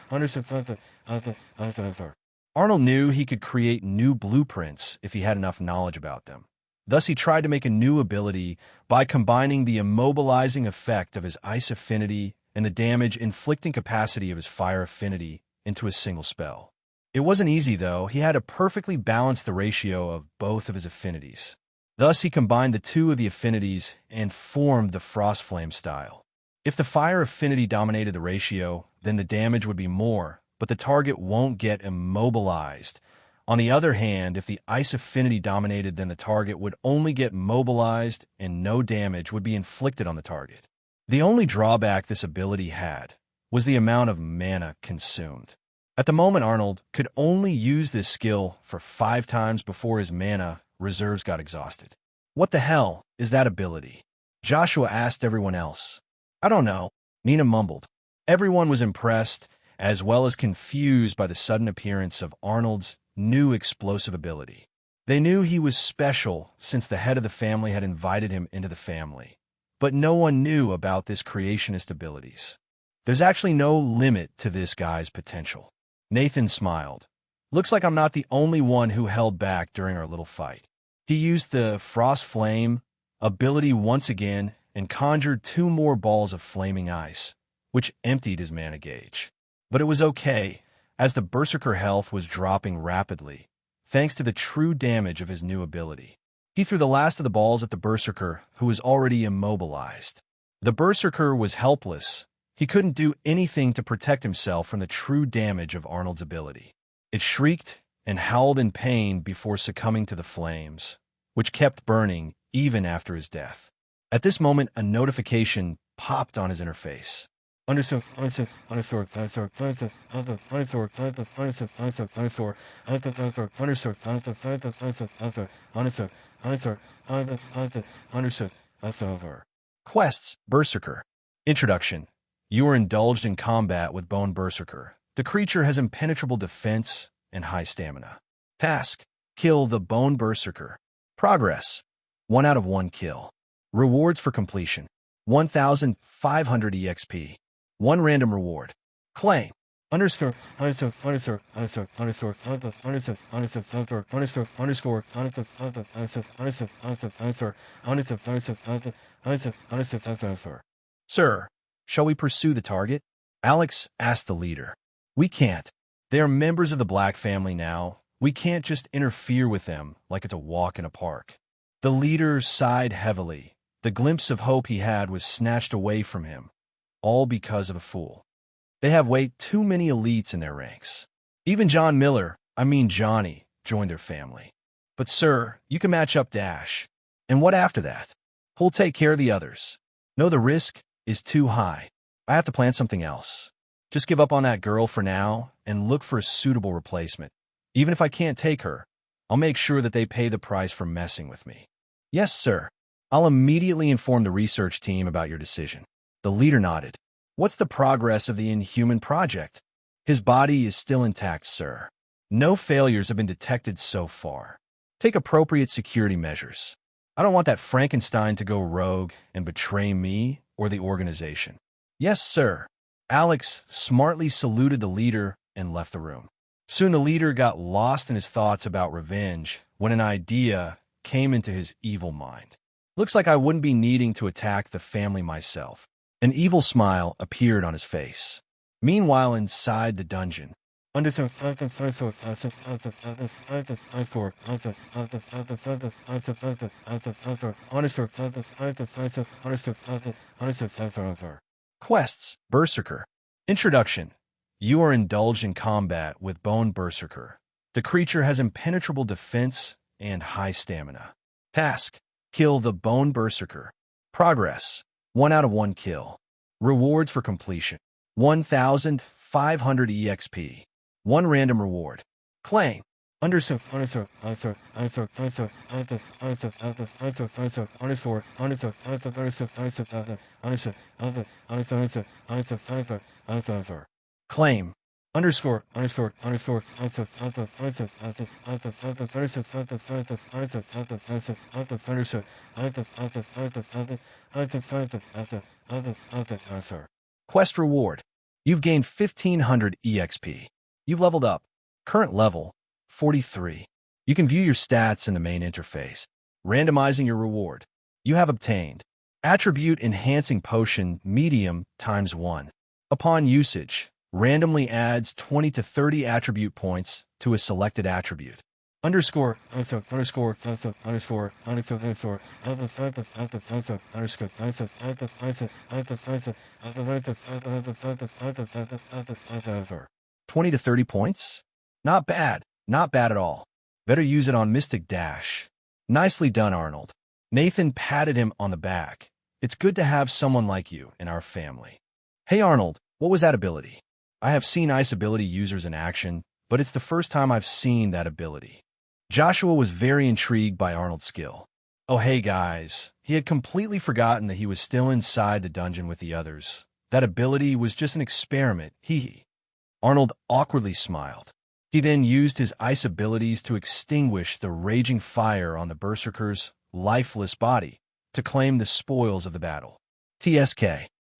underscore, underscore. Arnold knew he could create new blueprints if he had enough knowledge about them. Thus, he tried to make a new ability by combining the immobilizing effect of his ice affinity and the damage-inflicting capacity of his fire affinity into a single spell. It wasn't easy, though. He had to perfectly balance the ratio of both of his affinities. Thus, he combined the two of the affinities and formed the Frost Flame style. If the fire affinity dominated the ratio, then the damage would be more, but the target won't get immobilized. On the other hand, if the ice affinity dominated, then the target would only get mobilized and no damage would be inflicted on the target. The only drawback this ability had was the amount of mana consumed. At the moment, Arnold could only use this skill for 5 times before his mana reserves got exhausted. What the hell is that ability? Joshua asked everyone else. I don't know, Nina mumbled. Everyone was impressed, as well as confused by the sudden appearance of Arnold's new explosive ability. They knew he was special since the head of the family had invited him into the family, but no one knew about this creationist abilities. There's actually no limit to this guy's potential. Nathan smiled. Looks like I'm not the only one who held back during our little fight. He used the Frost Flame ability once again and conjured 2 more balls of flaming ice, which emptied his mana gauge. But it was okay, as the Berserker health was dropping rapidly, thanks to the true damage of his new ability. He threw the last of the balls at the Berserker, who was already immobilized. The Berserker was helpless. He couldn't do anything to protect himself from the true damage of Arnold's ability. It shrieked and howled in pain before succumbing to the flames, which kept burning even after his death. At this moment, a notification popped on his interface. Quests, Berserker. Introduction. You are indulged in combat with Bone Berserker. The creature has impenetrable defense and high stamina. Task. Kill the Bone Berserker. Progress. 1 out of 1 kill. Rewards for completion. 1,500 EXP. 1 random reward. Claim. Underscore, underscore, underscore, underscore, underscore, underscore, underscore, underscore, underscore, underscore, underscore, underscore, underscore. Sir, shall we pursue the target? Alex asked the leader. We can't. They are members of the Black family now. We can't just interfere with them like it's a walk in a park. The leader sighed heavily. The glimpse of hope he had was snatched away from him, all because of a fool. They have way too many elites in their ranks. Even Johnny, joined their family. But sir, you can match up Dash. And what after that? Who'll take care of the others? No, the risk is too high. I have to plan something else. Just give up on that girl for now and look for a suitable replacement. Even if I can't take her, I'll make sure that they pay the price for messing with me. Yes, sir. I'll immediately inform the research team about your decision. The leader nodded. What's the progress of the Inhuman project? His body is still intact, sir. No failures have been detected so far. Take appropriate security measures. I don't want that Frankenstein to go rogue and betray me or the organization. Yes, sir. Alex smartly saluted the leader and left the room. Soon the leader got lost in his thoughts about revenge when an idea came into his evil mind. Looks like I wouldn't be needing to attack the family myself. An evil smile appeared on his face. Meanwhile, inside the dungeon, Quests, Berserker. Introduction. You are indulged in combat with Bone Berserker. The creature has impenetrable defense and high stamina. Task. Kill the Bone Berserker. Progress. 1 out of 1 kill. Rewards for completion. 1,500 EXP. 1 random reward. Claim. Claim. Quest reward. You've gained 1,500 EXP. You've leveled up. Current level, 43. You can view your stats in the main interface. Randomizing your reward. You have obtained Attribute Enhancing Potion Medium ×1. Upon usage, randomly adds 20 to 30 attribute points to a selected attribute. _. 20 to 30 points? Not bad. Not bad at all. Better use it on Mystic Dash. Nicely done, Arnold. Nathan patted him on the back. It's good to have someone like you in our family. Hey, Arnold, what was that ability? I have seen ice ability users in action, but it's the first time I've seen that ability. Joshua was very intrigued by Arnold's skill. Oh, hey, guys. He had completely forgotten that he was still inside the dungeon with the others. That ability was just an experiment. Hee. Arnold awkwardly smiled. He then used his ice abilities to extinguish the raging fire on the Berserker's lifeless body to claim the spoils of the battle. TSK.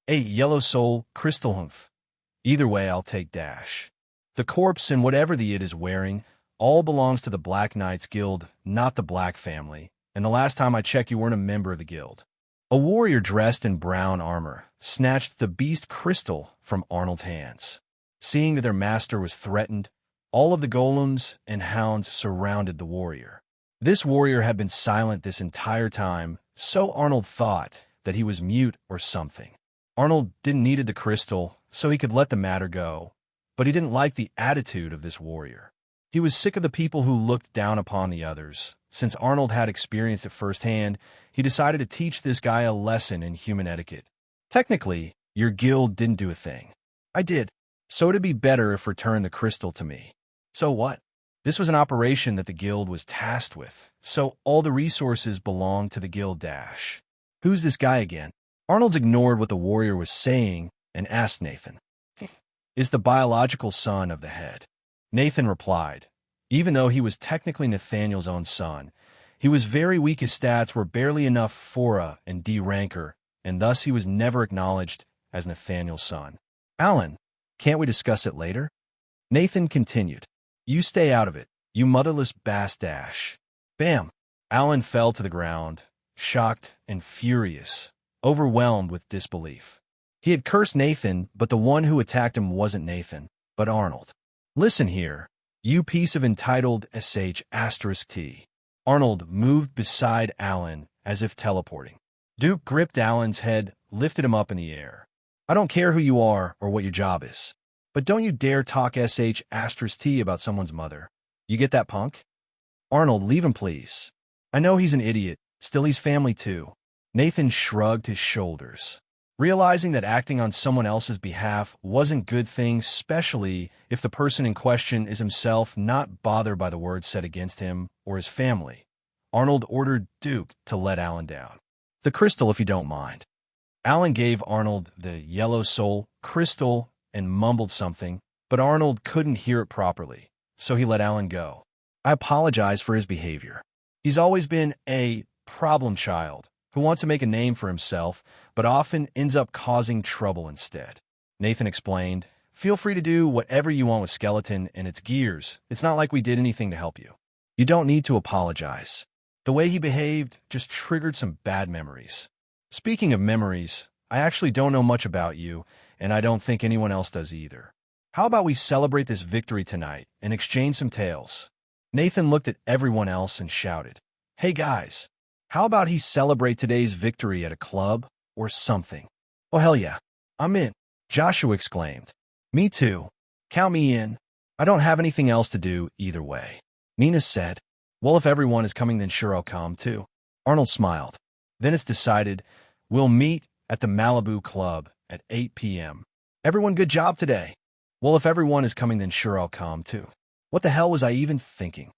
A yellow soul, crystal humph. Either way, I'll take Dash. The corpse and whatever the it is wearing all belongs to the Black Knights Guild, not the Black family, and the last time I checked you weren't a member of the guild. A warrior dressed in brown armor snatched the beast crystal from Arnold's hands. Seeing that their master was threatened, all of the golems and hounds surrounded the warrior. This warrior had been silent this entire time, so Arnold thought that he was mute or something. Arnold didn't need the crystal, so he could let the matter go, but he didn't like the attitude of this warrior. He was sick of the people who looked down upon the others. Since Arnold had experienced it firsthand, he decided to teach this guy a lesson in human etiquette. Technically, your guild didn't do a thing. I did. So it'd be better if returned the crystal to me. So what? This was an operation that the guild was tasked with, so all the resources belonged to the guild Dash. Who's this guy again? Arnold ignored what the warrior was saying and asked Nathan. Is the biological son of the head. Nathan replied. Even though he was technically Nathaniel's own son, he was very weak. His stats were barely enough for A and D ranker, and thus he was never acknowledged as Nathaniel's son. Alan, can't we discuss it later? Nathan continued. You stay out of it, you motherless bass Dash. Bam! Alan fell to the ground, shocked and furious, overwhelmed with disbelief. He had cursed Nathan, but the one who attacked him wasn't Nathan, but Arnold. Listen here, you piece of entitled **T. Arnold moved beside Alan as if teleporting. Duke gripped Alan's head, lifted him up in the air. I don't care who you are or what your job is, but don't you dare talk **T about someone's mother. You get that, punk? Arnold, leave him, please. I know he's an idiot, still he's family too. Nathan shrugged his shoulders, realizing that acting on someone else's behalf wasn't good thing, especially if the person in question is himself not bothered by the words said against him or his family. Arnold ordered Duke to let Alan down. The crystal, if you don't mind. Alan gave Arnold the yellow soul crystal and mumbled something, but Arnold couldn't hear it properly, so he let Alan go. I apologize for his behavior. He's always been a problem child who wants to make a name for himself, but often ends up causing trouble instead. Nathan explained, "Feel free to do whatever you want with Skeleton and its gears. It's not like we did anything to help you. You don't need to apologize." The way he behaved just triggered some bad memories. Speaking of memories, I actually don't know much about you, and I don't think anyone else does either. How about we celebrate this victory tonight and exchange some tales? Nathan looked at everyone else and shouted, "Hey guys, how about he celebrate today's victory at a club or something?" "Oh hell yeah, I'm in," Joshua exclaimed. "Me too. Count me in. I don't have anything else to do either way." Nina said, "Well, if everyone is coming, then sure I'll come too." Arnold smiled. "Then it's decided. We'll meet at the Malibu Club at 8 p.m. Everyone, good job today." "Well, if everyone is coming, then sure I'll come too." What the hell was I even thinking?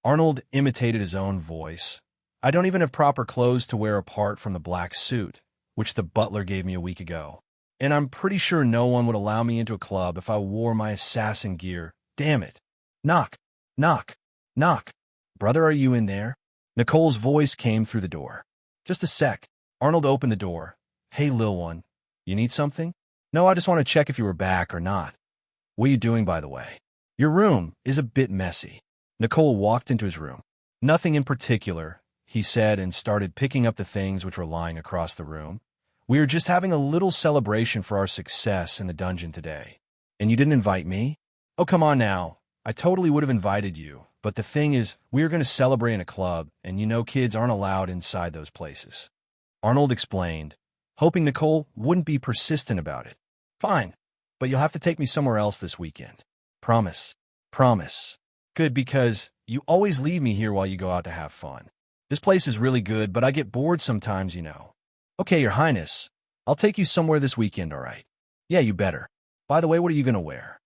Arnold imitated his own voice. "I don't even have proper clothes to wear apart from the black suit, which the butler gave me a week ago. And I'm pretty sure no one would allow me into a club if I wore my assassin gear. Damn it. Knock, knock, knock. Brother, are you in there?" Nicole's voice came through the door. "Just a sec." Arnold opened the door. "Hey, Lil One, you need something?" "No, I just want to check if you were back or not." "What are you doing, by the way?" "Your room is a bit messy." Nicole walked into his room. "Nothing in particular," he said, and started picking up the things which were lying across the room. "We are just having a little celebration for our success in the dungeon today." "And you didn't invite me?" "Oh, come on now. I totally would have invited you, but the thing is, we are going to celebrate in a club, and you know kids aren't allowed inside those places." Arnold explained, hoping Nicole wouldn't be persistent about it. "Fine, but you'll have to take me somewhere else this weekend. Promise. Promise." "Good, because you always leave me here while you go out to have fun. This place is really good, but I get bored sometimes, you know." "Okay, Your Highness. I'll take you somewhere this weekend, all right?" "Yeah, you better. By the way, what are you going to wear?"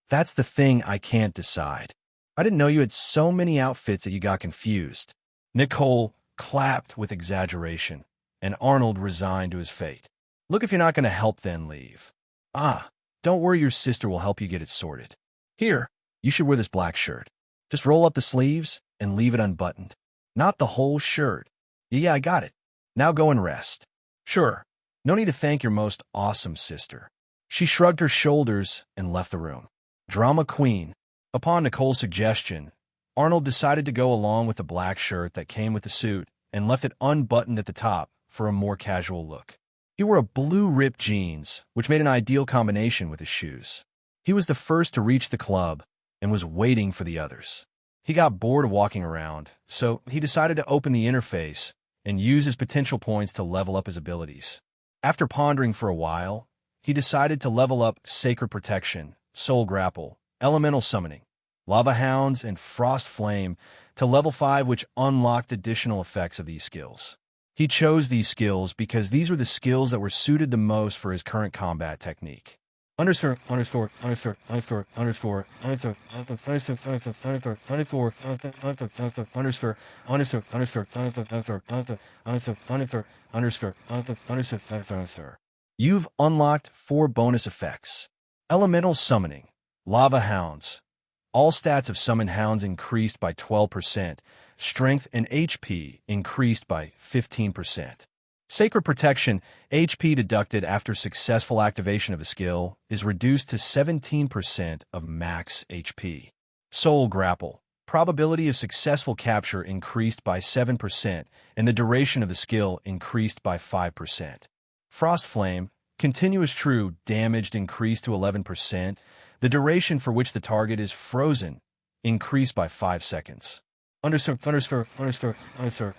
"That's the thing I can't decide. I didn't know you had so many outfits that you got confused." Nicole clapped with exaggeration, and Arnold resigned to his fate. "Look, if you're not going to help, then leave." "Ah, don't worry, your sister will help you get it sorted. Here, you should wear this black shirt. Just roll up the sleeves and leave it unbuttoned. Not the whole shirt." "Yeah, I got it. Now go and rest." "Sure. No need to thank your most awesome sister." She shrugged her shoulders and left the room. Drama queen. Upon Nicole's suggestion, Arnold decided to go along with the black shirt that came with the suit and left it unbuttoned at the top for a more casual look. He wore a blue ripped jeans, which made an ideal combination with his shoes. He was the first to reach the club and was waiting for the others. He got bored of walking around, so he decided to open the interface and use his potential points to level up his abilities. After pondering for a while, he decided to level up Sacred Protection, Soul Grapple, Elemental Summoning, Lava Hounds, and Frost Flame to level 5, which unlocked additional effects of these skills. He chose these skills because these were the skills that were suited the most for his current combat technique. Underscore, underscore, underscore, underscore, underscore, underscore, underscore, underscore, underscore, underscore, underscore, underscore, underscore. You've unlocked 4 bonus effects. Elemental Summoning, Lava Hounds. All stats of summoned hounds increased by 12%. Strength and HP increased by 15%. Sacred Protection, HP deducted after successful activation of a skill, is reduced to 17% of max HP. Soul Grapple, probability of successful capture increased by 7%, and the duration of the skill increased by 5%. Frost Flame, continuous true damage increased to 11%, the duration for which the target is frozen increased by 5 seconds. Underscore, underscore, underscore, underscore,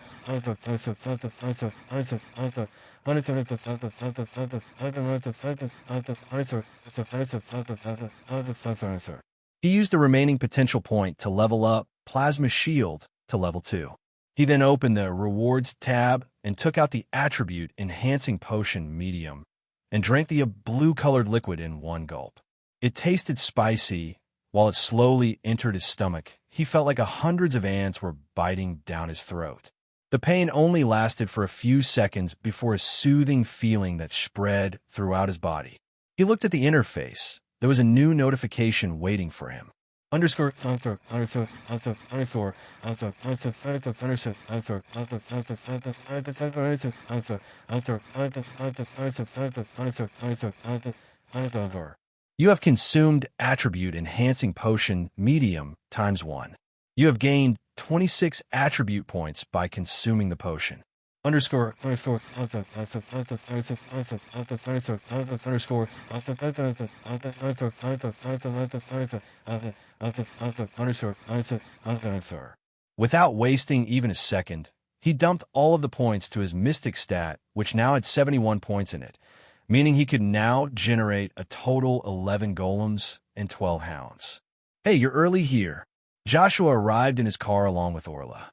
he used the remaining potential point to level up Plasma Shield to level 2. He then opened the Rewards tab and took out the attribute Enhancing Potion Medium and drank the blue-colored liquid in one gulp. It tasted spicy. While it slowly entered his stomach, he felt like hundreds of ants were biting down his throat. The pain only lasted for a few seconds before a soothing feeling that spread throughout his body. He looked at the interface. There was a new notification waiting for him. underscore underscore underscore underscore underscore underscore underscore underscore underscore underscore. You have consumed attribute enhancing potion medium times 1. You have gained 26 attribute points by consuming the potion. Underscore underscore underscore underscore underscore underscore underscore. Without wasting even a second, he dumped all of the points to his mystic stat, which now had 71 points in it, meaning he could now generate a total 11 golems and 12 hounds. Hey, you're early here. Joshua arrived in his car along with Orla.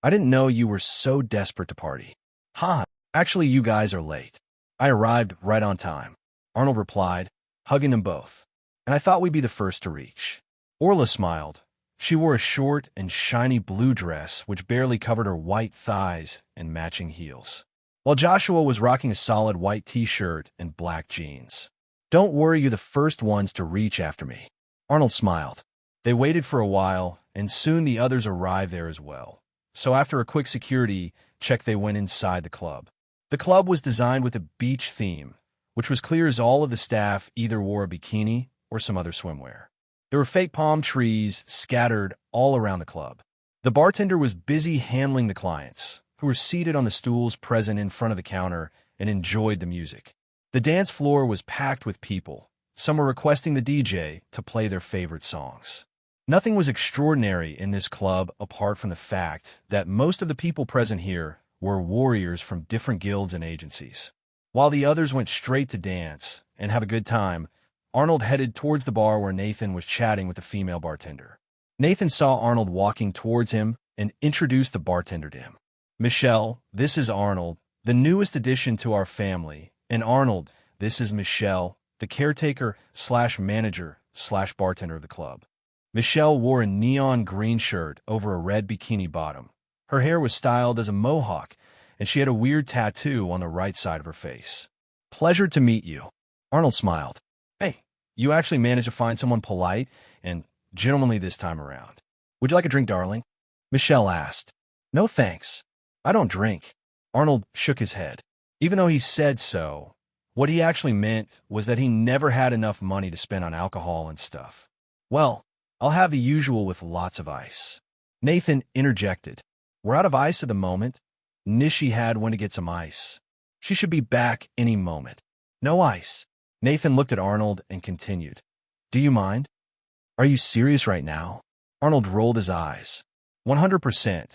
I didn't know you were so desperate to party. Ha, actually you guys are late. I arrived right on time, Arnold replied, hugging them both. And I thought we'd be the first to reach. Orla smiled. She wore a short and shiny blue dress which barely covered her white thighs and matching heels, while Joshua was rocking a solid white t-shirt and black jeans. Don't worry, you're the first ones to reach after me. Arnold smiled. They waited for a while, and soon the others arrived there as well. So after a quick security check, they went inside the club. The club was designed with a beach theme, which was clear as all of the staff either wore a bikini or some other swimwear. There were fake palm trees scattered all around the club. The bartender was busy handling the clients, who were seated on the stools present in front of the counter and enjoyed the music. The dance floor was packed with people. Some were requesting the DJ to play their favorite songs. Nothing was extraordinary in this club apart from the fact that most of the people present here were warriors from different guilds and agencies. While the others went straight to dance and have a good time, Arnold headed towards the bar where Nathan was chatting with the female bartender. Nathan saw Arnold walking towards him and introduced the bartender to him. Michelle, this is Arnold, the newest addition to our family. And Arnold, this is Michelle, the caretaker/manager/bartender of the club. Michelle wore a neon green shirt over a red bikini bottom. Her hair was styled as a mohawk, and she had a weird tattoo on the right side of her face. Pleasure to meet you. Arnold smiled. Hey, you actually managed to find someone polite and gentlemanly this time around. Would you like a drink, darling? Michelle asked. No thanks. I don't drink. Arnold shook his head. Even though he said so, what he actually meant was that he never had enough money to spend on alcohol and stuff. Well, I'll have the usual with lots of ice. Nathan interjected. We're out of ice at the moment. Nishi had went to get some ice. She should be back any moment. No ice. Nathan looked at Arnold and continued. Do you mind? Are you serious right now? Arnold rolled his eyes. 100%,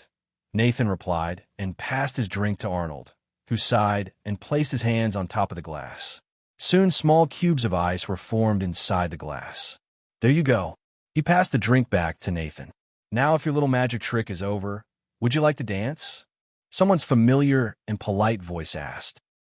Nathan replied and passed his drink to Arnold, who sighed and placed his hands on top of the glass. Soon small cubes of ice were formed inside the glass. There you go. He passed the drink back to Nathan. Now if your little magic trick is over, would you like to dance? Someone's familiar and polite voice asked.